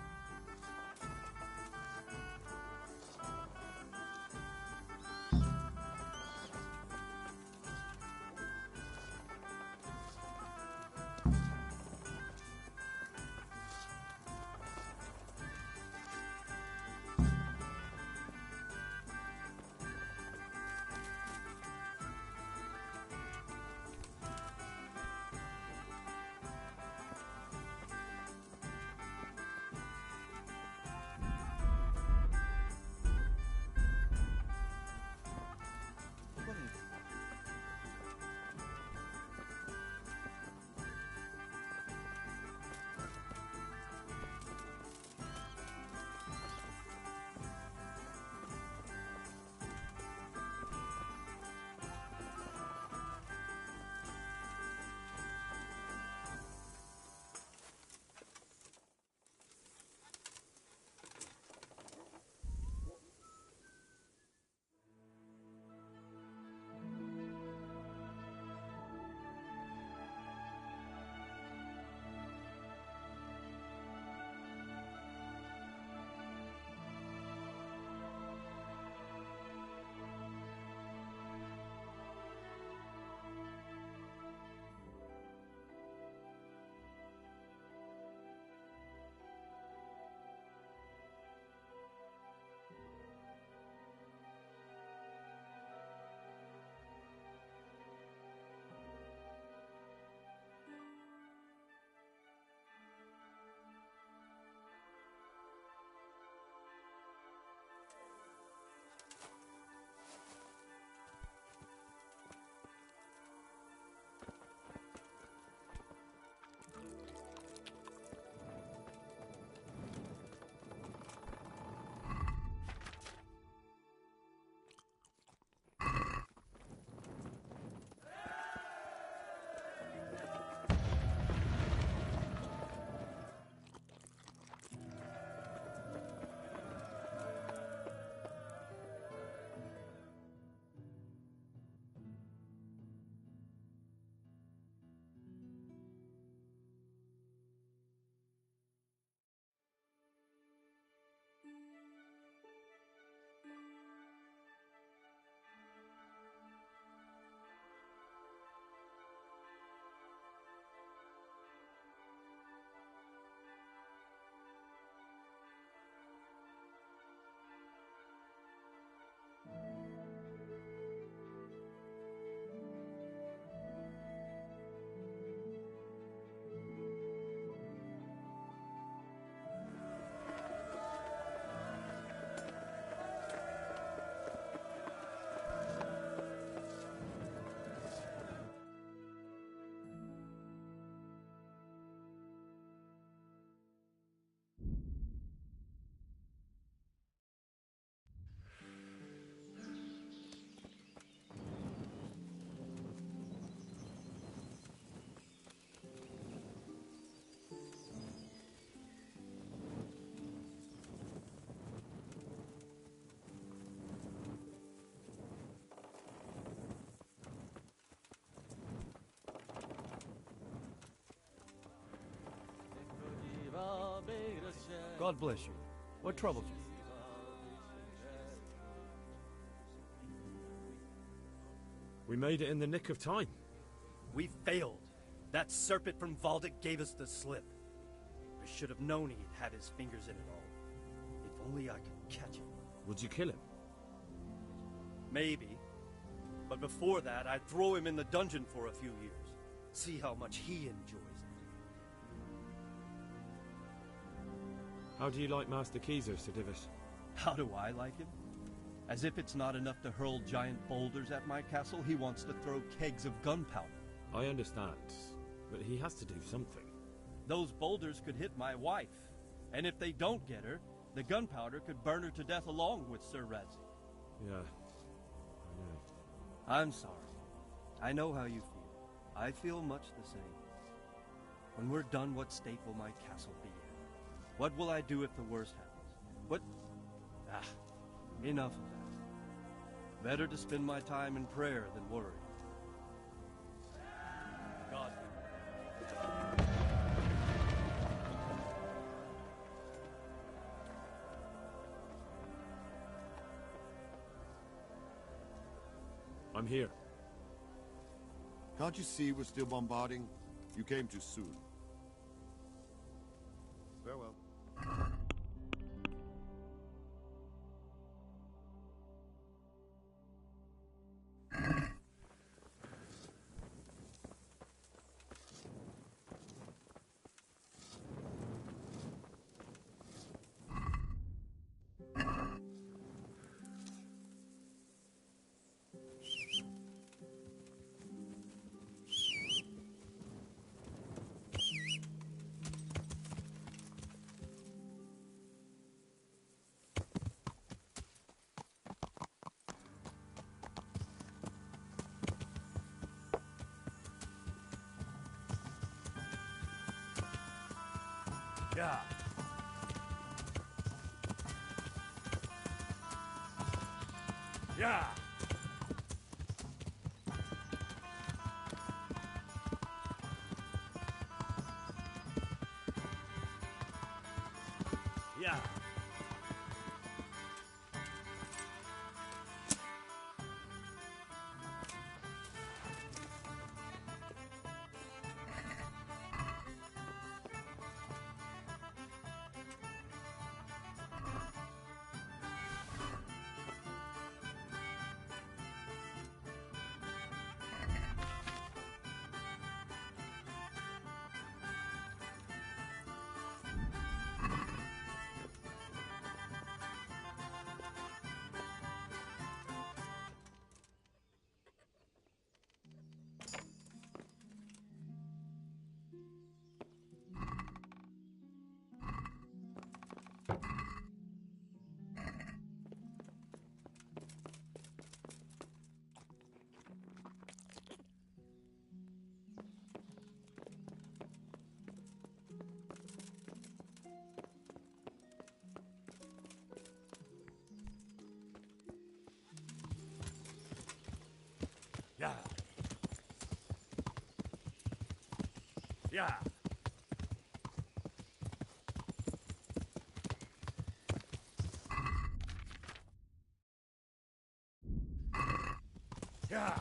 God bless you. What troubles you? We made it in the nick of time. We failed. That serpent from Valdic gave us the slip. I should have known he'd had his fingers in it all. If only I could catch him. Would you kill him? Maybe. But before that, I'd throw him in the dungeon for a few years. See how much he enjoys it. How do you like Master Keezer, Sir Divish? How do I like him? As if it's not enough to hurl giant boulders at my castle, he wants to throw kegs of gunpowder. I understand, but he has to do something. Those boulders could hit my wife. And if they don't get her, the gunpowder could burn her to death along with Sir Radzik. Yeah, I know. I'm sorry. I know how you feel. I feel much the same. When we're done, what state will my castle be in? What will I do if the worst happens? What? Enough of that. Better to spend my time in prayer than worry. God. I'm here. Can't you see we're still bombarding? You came too soon. Farewell. Yeah. Yeah. Yeah. Yeah. Yeah. Yeah.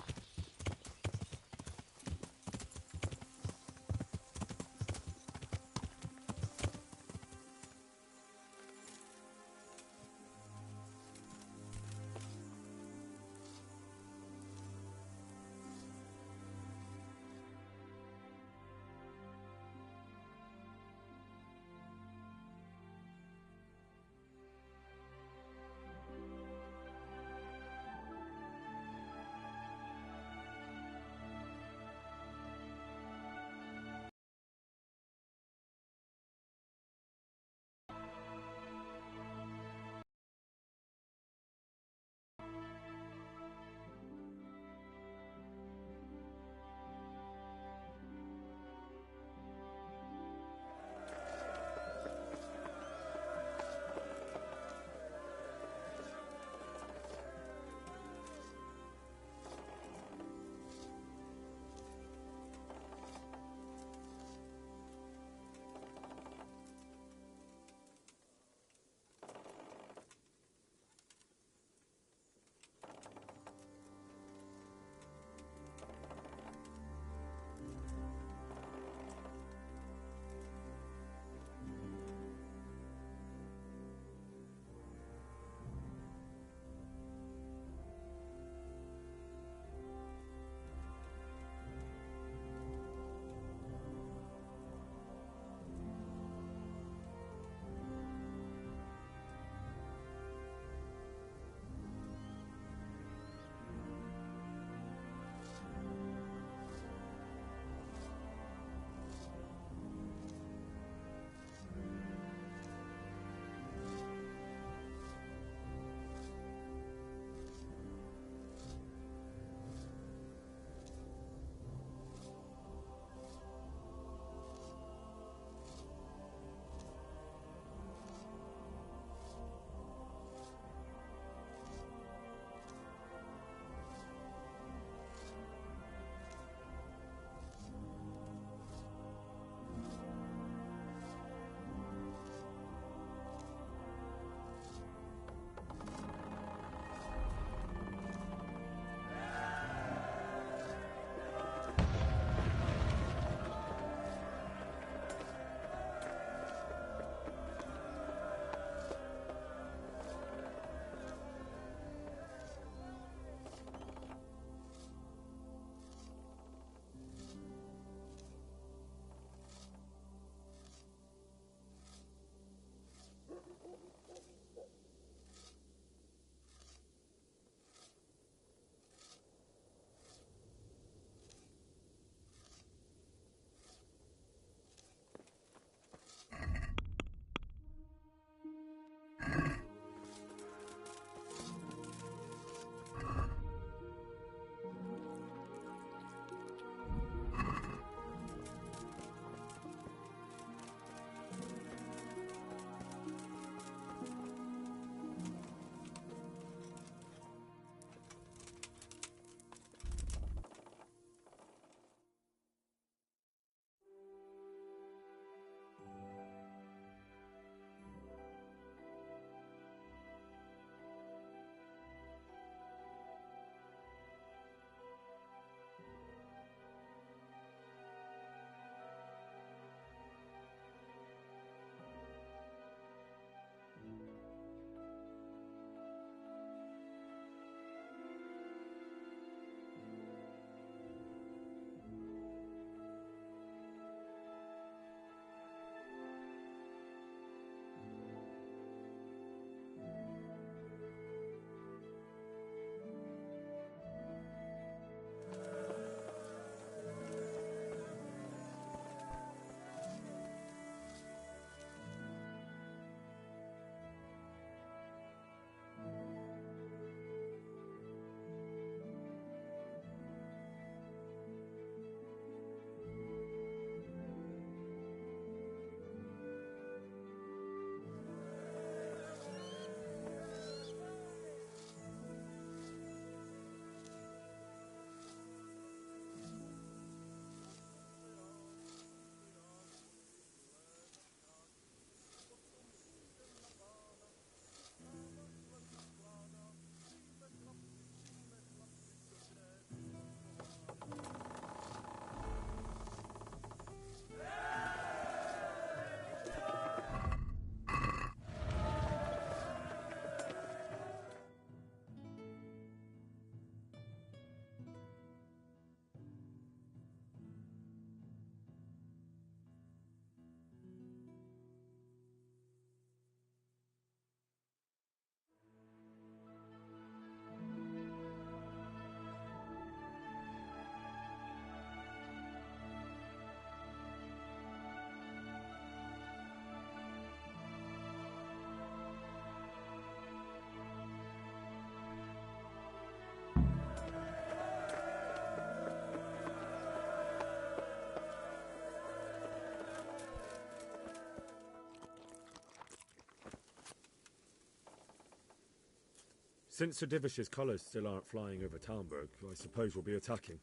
Since Sir Divish's colours still aren't flying over Talmberg, I suppose we'll be attacking.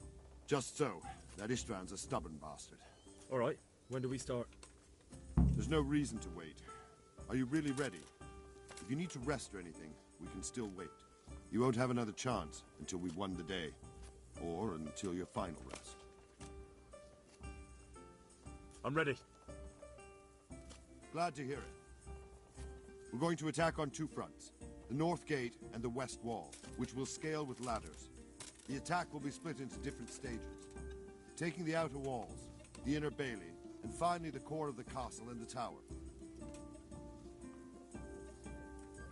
Just so. That Istvan's a stubborn bastard. All right. When do we start? There's no reason to wait. Are you really ready? If you need to rest or anything, we can still wait. You won't have another chance until we've won the day. Or until your final rest. I'm ready. Glad to hear it. We're going to attack on two fronts. The north gate and the west wall, which will scale with ladders. The attack will be split into different stages. Taking the outer walls, the inner bailey, and finally the core of the castle and the tower.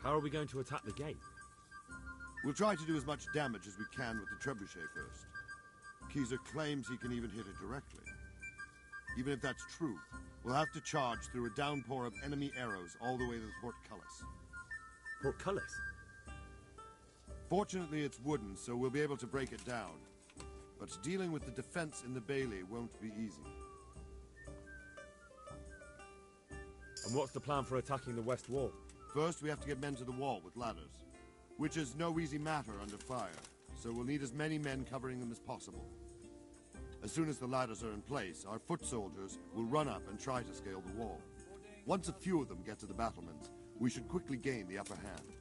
How are we going to attack the gate? We'll try to do as much damage as we can with the trebuchet first. Keezer claims he can even hit it directly. Even if that's true, we'll have to charge through a downpour of enemy arrows all the way to the portcullis. Portcullis? Fortunately, it's wooden, so we'll be able to break it down. But dealing with the defense in the bailey won't be easy. And what's the plan for attacking the west wall? First, we have to get men to the wall with ladders, which is no easy matter under fire, so we'll need as many men covering them as possible. As soon as the ladders are in place, our foot soldiers will run up and try to scale the wall. Once a few of them get to the battlements, we should quickly gain the upper hand.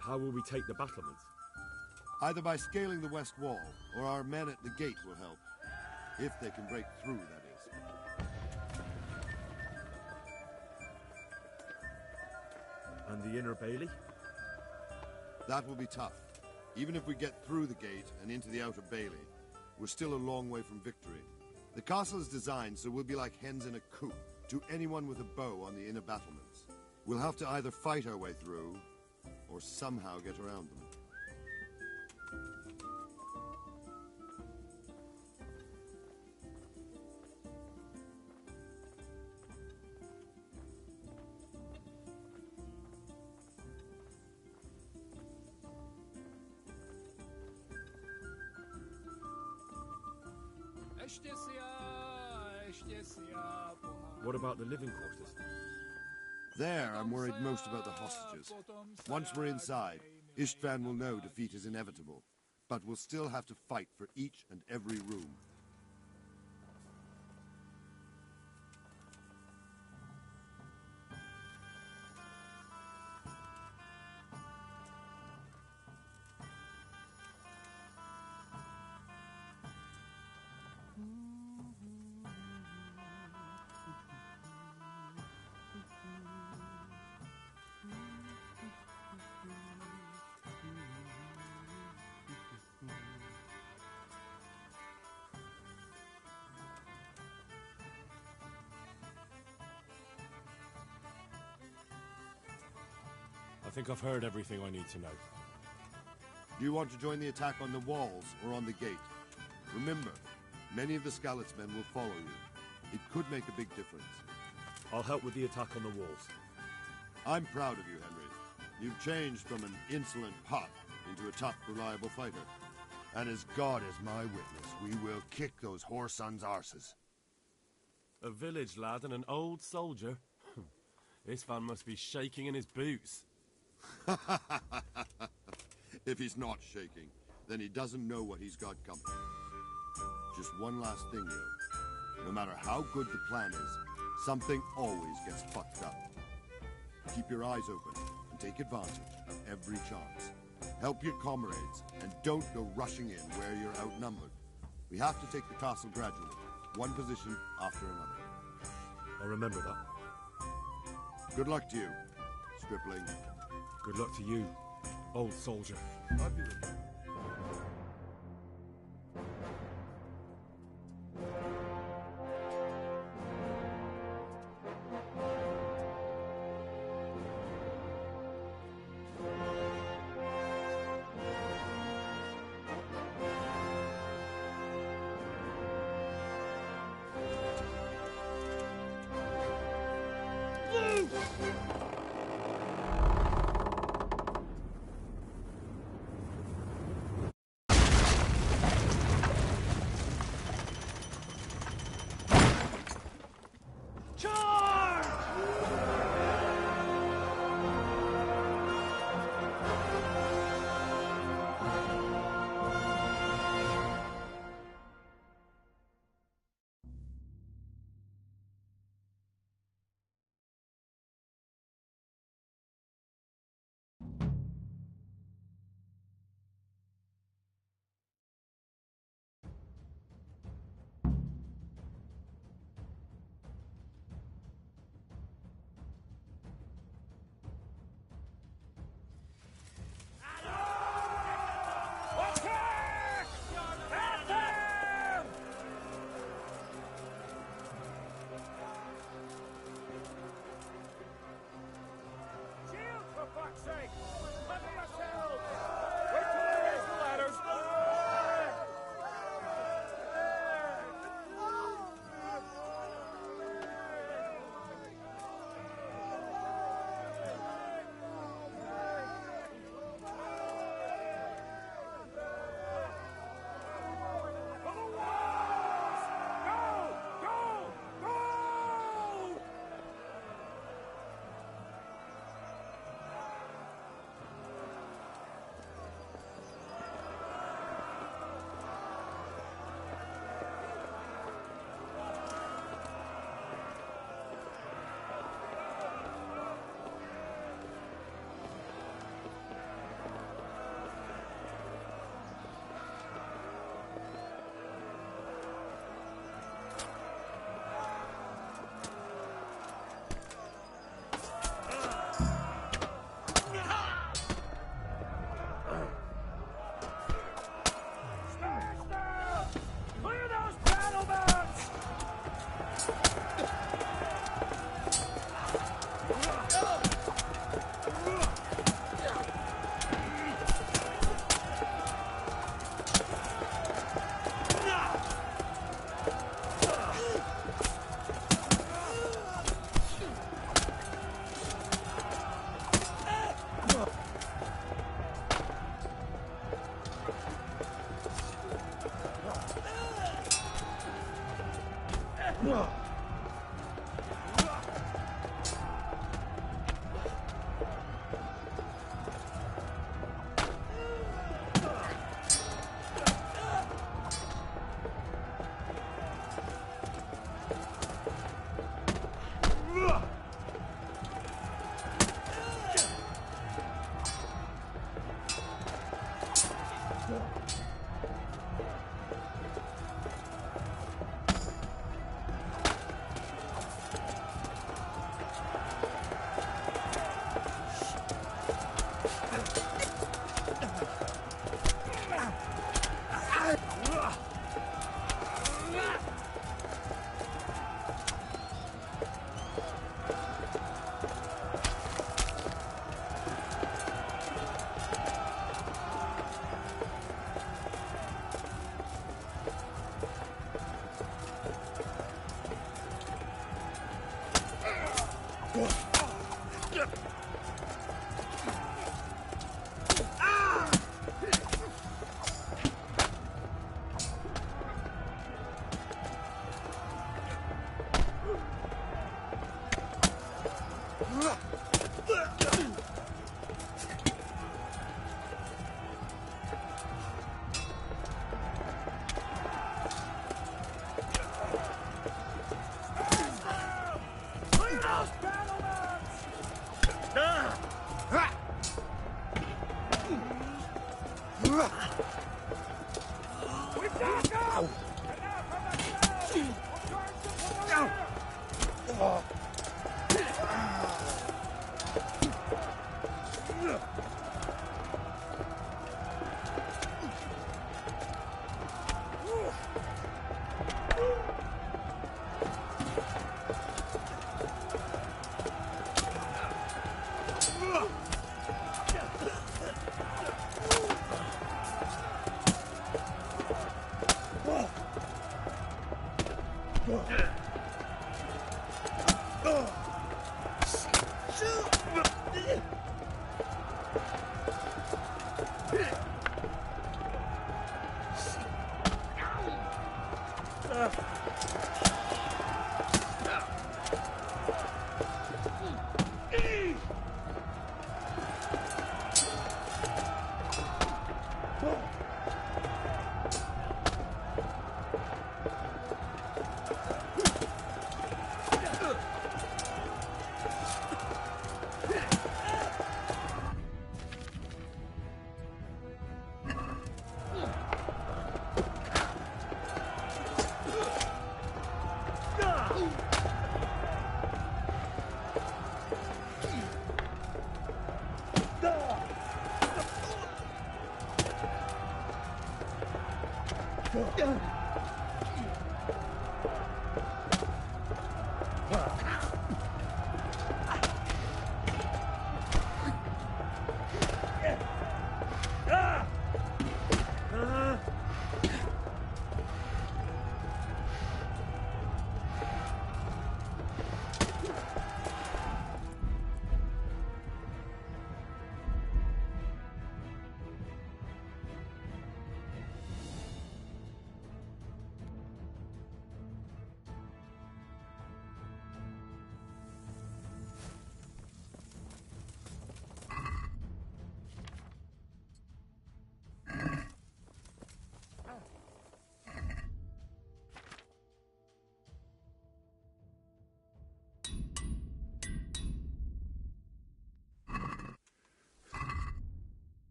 How will we take the battlements? Either by scaling the west wall, or our men at the gate will help. If they can break through, that is. And the inner bailey? That will be tough. Even if we get through the gate and into the outer bailey, we're still a long way from victory. The castle is designed so we'll be like hens in a coop to anyone with a bow on the inner battlements. We'll have to either fight our way through, or somehow get around them. What about the living quarters? There, I'm worried most about the hostages. Once we're inside, Istvan will know defeat is inevitable, but we'll still have to fight for each and every room. I think I've heard everything I need to know. Do you want to join the attack on the walls or on the gate? Remember, many of the Skalitz men will follow you. It could make a big difference. I'll help with the attack on the walls. I'm proud of you, Henry. You've changed from an insolent pup into a tough, reliable fighter. And as God is my witness, we will kick those whore sons' arses. A village lad and an old soldier? Istvan must be shaking in his boots. If he's not shaking, then he doesn't know what he's got coming. Just one last thing, though. No matter how good the plan is, something always gets fucked up. Keep your eyes open and take advantage of every chance. Help your comrades, and don't go rushing in where you're outnumbered. We have to take the castle gradually, one position after another. I'll remember that. Good luck to you, stripling. Good luck to you, old soldier. I'll be with you.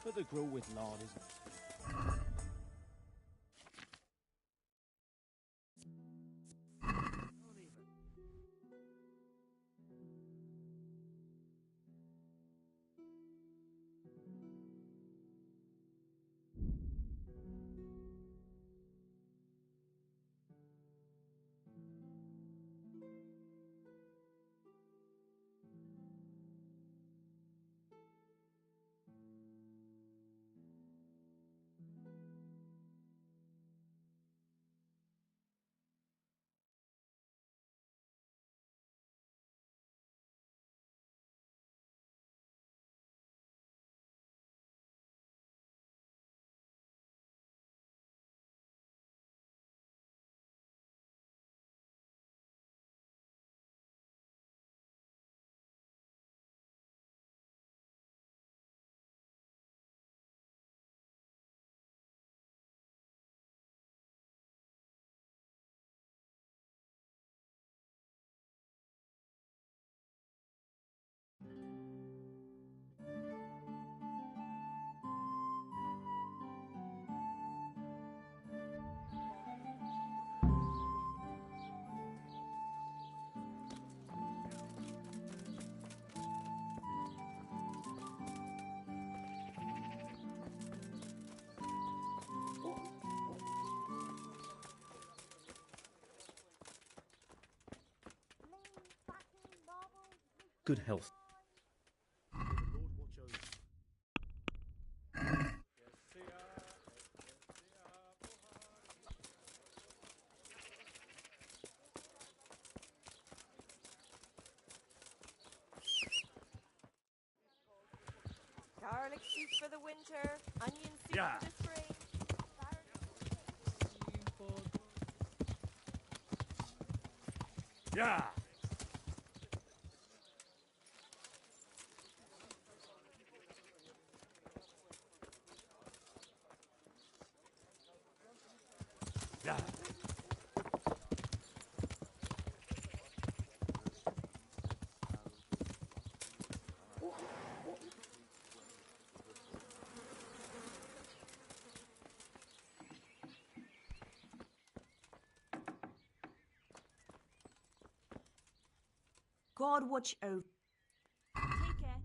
But they grow with lawn, isn't it? Good health. Garlic soup for the winter, onion soup Yeah. for the spring. Yeah. Yeah. God watch over. Take care.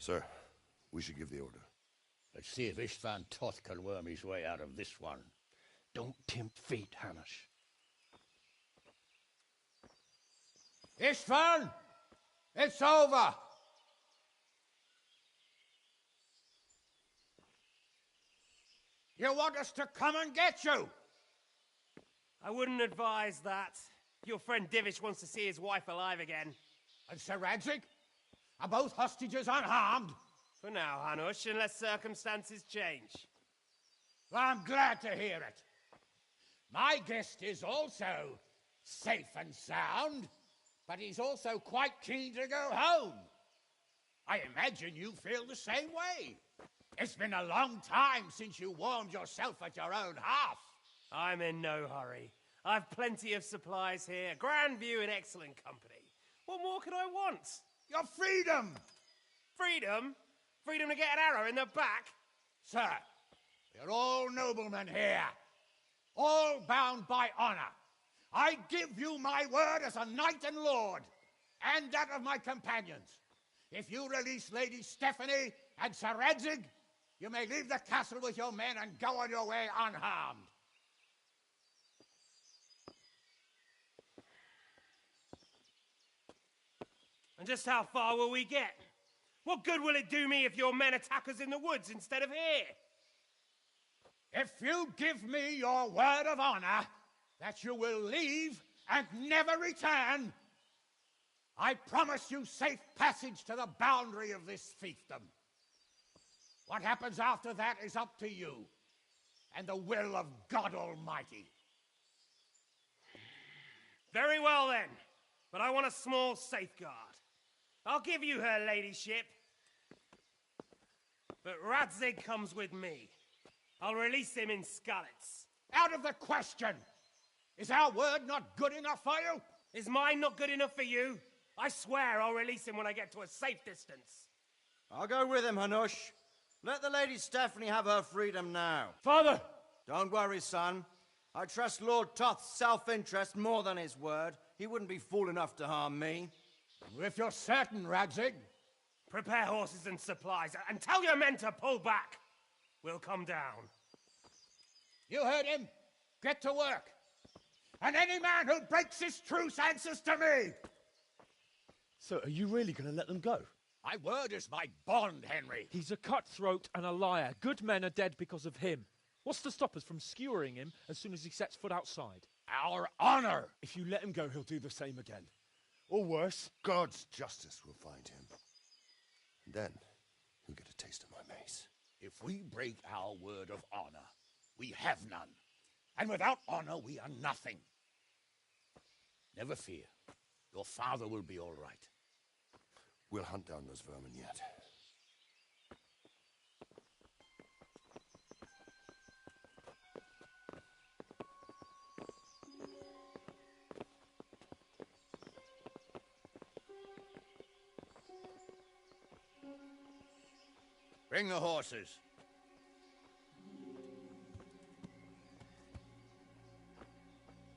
Sir, we should give the order. Let's see if Istvan Toth can worm his way out of this one. Don't tempt fate, Hanush. Istvan! It's over! You want us to come and get you? I wouldn't advise that. Your friend Divish wants to see his wife alive again. And Sir Radzig? Are both hostages unharmed? For now, Hanush, unless circumstances change. Well, I'm glad to hear it. My guest is also safe and sound, but he's also quite keen to go home. I imagine you feel the same way. It's been a long time since you warmed yourself at your own hearth. I'm in no hurry. I've plenty of supplies here, grand view and excellent company. What more could I want? Your freedom! Freedom? Freedom to get an arrow in the back? Sir, we're all noblemen here, all bound by honor. I give you my word as a knight and lord, and that of my companions. If you release Lady Stephanie and Sir Radzig, you may leave the castle with your men and go on your way unharmed. And just how far will we get? What good will it do me if your men attack us in the woods instead of here? If you give me your word of honor that you will leave and never return, I promise you safe passage to the boundary of this fiefdom. What happens after that is up to you and the will of God Almighty. Very well then, but I want a small safeguard. I'll give you her ladyship, but Radzig comes with me. I'll release him in Skalitz. Out of the question! Is our word not good enough for you? Is mine not good enough for you? I swear I'll release him when I get to a safe distance. I'll go with him, Hanush. Let the Lady Stephanie have her freedom now. Father! Don't worry, son. I trust Lord Toth's self-interest more than his word. He wouldn't be fool enough to harm me. If you're certain, Radzig. Prepare horses and supplies, and tell your men to pull back. We'll come down. You heard him. Get to work. And any man who breaks this truce answers to me. So, are you really going to let them go? My word is my bond, Henry. He's a cutthroat and a liar. Good men are dead because of him. What's to stop us from skewering him as soon as he sets foot outside? Our honor! If you let him go, he'll do the same again. Or worse. God's justice will find him. And then, he'll get a taste of my mace. If we break our word of honor, we have none. And without honor, we are nothing. Never fear. Your father will be all right. We'll hunt down those vermin yet. Bring the horses.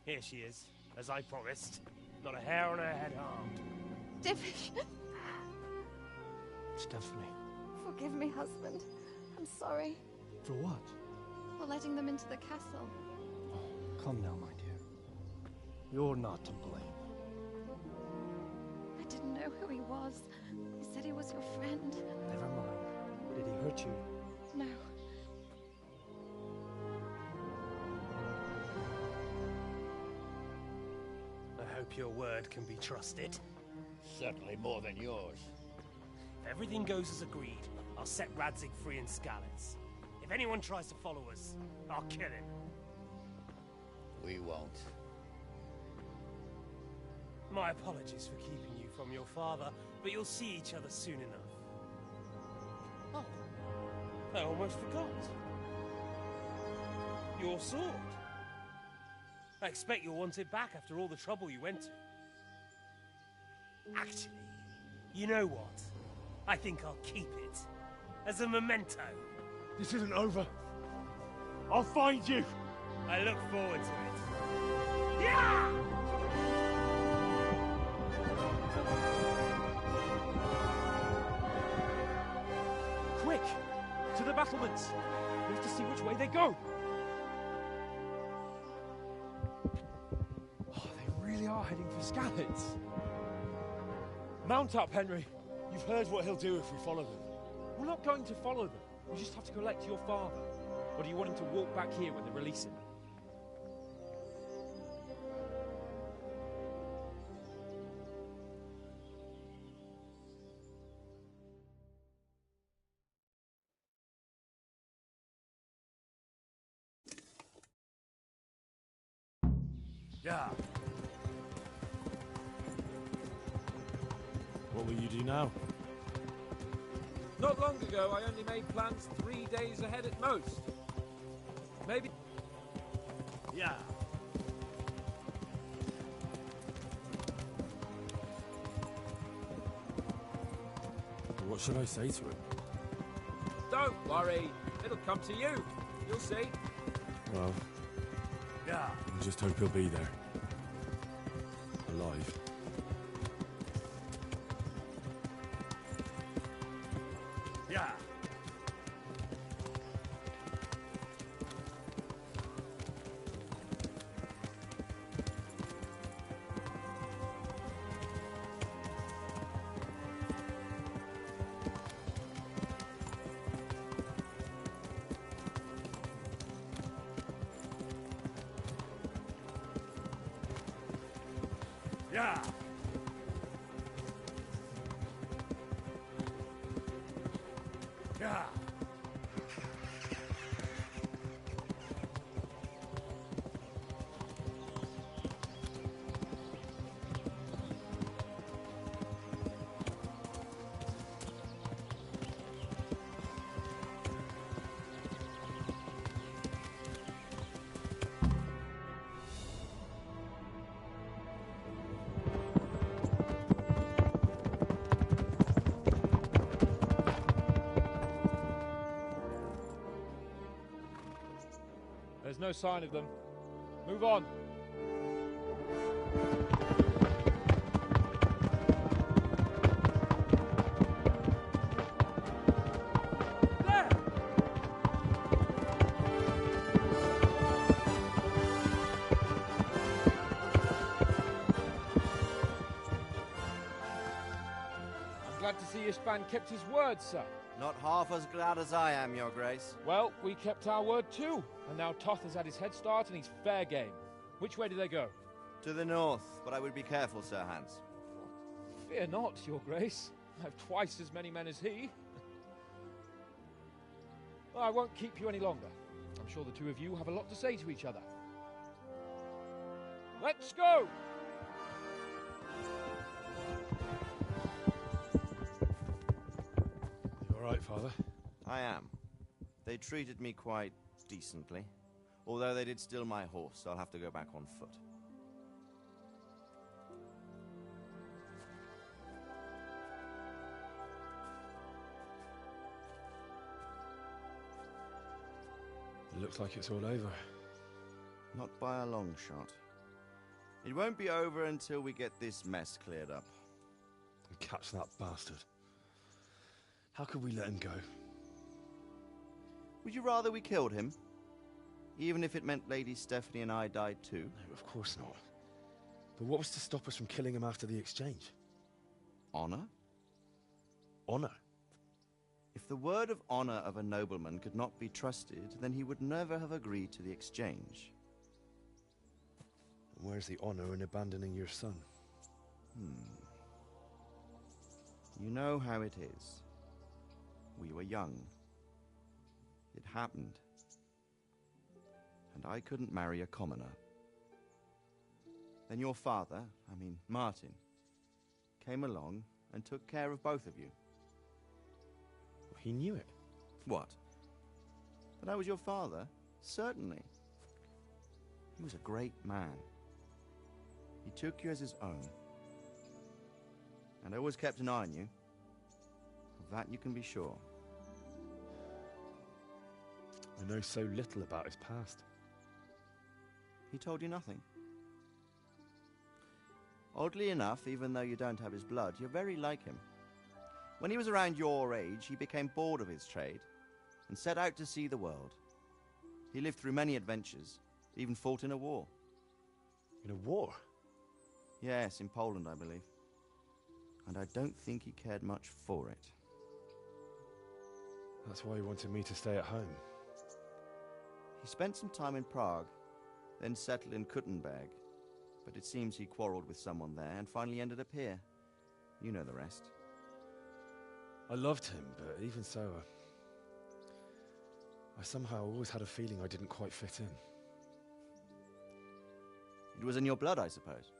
Here she is, as I promised. Not a hair on her head harmed. Divish! Stephanie. Forgive me, husband. I'm sorry. For what? For letting them into the castle. Come now, my dear. You're not to blame. I didn't know who he was. He said he was your friend. Never mind. Did he hurt you? No. I hope your word can be trusted. Certainly more than yours. If everything goes as agreed, I'll set Radzig free in Skalitz. If anyone tries to follow us, I'll kill him. We won't. My apologies for keeping you from your father, but you'll see each other soon enough. Oh, I almost forgot. Your sword. I expect you'll want it back after all the trouble you went to. Actually, you know what? I think I'll keep it. As a memento. This isn't over. I'll find you. I look forward to it. Yeah! battlements. We have to see which way they go. Oh, they really are heading for Skalitz. Mount up, Henry. You've heard what he'll do if we follow them. We're not going to follow them. We just have to collect your father. Or do you want him to walk back here when they release him? Yeah. What will you do now? Not long ago, I only made plans 3 days ahead at most. Maybe... Yeah. What should I say to him? Don't worry. It'll come to you. You'll see. Well... Yeah. I just hope he'll be there. Alive. Yeah. Yeah. Yeah. There's no sign of them. Move on. There! I'm glad to see Ishban kept his word, sir. Not half as glad as I am, Your Grace. Well, we kept our word too. And now Toth has had his head start and he's fair game. Which way do they go? To the north, but I would be careful, Sir Hans. Fear not, Your Grace. I have twice as many men as he. Well, I won't keep you any longer. I'm sure the two of you have a lot to say to each other. Let's go! You all right, Father? I am. They treated me quite decently. Although they did steal my horse, so I'll have to go back on foot. It looks like it's all over. Not by a long shot. It won't be over until we get this mess cleared up. And catch that bastard. How could we let him go? Would you rather we killed him? Even if it meant Lady Stephanie and I died too? No, of course not. But what was to stop us from killing him after the exchange? Honor? Honor? If the word of honor of a nobleman could not be trusted, then he would never have agreed to the exchange. Where's the honor in abandoning your son? You know how it is. We were young. It happened. And I couldn't marry a commoner. Then your father, Martin, came along and took care of both of you. He knew it. What? That I was your father? Certainly. He was a great man. He took you as his own. And always kept an eye on you. Of that you can be sure. I know so little about his past. He told you nothing. Oddly enough, even though you don't have his blood, you're very like him. When he was around your age, he became bored of his trade, and set out to see the world. He lived through many adventures, even fought in a war. In a war? Yes, in Poland, I believe. And I don't think he cared much for it. That's why he wanted me to stay at home. He spent some time in Prague, then settled in Kuttenberg. But it seems he quarreled with someone there and finally ended up here. You know the rest. I loved him, but even so, I somehow always had a feeling I didn't quite fit in. It was in your blood, I suppose.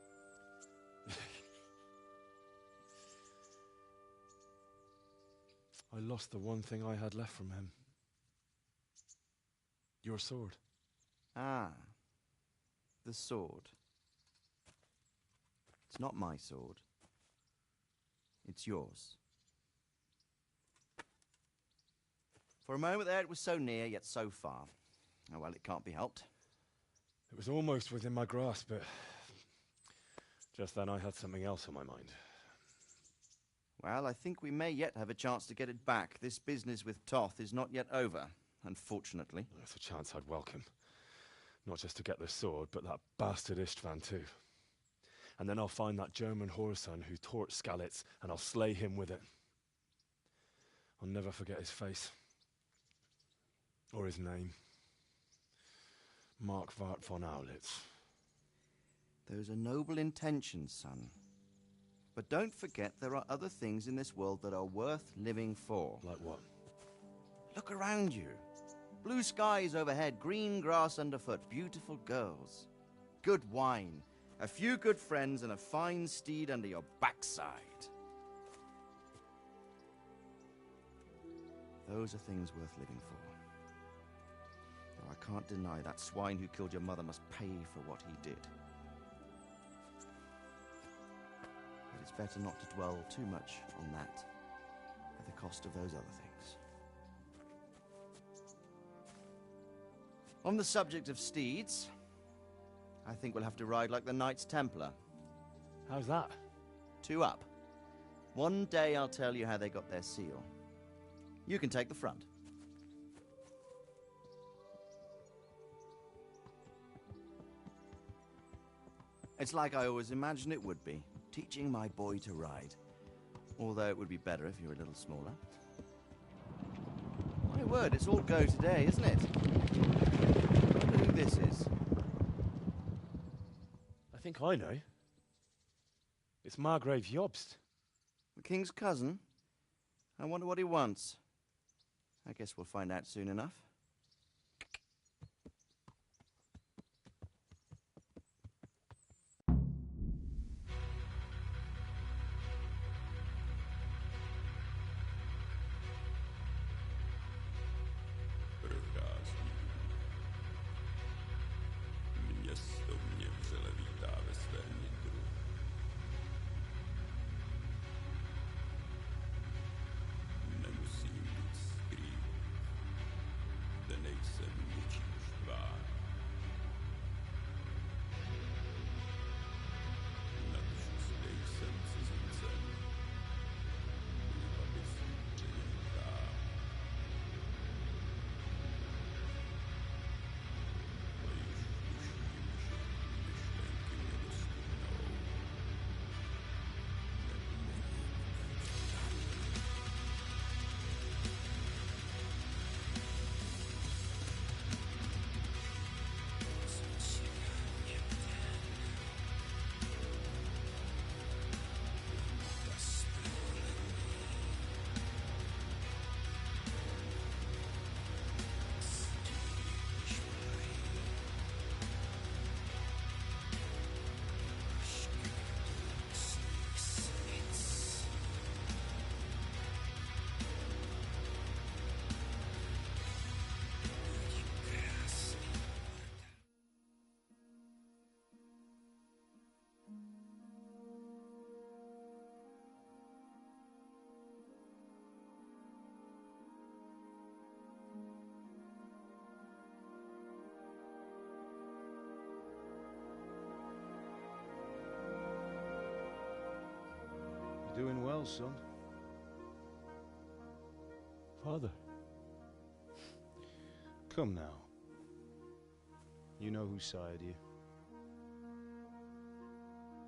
I lost the one thing I had left from him. Your sword. Ah, the sword. It's not my sword. It's yours. For a moment there, it was so near, yet so far. Oh, well, it can't be helped. It was almost within my grasp, but just then I had something else on my mind. Well, I think we may yet have a chance to get it back. This business with Toth is not yet over, unfortunately. That's a chance I'd welcome. Not just to get the sword, but that bastard Istvan too. And then I'll find that German whoreson who torched Skalitz, and I'll slay him with it. I'll never forget his face. Or his name. Mark Vart von Aulitz. Those are noble intentions, son. But don't forget there are other things in this world that are worth living for. Like what? Look around you. Blue skies overhead, green grass underfoot, beautiful girls. Good wine, a few good friends, and a fine steed under your backside. Those are things worth living for. Though I can't deny that swine who killed your mother must pay for what he did. But it's better not to dwell too much on that at the cost of those other things. On the subject of steeds, I think we'll have to ride like the Knights Templar. How's that? 2 up. One day I'll tell you how they got their seal. You can take the front. It's like I always imagined it would be, teaching my boy to ride. Although it would be better if you were a little smaller. My word, it's all go today, isn't it? I wonder who this is. I think I know. It's Margrave Jobst. The king's cousin? I wonder what he wants. I guess we'll find out soon enough. Město mě vřele vítá ve svém nitru. Nemusím nic skrývat, zde nejsem ničím štván. Natož nejsem cizincem, aby si přijentá. Doing well, son. Father. Come now. You know who sired you.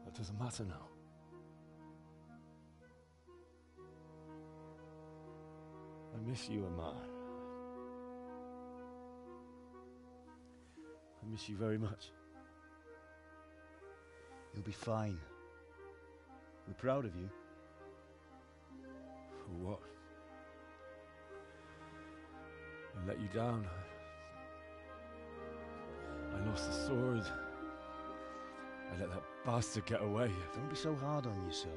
That doesn't matter now. I miss you, Amar. I miss you very much. You'll be fine. We're proud of you. For what? I let you down. I lost the sword. I let that bastard get away. Don't be so hard on yourself.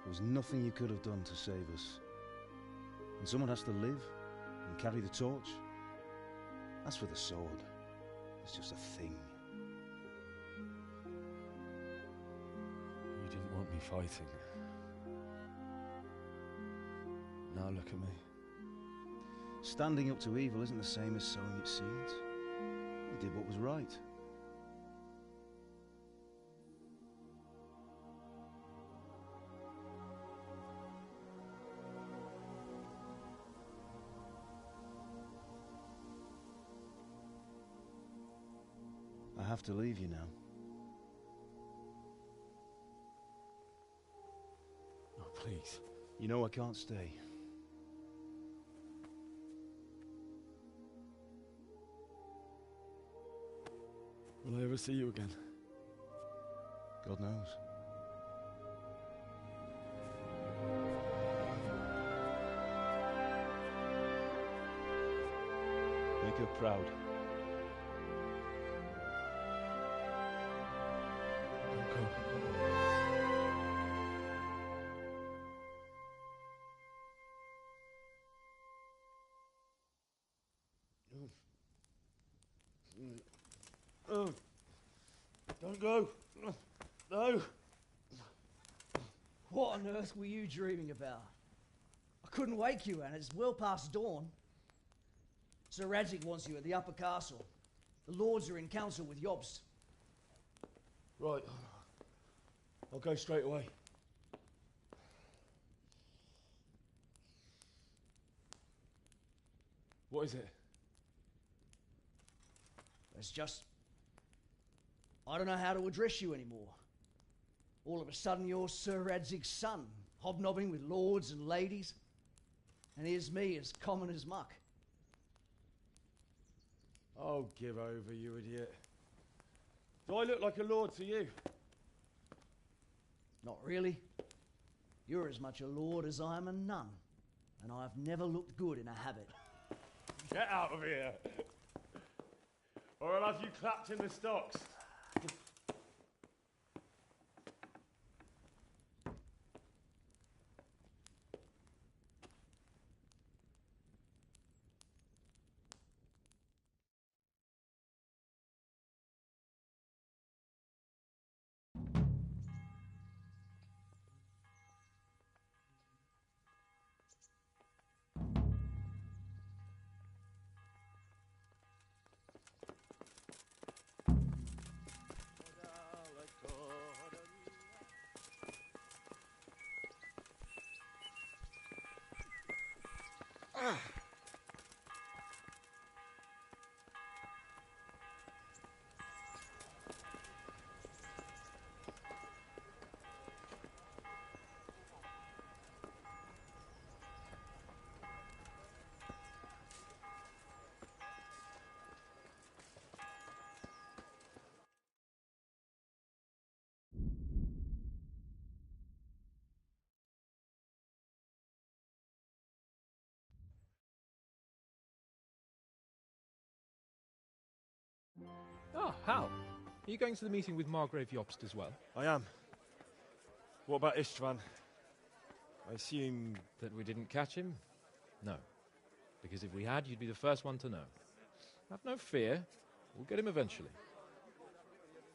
There was nothing you could have done to save us. And someone has to live and carry the torch. As for the sword, it's just a thing. You didn't want me fighting. Now look at me. Standing up to evil isn't the same as sowing its seeds. You did what was right. I have to leave you now. Oh, please. You know I can't stay. Will I ever see you again? God knows. Make her proud. Oh, don't go. No. What on earth were you dreaming about? I couldn't wake you, and it's well past dawn. Sir Radzig wants you at the upper castle. The lords are in council with Jobst. Right. I'll go straight away. What is it? It's just... I don't know how to address you anymore. All of a sudden you're Sir Radzig's son, hobnobbing with lords and ladies. And here's me, as common as muck. Oh, give over, you idiot. Do I look like a lord to you? Not really. You're as much a lord as I am a nun. And I've never looked good in a habit. Get out of here! Or I'll have you clapped in the stocks. Ah, Hal. Are you going to the meeting with Margrave Jobst as well? I am. What about Istvan? I assume... That we didn't catch him? No. Because if we had, you'd be the first one to know. Have no fear. We'll get him eventually.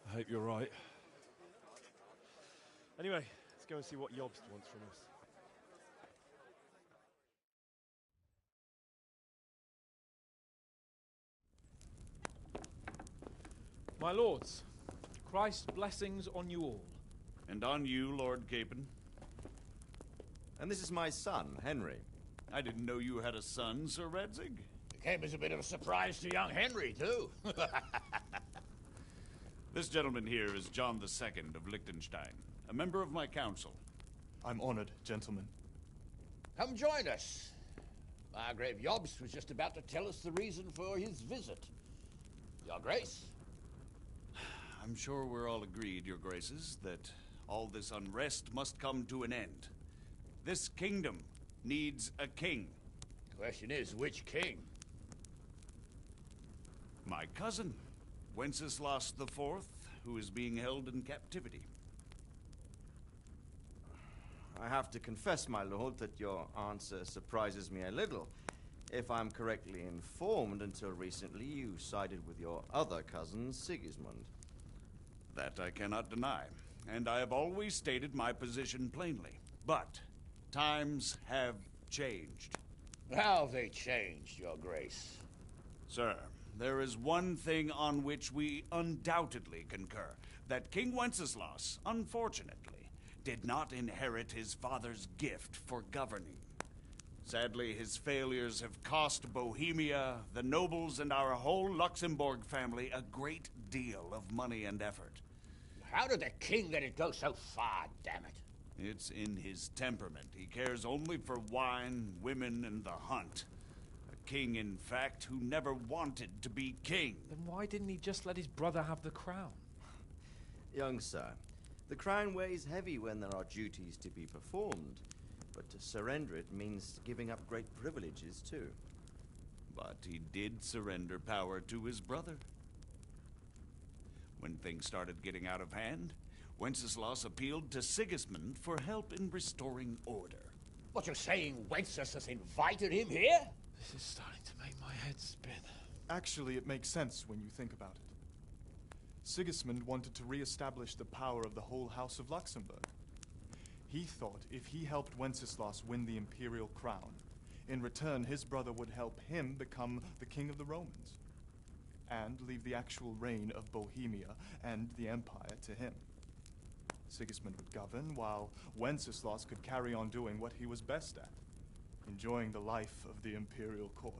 I hope you're right. Anyway, let's go and see what Jobst wants from us. My lords, Christ's blessings on you all. And on you, Lord Capon. And this is my son, Henry. I didn't know you had a son, Sir Radzig. Came as a bit of a surprise to young Henry, too. This gentleman here is John II of Liechtenstein, a member of my council. I'm honored, gentlemen. Come join us. Margrave Jobst was just about to tell us the reason for his visit. Your Grace? I'm sure we're all agreed, Your Graces, that all this unrest must come to an end. This kingdom needs a king. Question is, which king? My cousin, Wenceslas IV, who is being held in captivity. I have to confess, my lord, that your answer surprises me a little. If I'm correctly informed, until recently you sided with your other cousin, Sigismund. That I cannot deny, and I have always stated my position plainly. But times have changed. How have they changed, Your Grace? Sir, there is one thing on which we undoubtedly concur, that King Wenceslas, unfortunately, did not inherit his father's gift for governing. Sadly, his failures have cost Bohemia, the nobles, and our whole Luxembourg family a great deal of money and effort. How did the king let it go so far, damn it? It's in his temperament. He cares only for wine, women, and the hunt. A king, in fact, who never wanted to be king. Then why didn't he just let his brother have the crown? Young sir, the crown weighs heavy when there are duties to be performed, but to surrender it means giving up great privileges too. But he did surrender power to his brother. When things started getting out of hand, Wenceslas appealed to Sigismund for help in restoring order. What, you're saying Wenceslas has invited him here? This is starting to make my head spin. Actually, it makes sense when you think about it. Sigismund wanted to re-establish the power of the whole House of Luxembourg. He thought if he helped Wenceslas win the imperial crown, in return his brother would help him become the king of the Romans, and leave the actual reign of Bohemia and the empire to him. Sigismund would govern, while Wenceslas could carry on doing what he was best at, enjoying the life of the imperial court.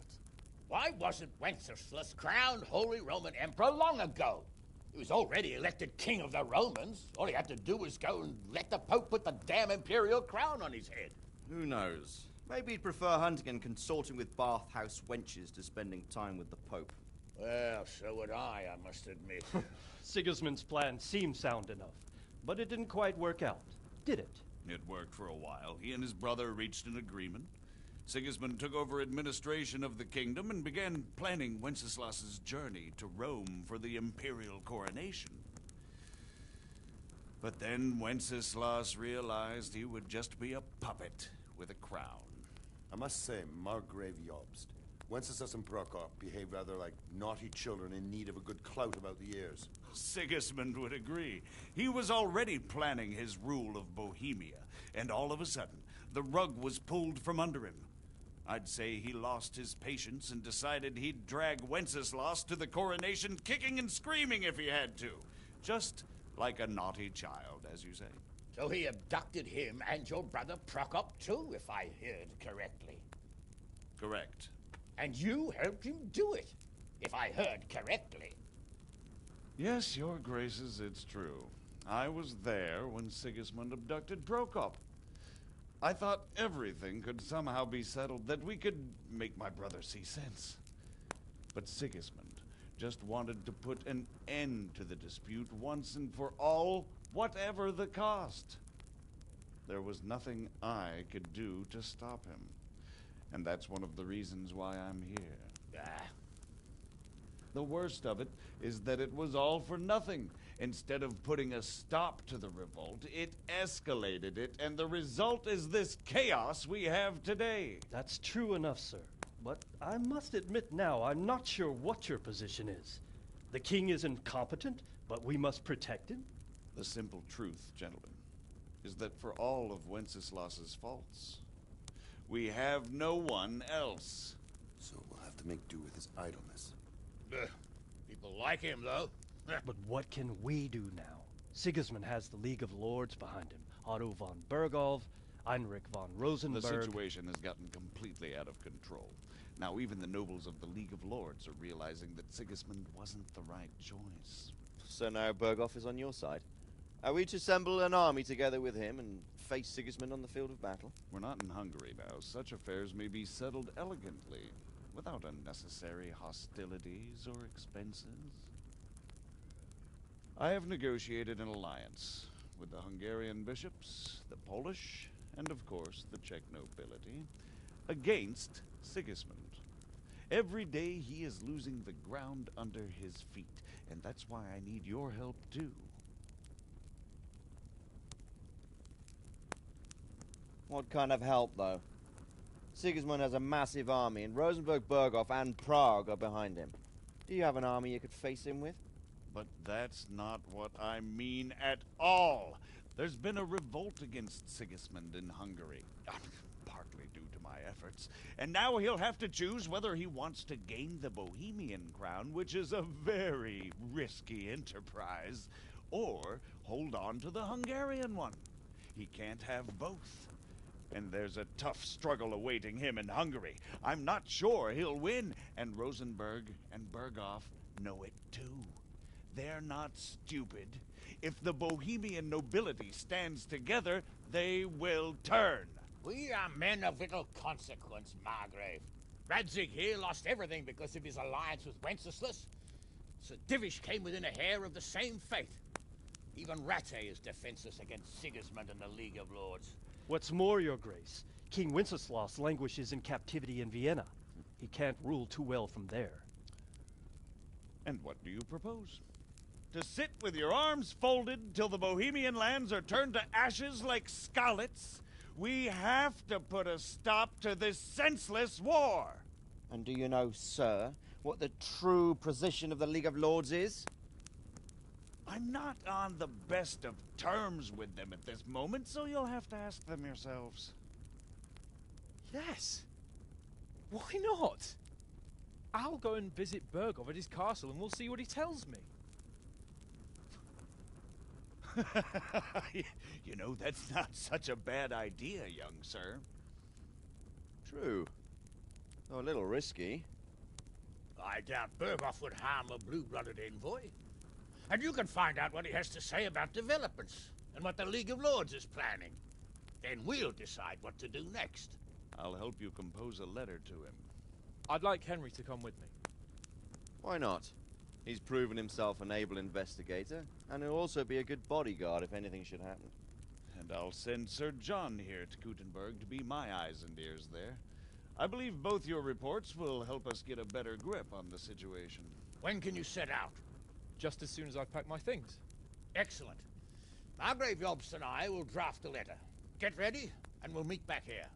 Why wasn't Wenceslas crowned Holy Roman Emperor long ago? He was already elected king of the Romans. All he had to do was go and let the Pope put the damn imperial crown on his head. Who knows? Maybe he'd prefer hunting and consorting with bathhouse wenches to spending time with the Pope. Well, so would I must admit. Sigismund's plan seemed sound enough, but it didn't quite work out, did it? It worked for a while. He and his brother reached an agreement. Sigismund took over administration of the kingdom and began planning Wenceslas's journey to Rome for the imperial coronation. But then Wenceslas realized he would just be a puppet with a crown. I must say, Margrave Jobst, Wenceslas and Prokop behave rather like naughty children in need of a good clout about the ears. Sigismund would agree. He was already planning his rule of Bohemia, and all of a sudden, the rug was pulled from under him. I'd say he lost his patience and decided he'd drag Wenceslas to the coronation kicking and screaming if he had to. Just like a naughty child, as you say. So he abducted him and your brother Prokop too, if I heard correctly. Correct. And you helped him do it, if I heard correctly. Yes, Your Graces, it's true. I was there when Sigismund abducted Prokop. I thought everything could somehow be settled, that we could make my brother see sense. But Sigismund just wanted to put an end to the dispute once and for all, whatever the cost. There was nothing I could do to stop him. And that's one of the reasons why I'm here. The worst of it is that it was all for nothing. Instead of putting a stop to the revolt, it escalated it, and the result is this chaos we have today. That's true enough, sir. But I must admit now, I'm not sure what your position is. The king is incompetent, but we must protect him? The simple truth, gentlemen, is that for all of Wenceslas's faults, we have no one else. So we'll have to make do with his idleness. People like him, though. But what can we do now? Sigismund has the League of Lords behind him. Otto von Bergolf, Heinrich von Rosenberg. The situation has gotten completely out of control. Now even the nobles of the League of Lords are realizing that Sigismund wasn't the right choice. So now Berghoff is on your side. Are we to assemble an army together with him and face Sigismund on the field of battle? We're not in Hungary now. Such affairs may be settled elegantly, without unnecessary hostilities or expenses. I have negotiated an alliance with the Hungarian bishops, the Polish, and of course the Czech nobility, against Sigismund. Every day he is losing the ground under his feet, and that's why I need your help too. What kind of help, though? Sigismund has a massive army, and Rosenberg, Berghoff, and Prague are behind him. Do you have an army you could face him with? But that's not what I mean at all. There's been a revolt against Sigismund in Hungary, partly due to my efforts, and now he'll have to choose whether he wants to gain the Bohemian crown, which is a very risky enterprise, or hold on to the Hungarian one. He can't have both. And there's a tough struggle awaiting him in Hungary. I'm not sure he'll win, and Rosenberg and Berghoff know it too. They're not stupid. If the Bohemian nobility stands together, they will turn. We are men of little consequence, Margrave. Radzig here lost everything because of his alliance with Wenceslas. Sir Divish came within a hair of the same fate. Even Rattay is defenseless against Sigismund and the League of Lords. What's more, Your Grace, King Wenceslas languishes in captivity in Vienna. He can't rule too well from there. And what do you propose? To sit with your arms folded till the Bohemian lands are turned to ashes like Skalitz? We have to put a stop to this senseless war! And do you know, sir, what the true position of the League of Lords is? I'm not on the best of terms with them at this moment, so you'll have to ask them yourselves. Yes. Why not? I'll go and visit Berghoff at his castle and we'll see what he tells me. You know, that's not such a bad idea, young sir. True. Though a little risky. I doubt Berghoff would harm a blue-blooded envoy. And you can find out what he has to say about developments and what the League of Lords is planning. Then we'll decide what to do next. I'll help you compose a letter to him. I'd like Henry to come with me. Why not? He's proven himself an able investigator, and he'll also be a good bodyguard if anything should happen. And I'll send Sir John here to Gutenberg to be my eyes and ears there. I believe both your reports will help us get a better grip on the situation. When can you set out? Just as soon as I pack my things. Excellent. Margrave Jobst and I will draft the letter. Get ready, and we'll meet back here.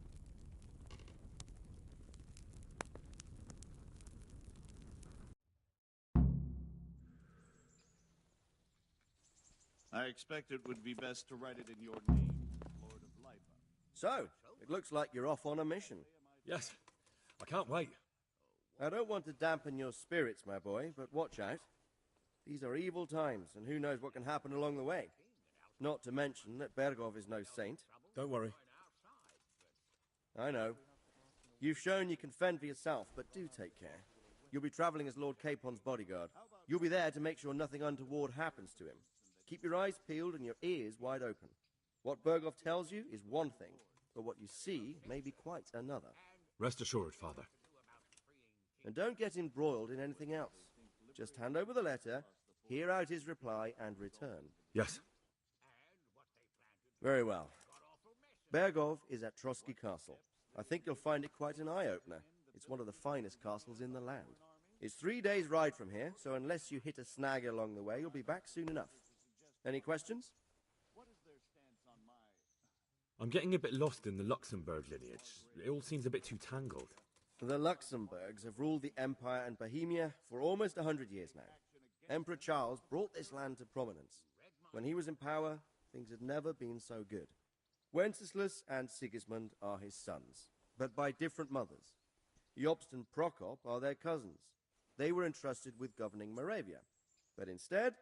I expect it would be best to write it in your name, Lord of Lipa. So, it looks like you're off on a mission. Yes, I can't wait. I don't want to dampen your spirits, my boy, but watch out. These are evil times, and who knows what can happen along the way. Not to mention that Berghoff is no saint. Don't worry. I know. You've shown you can fend for yourself, but do take care. You'll be traveling as Lord Capon's bodyguard. You'll be there to make sure nothing untoward happens to him. Keep your eyes peeled and your ears wide open. What Berghoff tells you is one thing, but what you see may be quite another. Rest assured, Father. And don't get embroiled in anything else. Just hand over the letter, hear out his reply, and return. Yes. Very well. Berghoff is at Trotsky Castle. I think you'll find it quite an eye-opener. It's one of the finest castles in the land. It's 3 days' ride from here, so unless you hit a snag along the way, you'll be back soon enough. Any questions? I'm getting a bit lost in the Luxembourg lineage. It all seems a bit too tangled. The Luxembourgs have ruled the Empire and Bohemia for almost 100 years now. Emperor Charles brought this land to prominence. When he was in power, things had never been so good. Wenceslas and Sigismund are his sons, but by different mothers. Jobst and Prokop are their cousins. They were entrusted with governing Moravia, but instead,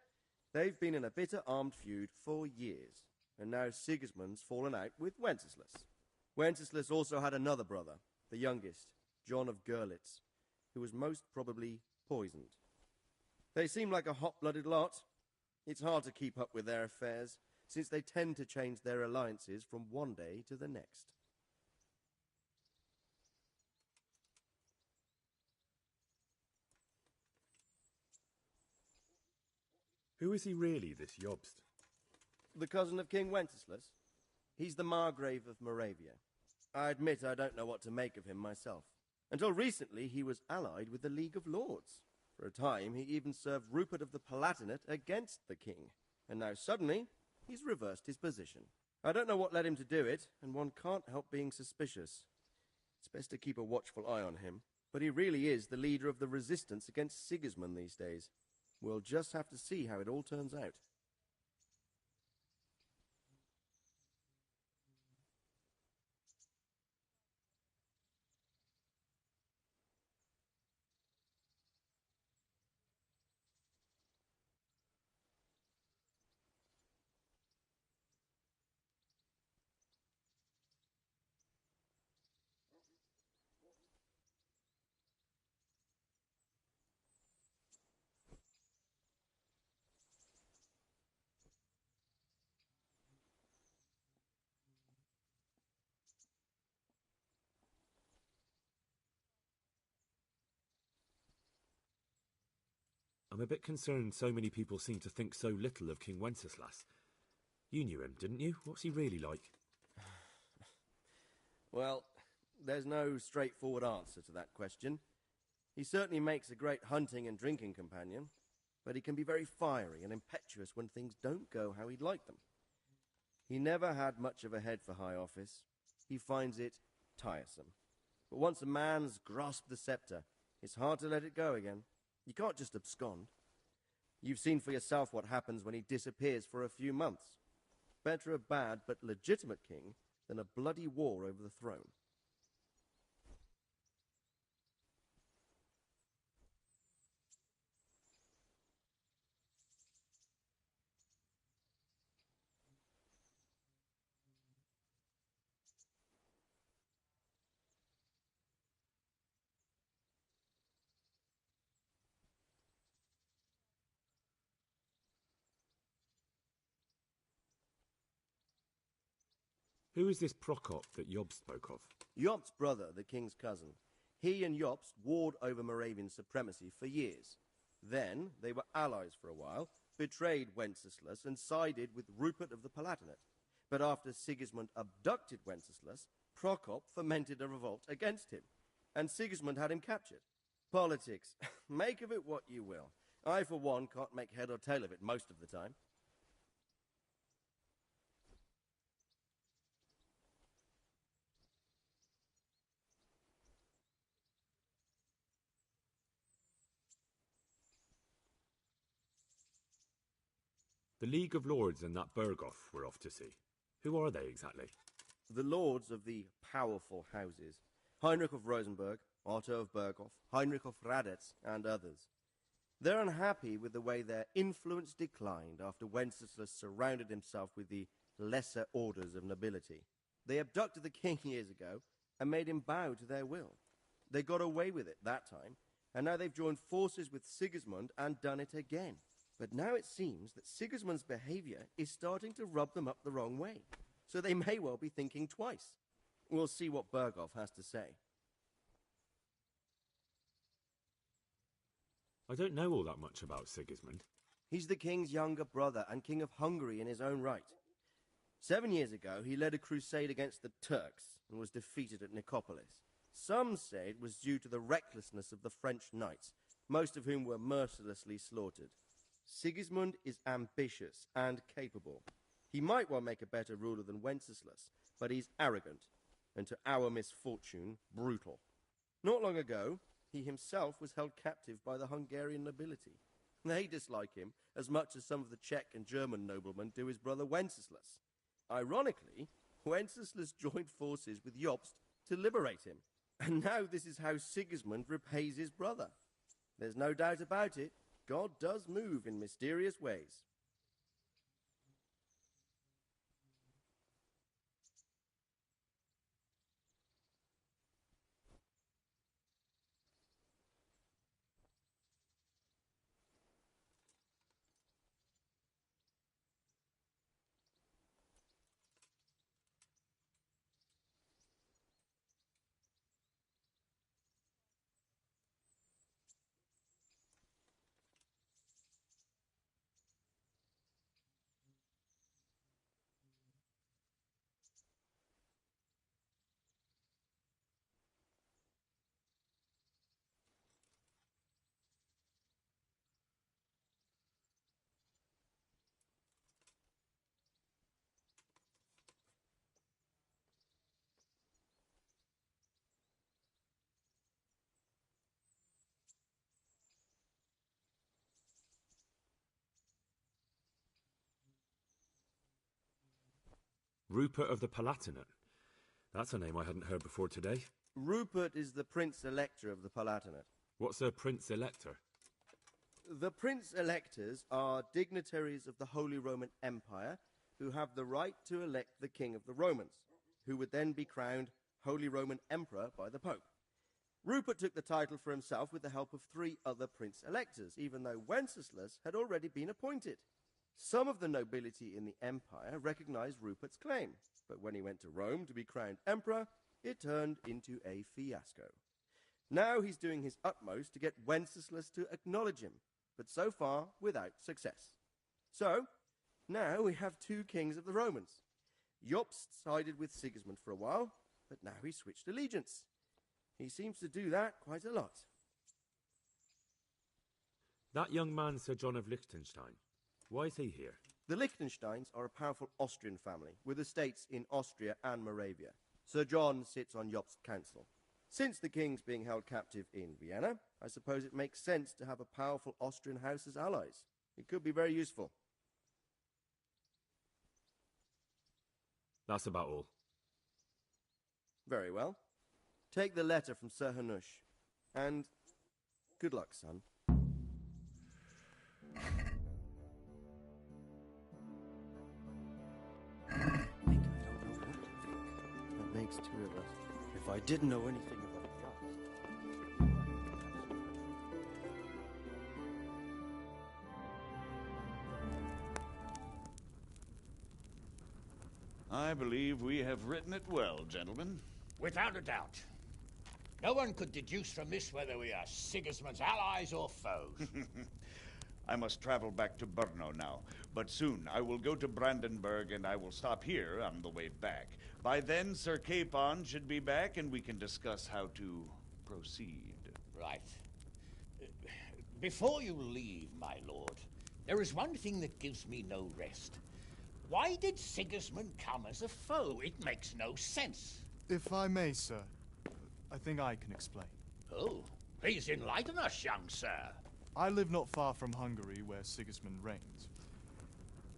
they've been in a bitter armed feud for years, and now Sigismund's fallen out with Wenceslas. Wenceslas also had another brother, the youngest, John of Skalitz, who was most probably poisoned. They seem like a hot-blooded lot. It's hard to keep up with their affairs, since they tend to change their alliances from one day to the next. Who is he really, this Jobst? The cousin of King Wenceslas. He's the Margrave of Moravia. I admit I don't know what to make of him myself. Until recently, he was allied with the League of Lords. For a time, he even served Rupert of the Palatinate against the king. And now suddenly, he's reversed his position. I don't know what led him to do it, and one can't help being suspicious. It's best to keep a watchful eye on him. But he really is the leader of the resistance against Sigismund these days. We'll just have to see how it all turns out. I'm a bit concerned so many people seem to think so little of King Wenceslas. You knew him, didn't you? What's he really like? Well, there's no straightforward answer to that question. He certainly makes a great hunting and drinking companion, but he can be very fiery and impetuous when things don't go how he'd like them. He never had much of a head for high office. He finds it tiresome. But once a man's grasped the scepter, it's hard to let it go again. You can't just abscond. You've seen for yourself what happens when he disappears for a few months. Better a bad but legitimate king than a bloody war over the throne. Who is this Prokop that Job spoke of? Jobst's brother, the king's cousin. He and Jobst warred over Moravian supremacy for years. Then they were allies for a while, betrayed Wenceslas and sided with Rupert of the Palatinate. But after Sigismund abducted Wenceslas, Prokop fomented a revolt against him, and Sigismund had him captured. Politics. Make of it what you will. I, for one, can't make head or tail of it most of the time. The League of Lords and that Berghoff we're off to see. Who are they exactly? The lords of the powerful houses. Heinrich of Rosenberg, Otto of Berghoff, Heinrich of Radetz, and others. They're unhappy with the way their influence declined after Wenceslas surrounded himself with the lesser orders of nobility. They abducted the king years ago and made him bow to their will. They got away with it that time, and now they've joined forces with Sigismund and done it again. But now it seems that Sigismund's behavior is starting to rub them up the wrong way, so they may well be thinking twice. We'll see what Berghoff has to say. I don't know all that much about Sigismund. He's the king's younger brother and king of Hungary in his own right. 7 years ago, he led a crusade against the Turks and was defeated at Nicopolis. Some say it was due to the recklessness of the French knights, most of whom were mercilessly slaughtered. Sigismund is ambitious and capable. He might well make a better ruler than Wenceslas, but he's arrogant, and to our misfortune, brutal. Not long ago, he himself was held captive by the Hungarian nobility. They dislike him as much as some of the Czech and German noblemen do his brother Wenceslas. Ironically, Wenceslas joined forces with Jobst to liberate him, and now this is how Sigismund repays his brother. There's no doubt about it. God does move in mysterious ways. Rupert of the Palatinate. That's a name I hadn't heard before today. Rupert is the Prince Elector of the Palatinate. What's a Prince Elector? The Prince Electors are dignitaries of the Holy Roman Empire who have the right to elect the King of the Romans, who would then be crowned Holy Roman Emperor by the Pope. Rupert took the title for himself with the help of 3 other Prince Electors, even though Wenceslas had already been appointed. Some of the nobility in the empire recognized Rupert's claim, but when he went to Rome to be crowned emperor, it turned into a fiasco. Now he's doing his utmost to get Wenceslas to acknowledge him, but so far without success. So, now we have 2 kings of the Romans. Jobst sided with Sigismund for a while, but now he's switched allegiance. He seems to do that quite a lot. That young man, Sir John of Liechtenstein. Why is he here? The Liechtensteins are a powerful Austrian family with estates in Austria and Moravia. Sir John sits on Jobst's council. Since the king's being held captive in Vienna, I suppose it makes sense to have a powerful Austrian house as allies. It could be very useful. That's about all. Very well. Take the letter from Sir Hanush. And good luck, son. That makes 2 of us. If I didn't know anything about that. I believe we have written it well, gentlemen. Without a doubt. No one could deduce from this whether we are Sigismund's allies or foes. I must travel back to Brno now, but soon I will go to Brandenburg and I will stop here on the way back. By then, Sir Capon should be back and we can discuss how to proceed. Right. Before you leave, my lord, there is one thing that gives me no rest. Why did Sigismund come as a foe? It makes no sense. If I may, sir, I think I can explain. Oh, please enlighten us, young sir. I live not far from Hungary, where Sigismund reigns.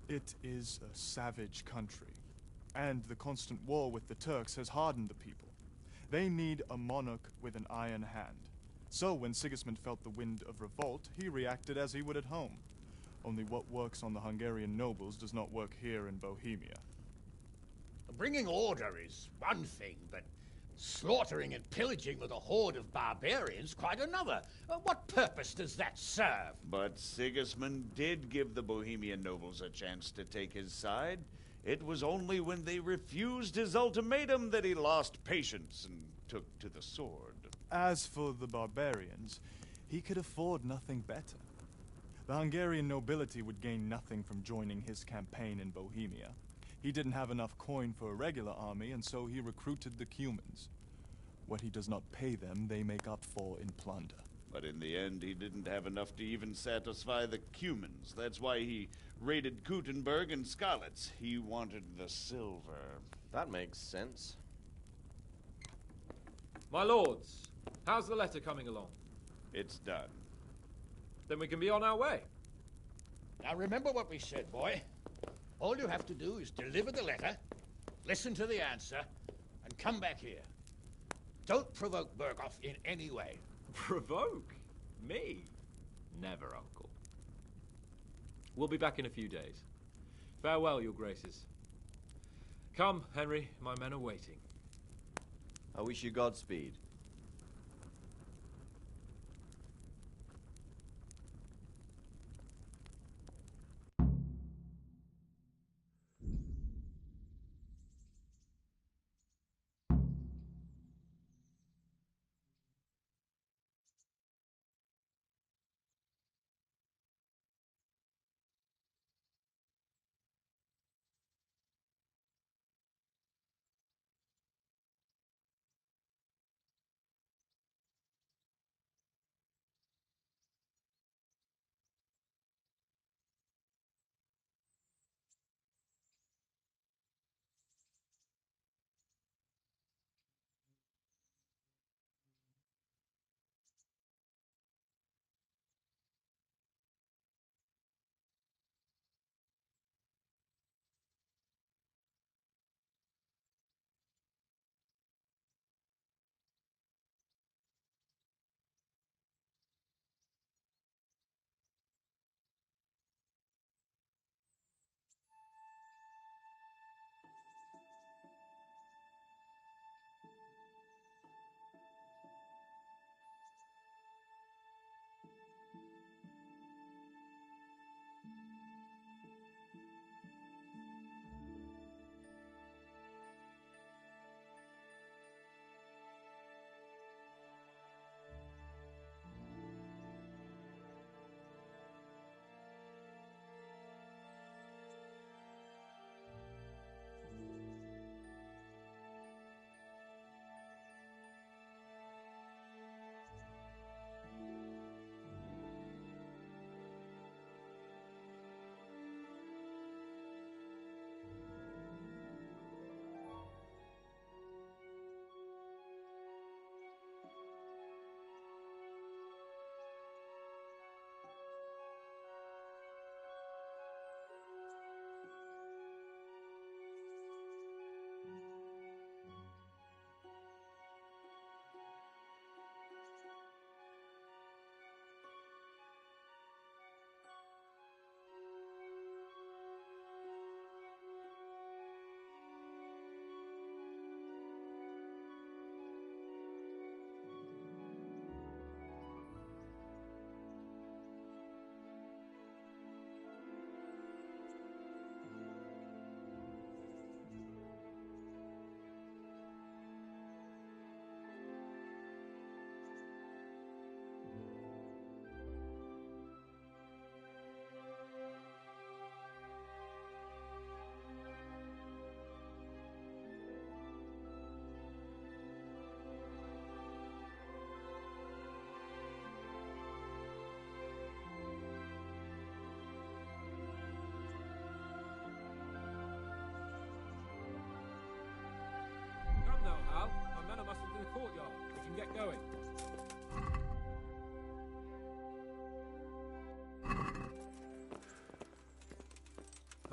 It is a savage country, and the constant war with the Turks has hardened the people. They need a monarch with an iron hand. So when Sigismund felt the wind of revolt, he reacted as he would at home. Only what works on the Hungarian nobles does not work here in Bohemia. Bringing order is one thing, but slaughtering and pillaging with a horde of barbarians quite another. What purpose does that serve? But Sigismund did give the Bohemian nobles a chance to take his side. It was only when they refused his ultimatum that he lost patience and took to the sword. As for the barbarians, he could afford nothing better. The Hungarian nobility would gain nothing from joining his campaign in Bohemia. He didn't have enough coin for a regular army, and so he recruited the Cumans. What he does not pay them, they make up for in plunder. But in the end, he didn't have enough to even satisfy the Cumans. That's why he raided Kuttenberg and Skalitz. He wanted the silver. That makes sense. My lords, how's the letter coming along? It's done. Then we can be on our way. Now remember what we said, boy. All you have to do is deliver the letter, listen to the answer, and come back here. Don't provoke Berghoff in any way. Provoke? Me? Never, Uncle. We'll be back in a few days. Farewell, your graces. Come, Henry, my men are waiting. I wish you Godspeed.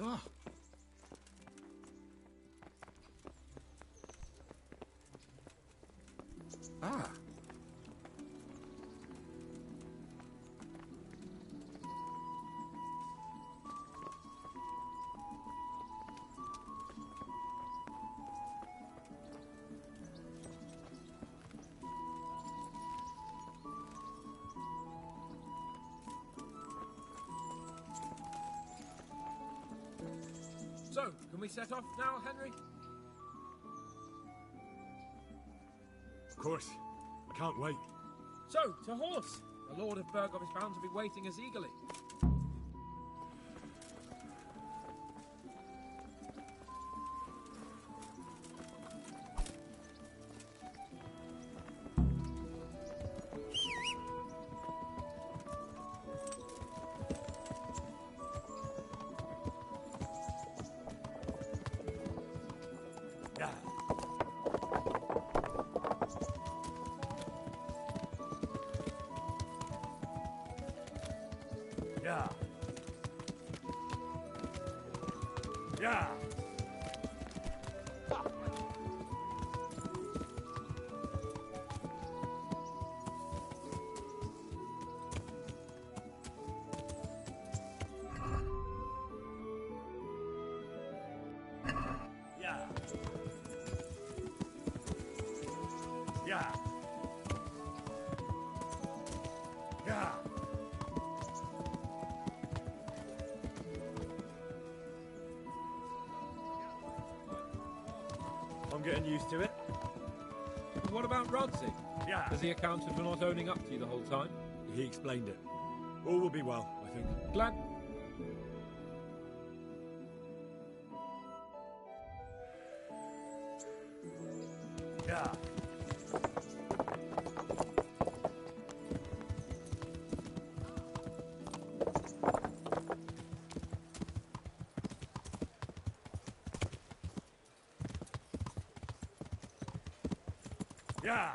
Ah. Ah. So, can we set off now, Henry? Of course. I can't wait. So, to horse! The Lord of Burgov is bound to be waiting us eagerly. Yeah. Yeah. Yeah. Yeah. Yeah. I'm getting used to it. What about Rodsey? Yeah. Has he accounted for not owning up to you the whole time? He explained it. All will be well, I think. Glad. Yeah. Yeah.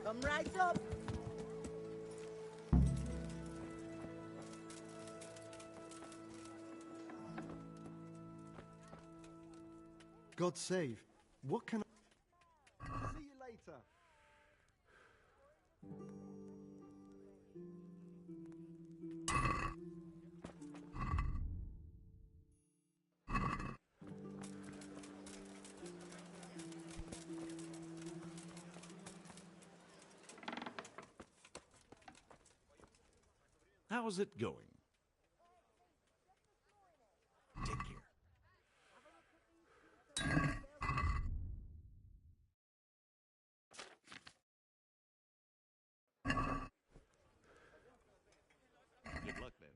Come right up. God save. What can I... See you later. How's it going? Take care. Good luck, then.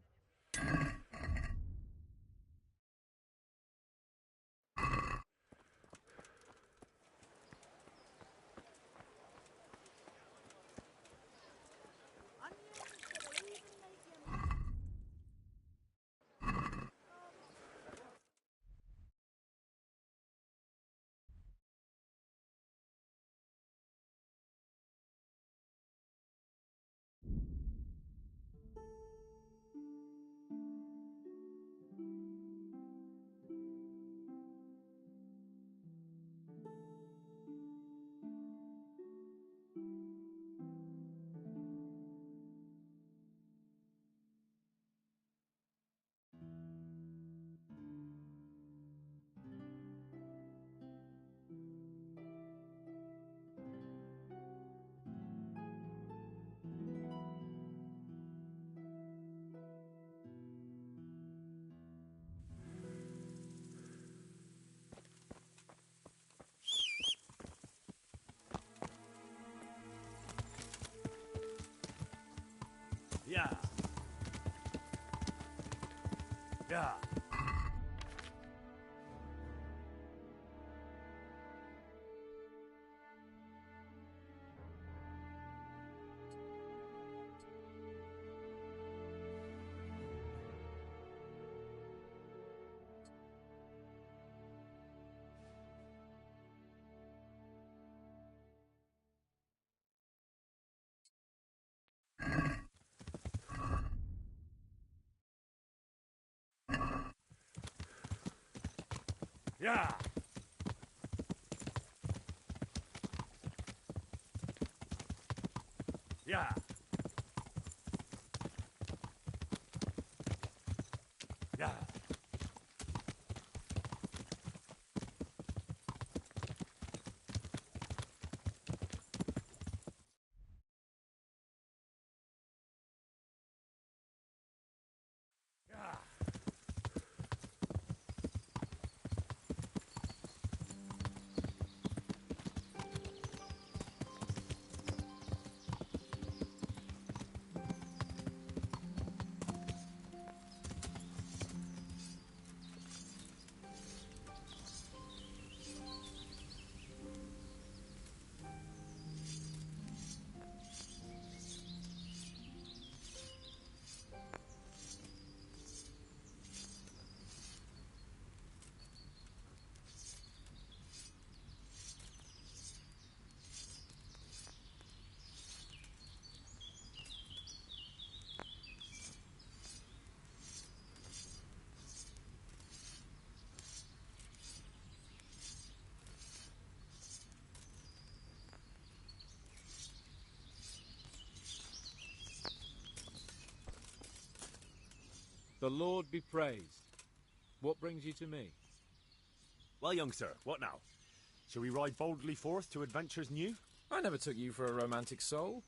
Yeah. Yeah. Yeah. Yeah. The Lord be praised. What brings you to me? Well, young sir, what now? Shall we ride boldly forth to adventures new? I never took you for a romantic soul.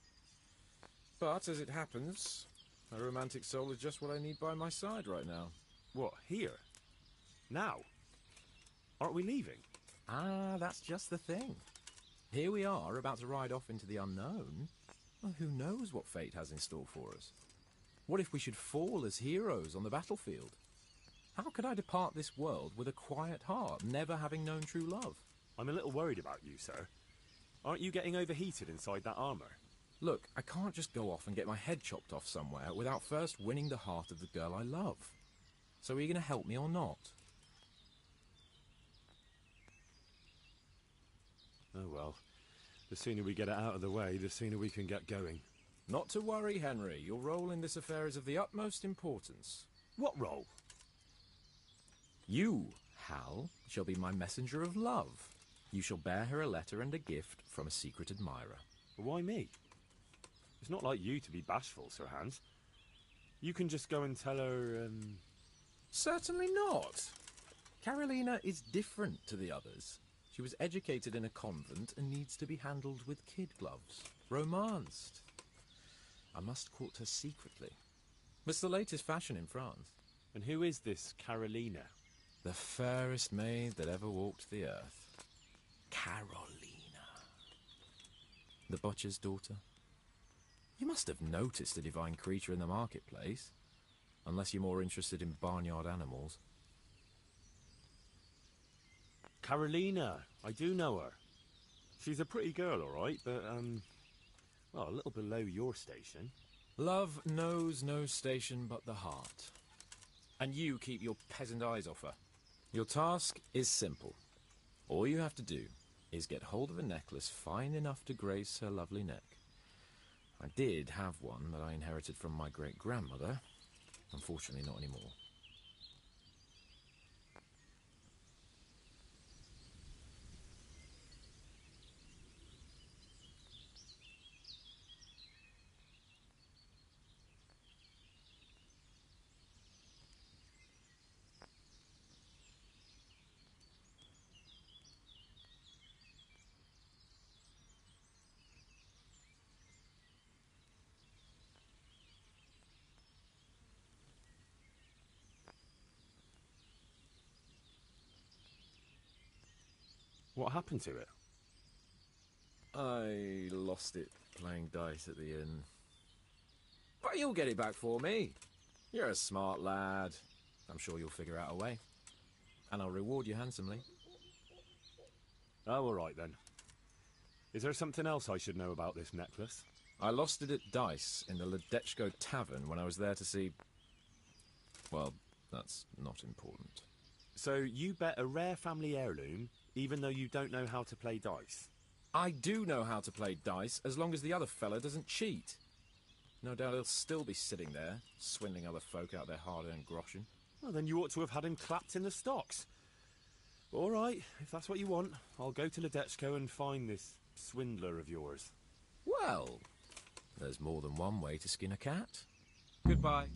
But, as it happens, a romantic soul is just what I need by my side right now. What, here? Now? Aren't we leaving? Ah, that's just the thing. Here we are, about to ride off into the unknown. Well, who knows what fate has in store for us? What if we should fall as heroes on the battlefield? How could I depart this world with a quiet heart, never having known true love? I'm a little worried about you, sir. Aren't you getting overheated inside that armour? Look, I can't just go off and get my head chopped off somewhere without first winning the heart of the girl I love. So are you going to help me or not? Oh well. The sooner we get it out of the way, the sooner we can get going. Not to worry, Henry. Your role in this affair is of the utmost importance. What role? You, Hal, shall be my messenger of love. You shall bear her a letter and a gift from a secret admirer. Why me? It's not like you to be bashful, Sir Hans. You can just go and tell her, Certainly not. Carolina is different to the others. She was educated in a convent and needs to be handled with kid gloves. Romanced. I must court her secretly. It's the latest fashion in France. And who is this Carolina? The fairest maid that ever walked the earth. Carolina. The butcher's daughter. You must have noticed a divine creature in the marketplace. Unless you're more interested in barnyard animals. Carolina, I do know her. She's a pretty girl, all right, but, well, a little below your station. Love knows no station but the heart. And you keep your peasant eyes off her. Your task is simple. All you have to do is get hold of a necklace fine enough to grace her lovely neck. I did have one that I inherited from my great-grandmother. Unfortunately, not anymore. What happened to it? I lost it playing dice at the inn. But you'll get it back for me. You're a smart lad. I'm sure you'll figure out a way. And I'll reward you handsomely. Oh, all right then. Is there something else I should know about this necklace? I lost it at dice in the Ledechko Tavern when I was there to see... Well, that's not important. So you bet a rare family heirloom, even though you don't know how to play dice? I do know how to play dice, as long as the other fella doesn't cheat. No doubt he'll still be sitting there, swindling other folk out their hard-earned groschen. Well, then you ought to have had him clapped in the stocks. All right, if that's what you want, I'll go to Ledechko and find this swindler of yours. Well, there's more than one way to skin a cat. Goodbye.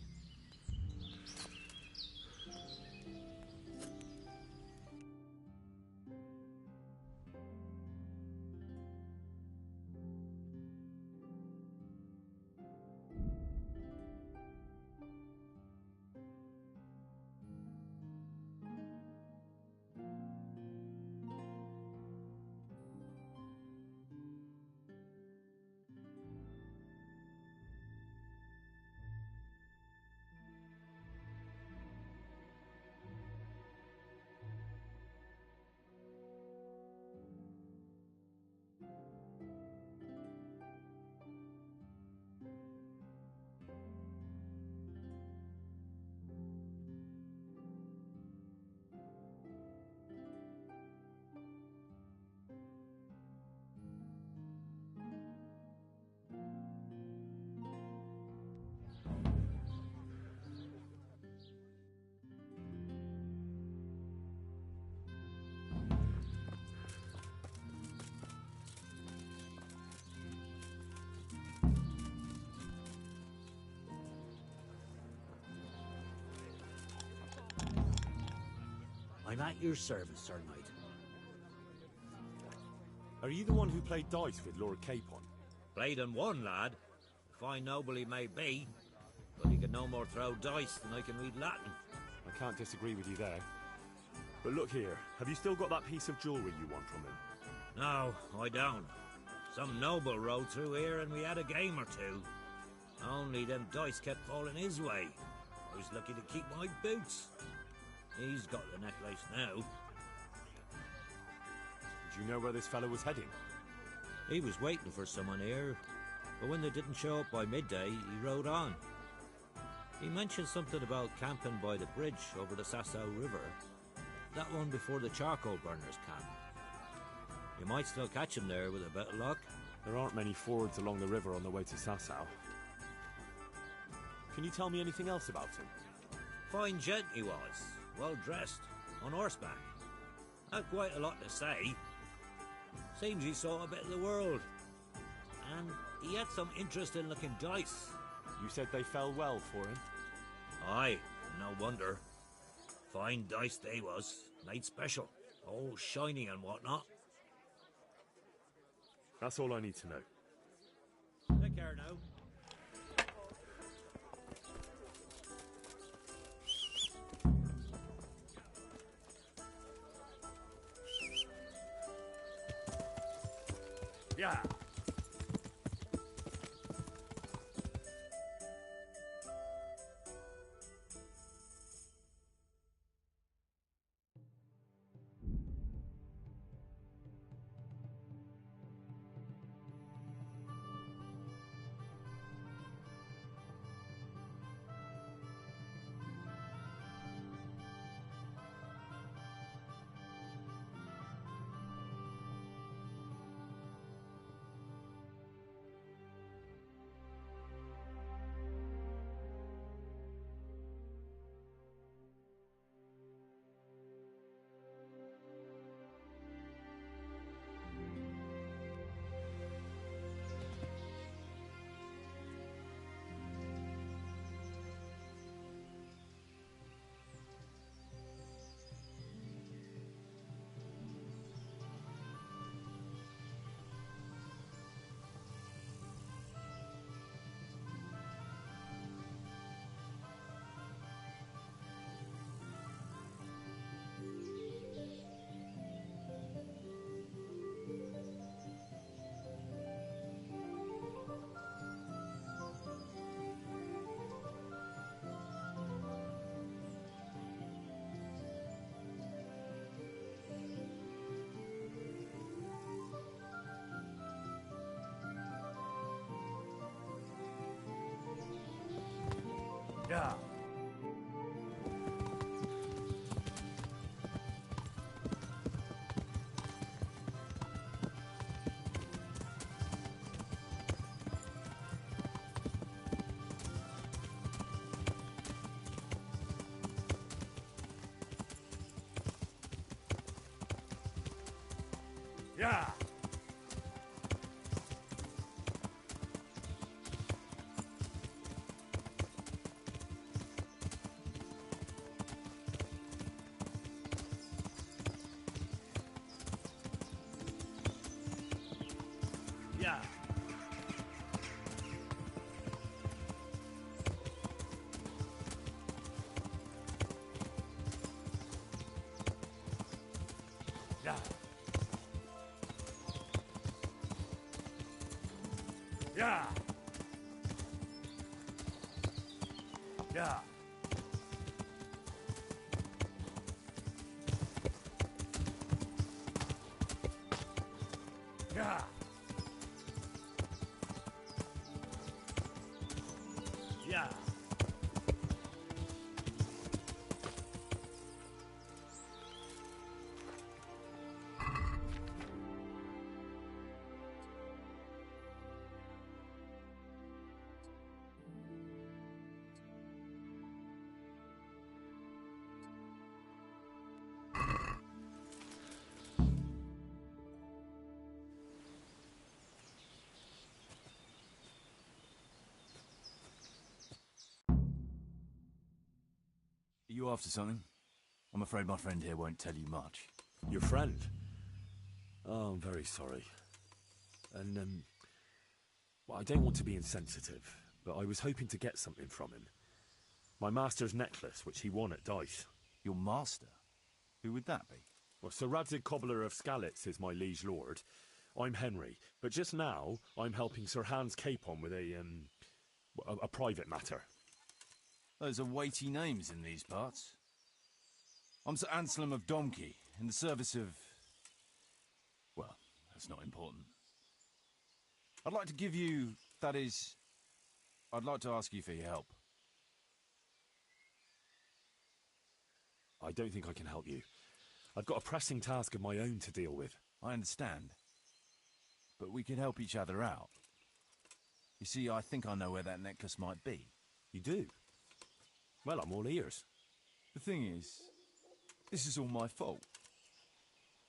I'm at your service, Sir Knight. Are you the one who played dice with Lord Capon? Played and won, lad. A fine noble he may be, but he can no more throw dice than I can read Latin. I can't disagree with you there. But look here, have you still got that piece of jewellery you want from him? No, I don't. Some noble rode through here and we had a game or two. Only them dice kept falling his way. I was lucky to keep my boots. He's got the necklace now. Do you know where this fellow was heading? He was waiting for someone here, but when they didn't show up by midday, he rode on. He mentioned something about camping by the bridge over the Sasau River. That one before the charcoal burners camp. You might still catch him there with a bit of luck. There aren't many fords along the river on the way to Sasau. Can you tell me anything else about him? Fine gent he was, well dressed, on horseback. Had quite a lot to say. Seems he saw a bit of the world. And he had some interesting looking dice. You said they fell well for him? Aye, no wonder. Fine dice they was, made special, all shiny and whatnot. That's all I need to know. Take care now. Yeah. Yeah. Yeah. Yeah. Yeah. Yeah. Yeah. Yeah. Yeah. Are you after something? I'm afraid my friend here won't tell you much. Your friend? Oh, I'm very sorry. And, well, I don't want to be insensitive, but I was hoping to get something from him. My master's necklace, which he won at dice. Your master? Who would that be? Well, Sir Radzig Cobbler of Skalitz is my liege lord. I'm Henry, but just now I'm helping Sir Hans Capon with a private matter. Those are weighty names in these parts. I'm Sir Anselm of Domkey, in the service of... well, that's not important. I'd like to give you... that is... I'd like to ask you for your help. I don't think I can help you. I've got a pressing task of my own to deal with. I understand. But we can help each other out. You see, I think I know where that necklace might be. You do? Well, I'm all ears. The thing is, this is all my fault.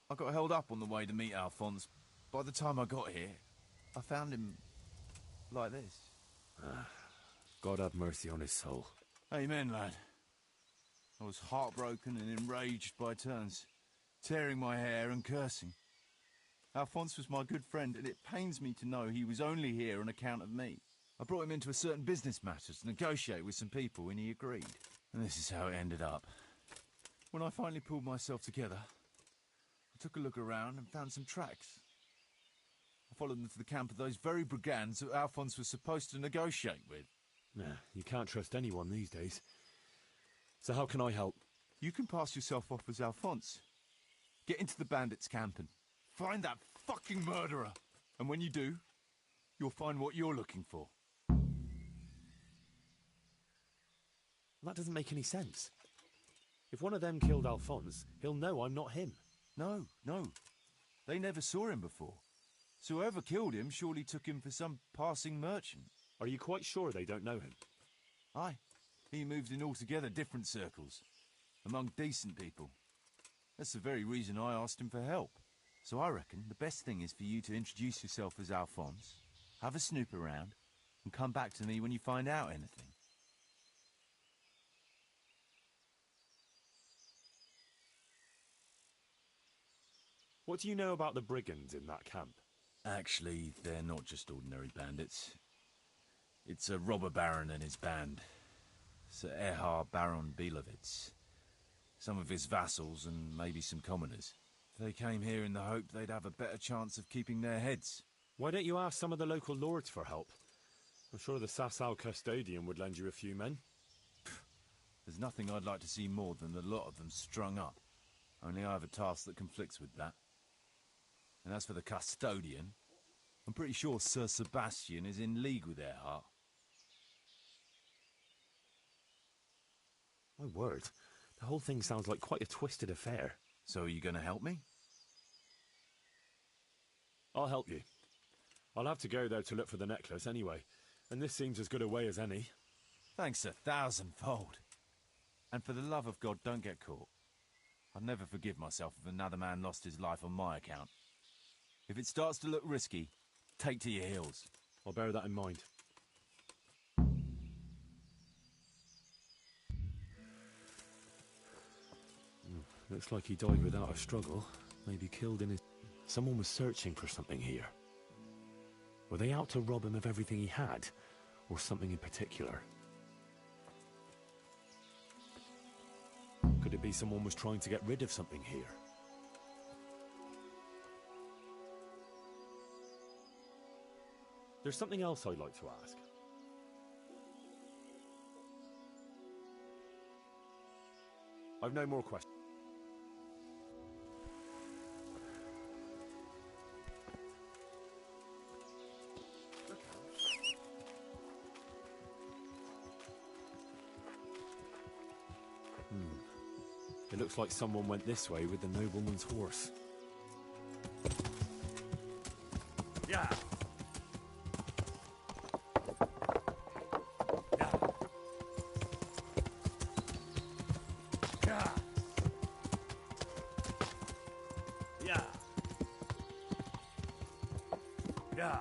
I got held up on the way to meet Alphonse. By the time I got here, I found him like this. God have mercy on his soul. Amen, lad. I was heartbroken and enraged by turns, tearing my hair and cursing. Alphonse was my good friend, and it pains me to know he was only here on account of me. I brought him into a certain business matter to negotiate with some people, and he agreed. And this is how it ended up. When I finally pulled myself together, I took a look around and found some tracks. I followed them to the camp of those very brigands that Alphonse was supposed to negotiate with. Nah, you can't trust anyone these days. So how can I help? You can pass yourself off as Alphonse. Get into the bandits' camp and find that fucking murderer. And when you do, you'll find what you're looking for. That doesn't make any sense. If one of them killed Alphonse, he'll know I'm not him. No. They never saw him before. So whoever killed him surely took him for some passing merchant. Are you quite sure they don't know him? Aye. He moved in altogether different circles, among decent people. That's the very reason I asked him for help. So I reckon the best thing is for you to introduce yourself as Alphonse, have a snoop around, and come back to me when you find out anything. What do you know about the brigands in that camp? Actually, they're not just ordinary bandits. It's a robber baron and his band. Sir Erhard Baron Bielowitz. Some of his vassals and maybe some commoners. They came here in the hope they'd have a better chance of keeping their heads. Why don't you ask some of the local lords for help? I'm sure the Sasau custodian would lend you a few men. There's nothing I'd like to see more than a lot of them strung up. Only I have a task that conflicts with that. And as for the custodian, I'm pretty sure Sir Sebastian is in league with Erhard. My word, the whole thing sounds like quite a twisted affair. So are you going to help me? I'll help you. I'll have to go there to look for the necklace anyway, and this seems as good a way as any. Thanks 1,000-fold. And for the love of God, don't get caught. I'd never forgive myself if another man lost his life on my account. If it starts to look risky, take to your heels. I'll bear that in mind. Looks like he died without a struggle. Maybe killed in his... Someone was searching for something here. Were they out to rob him of everything he had? Or something in particular? Could it be someone was trying to get rid of something here? There's something else I'd like to ask. I've no more questions. It looks like someone went this way with the nobleman's horse. Yeah. Yeah. Yeah. Yeah.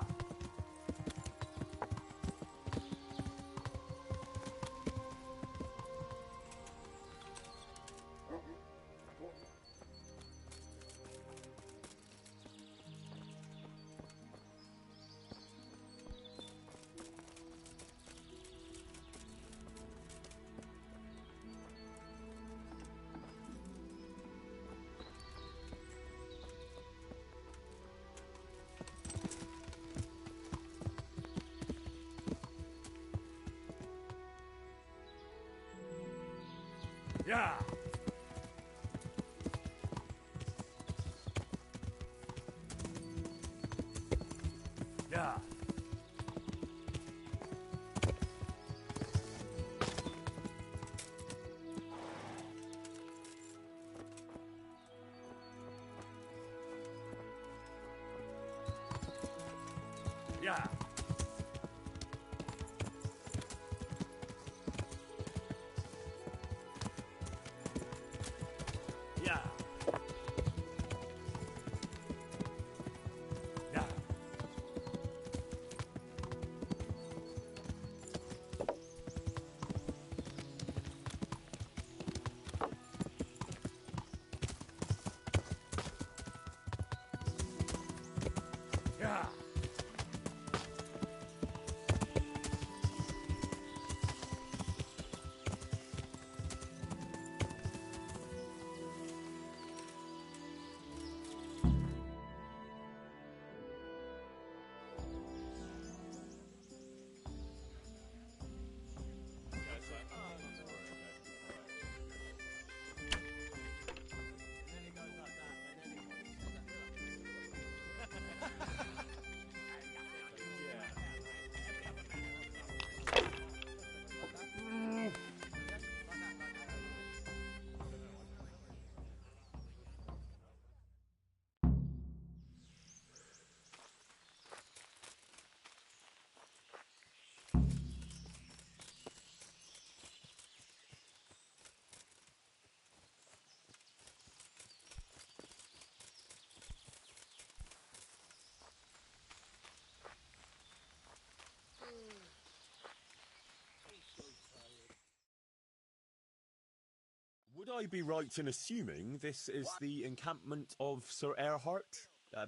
Yeah. Yeah. Yeah. Yeah. Yeah. Yeah. Would I be right in assuming this is the encampment of Sir Erhard,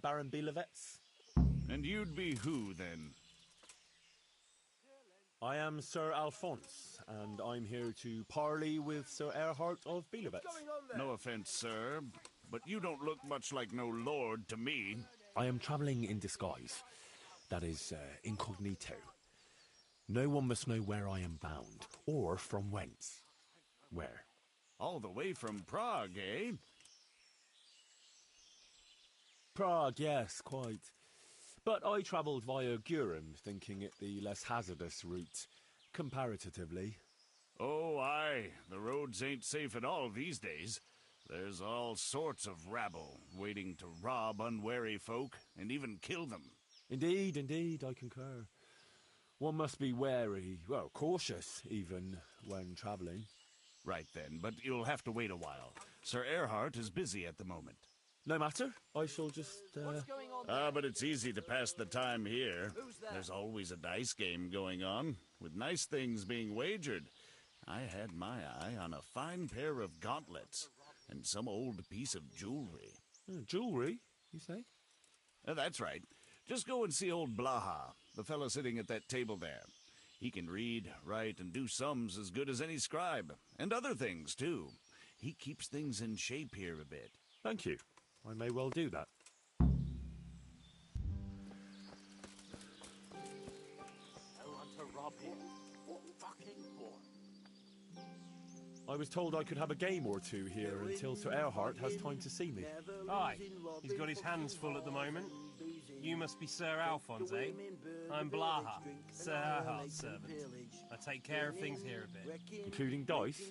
Baron Bielewitz? And you'd be who, then? I am Sir Alphonse, and I'm here to parley with Sir Erhard of Bielewitz. No offense, sir, but you don't look much like no lord to me. I am travelling in disguise. That is, incognito. No one must know where I am bound, or from whence. Where? All the way from Prague, eh? Prague, yes, quite. But I travelled via Gurum, thinking it the less hazardous route, comparatively. Oh, aye. The roads ain't safe at all these days. There's all sorts of rabble waiting to rob unwary folk and even kill them. Indeed, indeed, I concur. One must be wary, well, cautious even, when travelling. Right then, but you'll have to wait a while. Sir Erhard is busy at the moment. No matter, I shall just, but it's easy to pass the time here. There's always a dice game going on, with nice things being wagered. I had my eye on a fine pair of gauntlets, and some old piece of jewelry. Jewelry, you say? That's right. Just go and see old Blaha, the fellow sitting at that table there. He can read, write, and do sums as good as any scribe, and other things, too. He keeps things in shape here a bit. Thank you. I may well do that. No one to rob him. Fucking boy. I was told I could have a game or two here until Sir Erhard has time to see me. Aye, he's got his hands full at the moment. You must be Sir Alphonse, eh? I'm Blaha, Sir Erhard's servant. I take care of things here a bit. Including dice?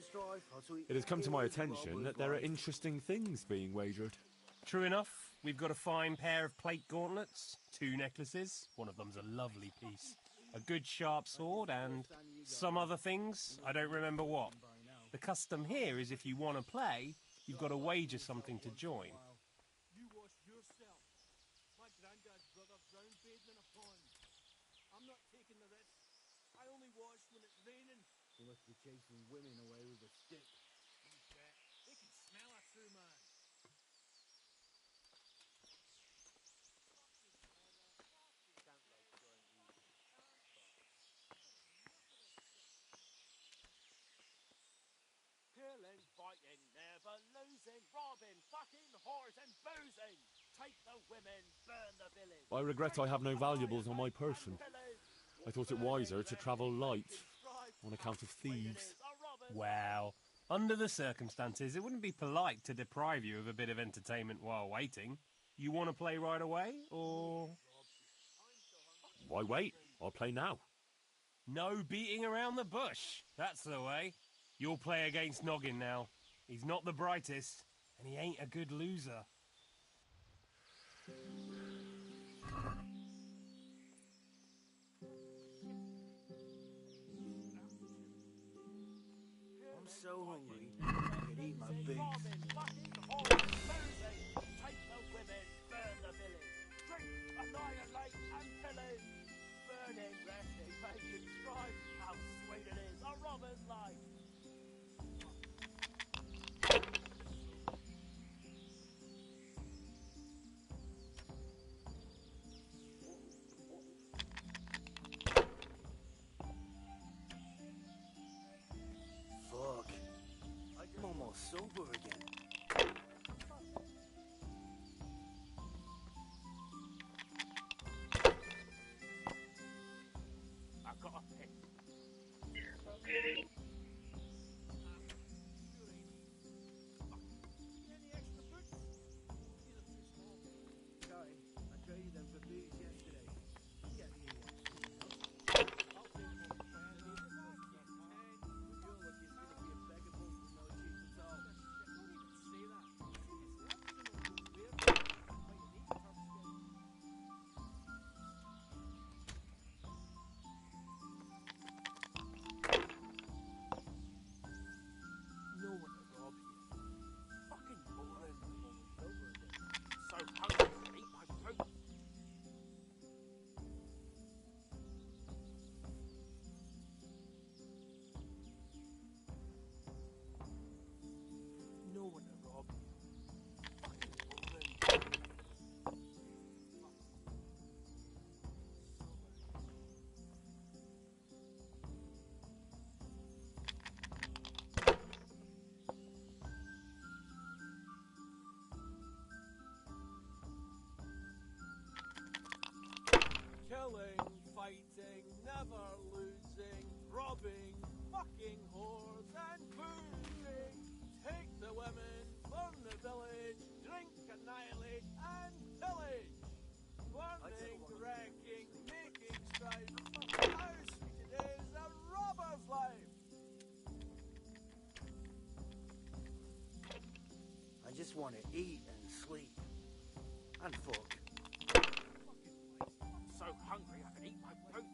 It has come to my attention that there are interesting things being wagered. True enough, we've got a fine pair of plate gauntlets, 2 necklaces, one of them's a lovely piece, a good sharp sword, and some other things, I don't remember what. The custom here is if you want to play, you've got to wager something to join. You wash yourself. My granddad's brother drowned bathing in a pond. I'm not taking the risk. I only wash when it's raining. You must be chasing women away with a stick. You bet. They can smell a true man. Killing, fighting, never losing, robbing, fucking, whores and boozing. Take the women, burn the village. I regret I have no valuables on my person. I thought it wiser to travel light on account of thieves. Well, under the circumstances, it wouldn't be polite to deprive you of a bit of entertainment while waiting. You want to play right away, or...? Why wait? I'll play now. No beating around the bush. That's the way. You'll play against Noggin now. He's not the brightest, and he ain't a good loser. I'm so hungry, I could eat my face. Take the women, burn the village. Drink, annihilate, and pillage. Burning, resting, making strife. How sweet it is, a robber's life. Fuck. I'm almost sober again. I've got a pick. Any extra boots? You look too small. Sorry, I traded them for booze yesterday. Get me one. I'll take them off the plan. Your look is gonna be a beggar book with no cheap at all. Don't even say that. Seriously, I'm just an old bear. But you need a tough skin. No one to rob here. Fucking boring. So hungry to eat my food. No one to rob here. Fucking boring. Killing, fighting, never losing, robbing, fucking whores and boozing. Take the women, burn the village, drink, annihilate and pillage. Burning, wrecking, making strife. How sweet it is, a robber's life. just want to eat and sleep. And fuck. I'm so hungry I can eat my food.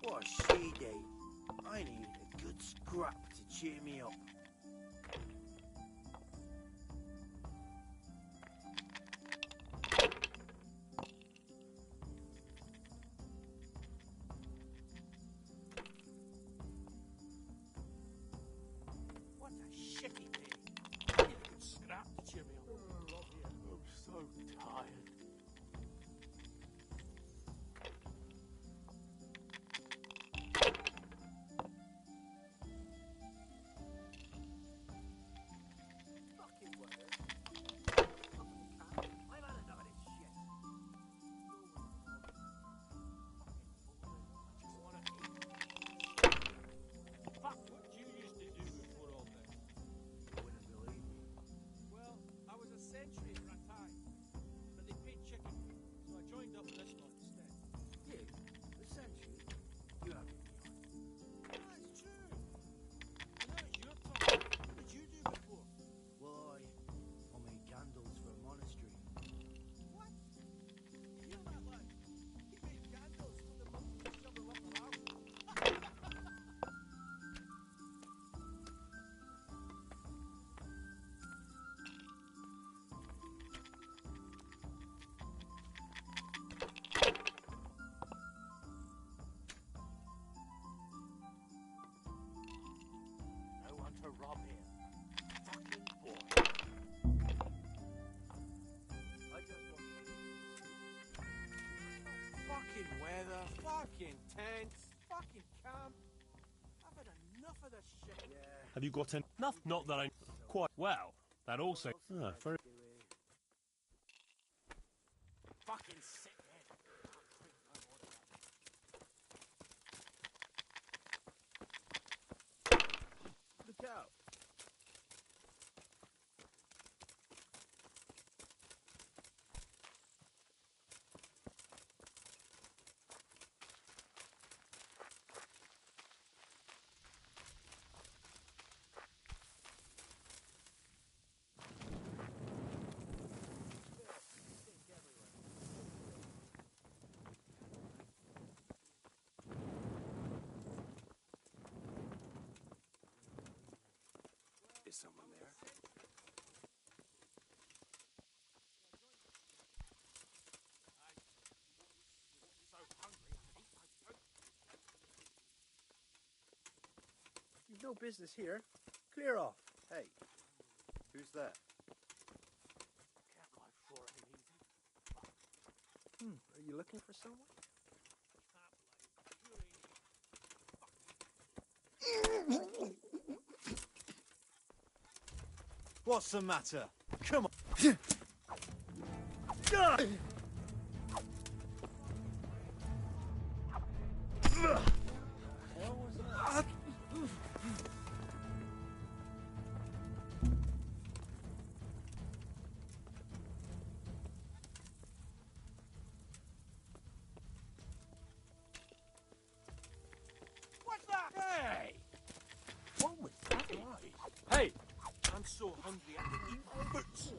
What a shit day. I need a good scrap to cheer me up. What a shitty day. I need a good scrap to cheer me up. I'm so tired. Fuck, what you used to do before all this? You wouldn't believe me. Well, I was a sentry for a time, but they paid chicken, so I joined up with this lot instead. You? The sentry? You haven't been. That's true. And now it's your turn. What did you do before? Well, I made candles for a monastery. What? You hear that, lad? He made candles for the monks to shovel up their arse. No one to rob here. Fucking boy. I just want Fucking weather, fucking tents, fucking camp. I've had enough of this shit. Yeah. Have you got any? Not that I quite well. That also. Very. Fucking sick head. Look out. Is someone there? So hungry I can eat my food. You've no business here. Clear off. Hey, who's that? Can't lie for him easy. Are you looking for someone? What's the matter? Come on. What's that? Hey! What was that? Hey! I'm so hungry I can eat my boots.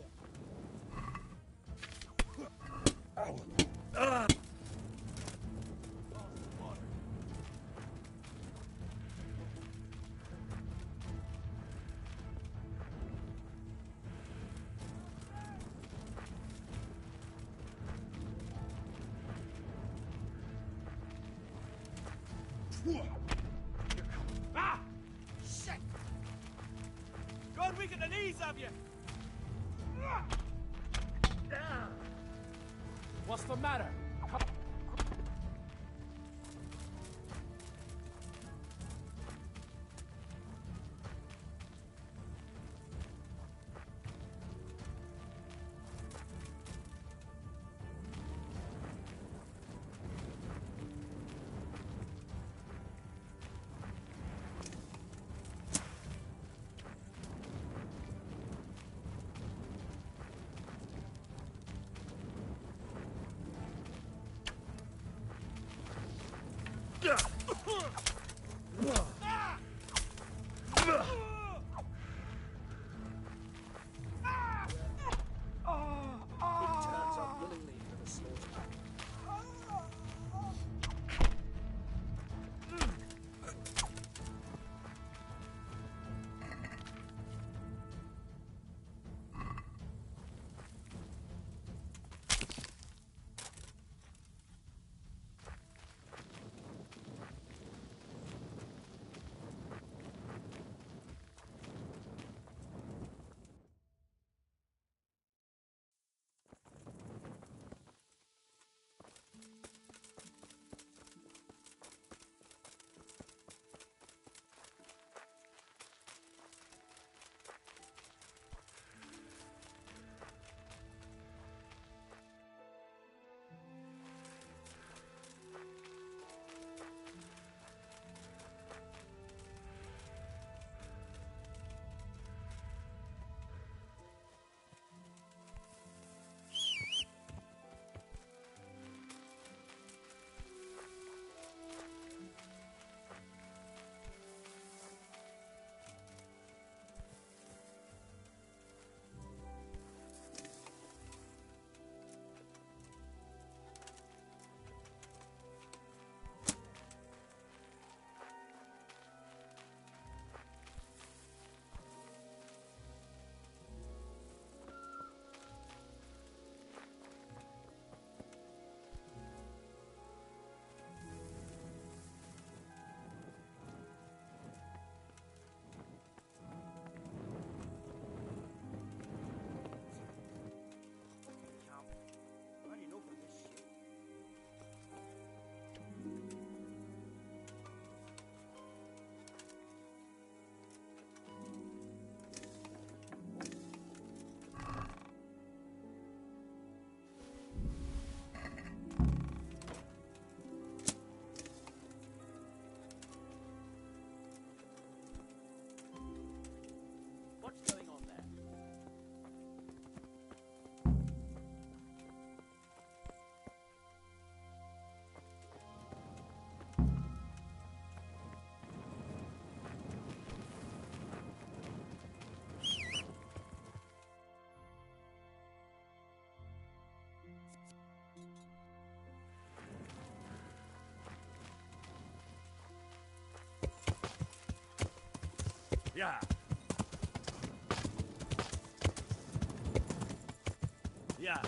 Ah! Shit! God, we get the knees of you. What's the matter? turns up willingly for the slaughter. What's going on there? Yeah. Yeah.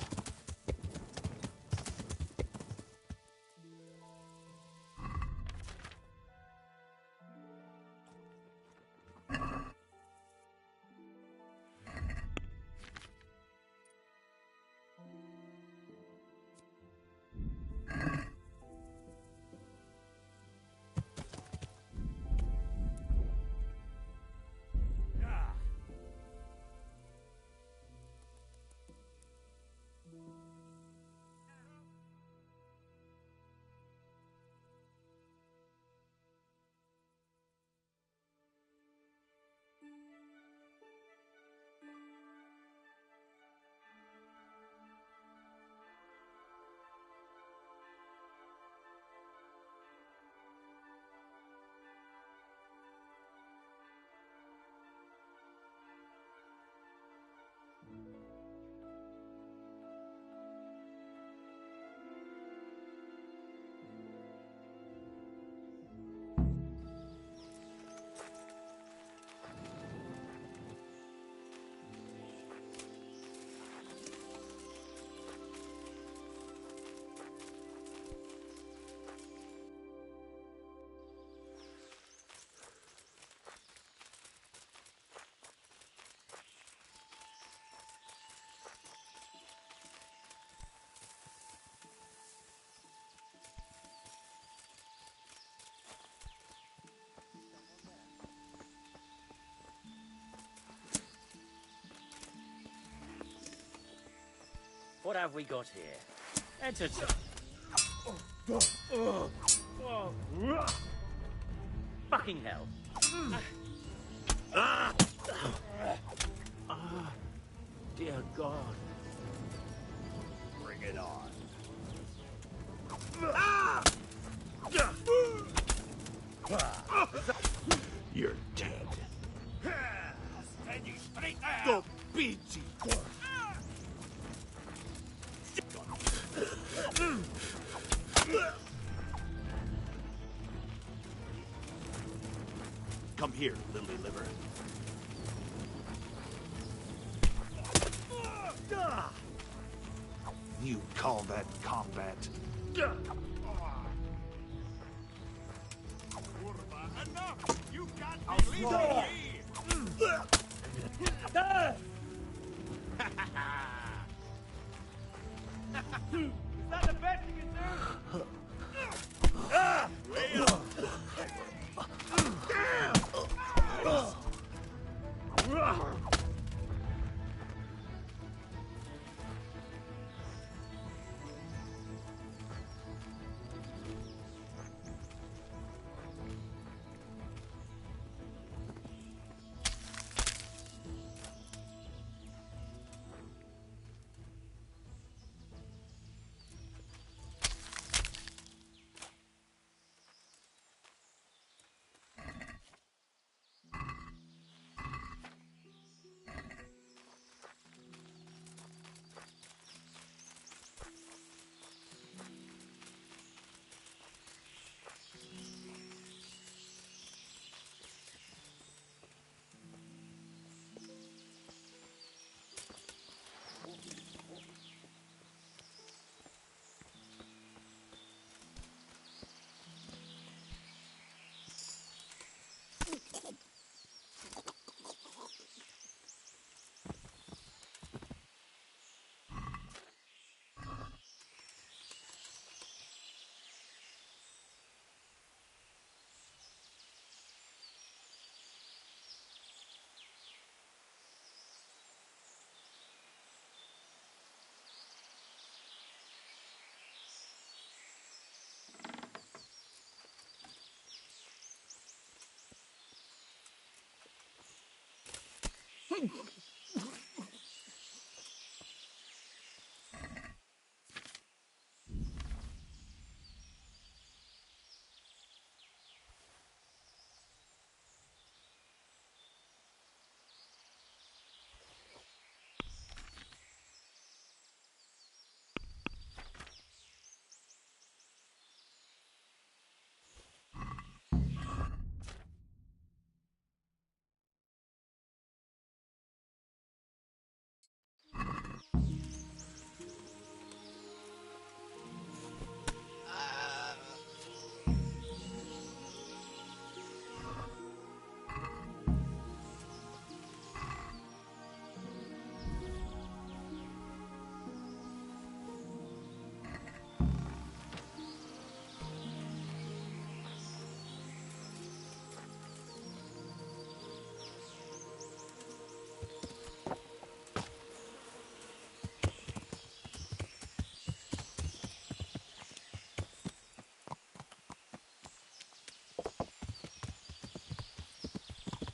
What have we got here? Enter. Fucking hell. Dear God. Bring it on. You're dead. Stand you straight there! Go beachy! Come here, lily liver. You call that combat? Enough! You can't be leaving me! Is that the best you can do?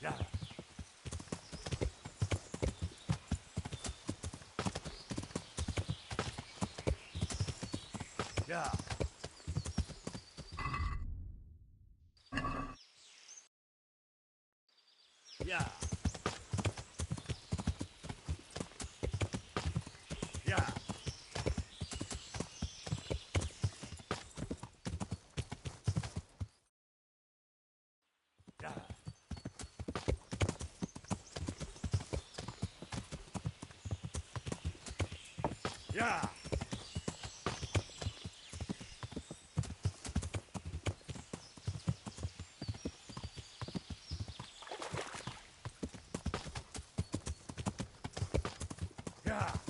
Yeah. Yeah. Yeah. Yeah. Yeah. Yeah.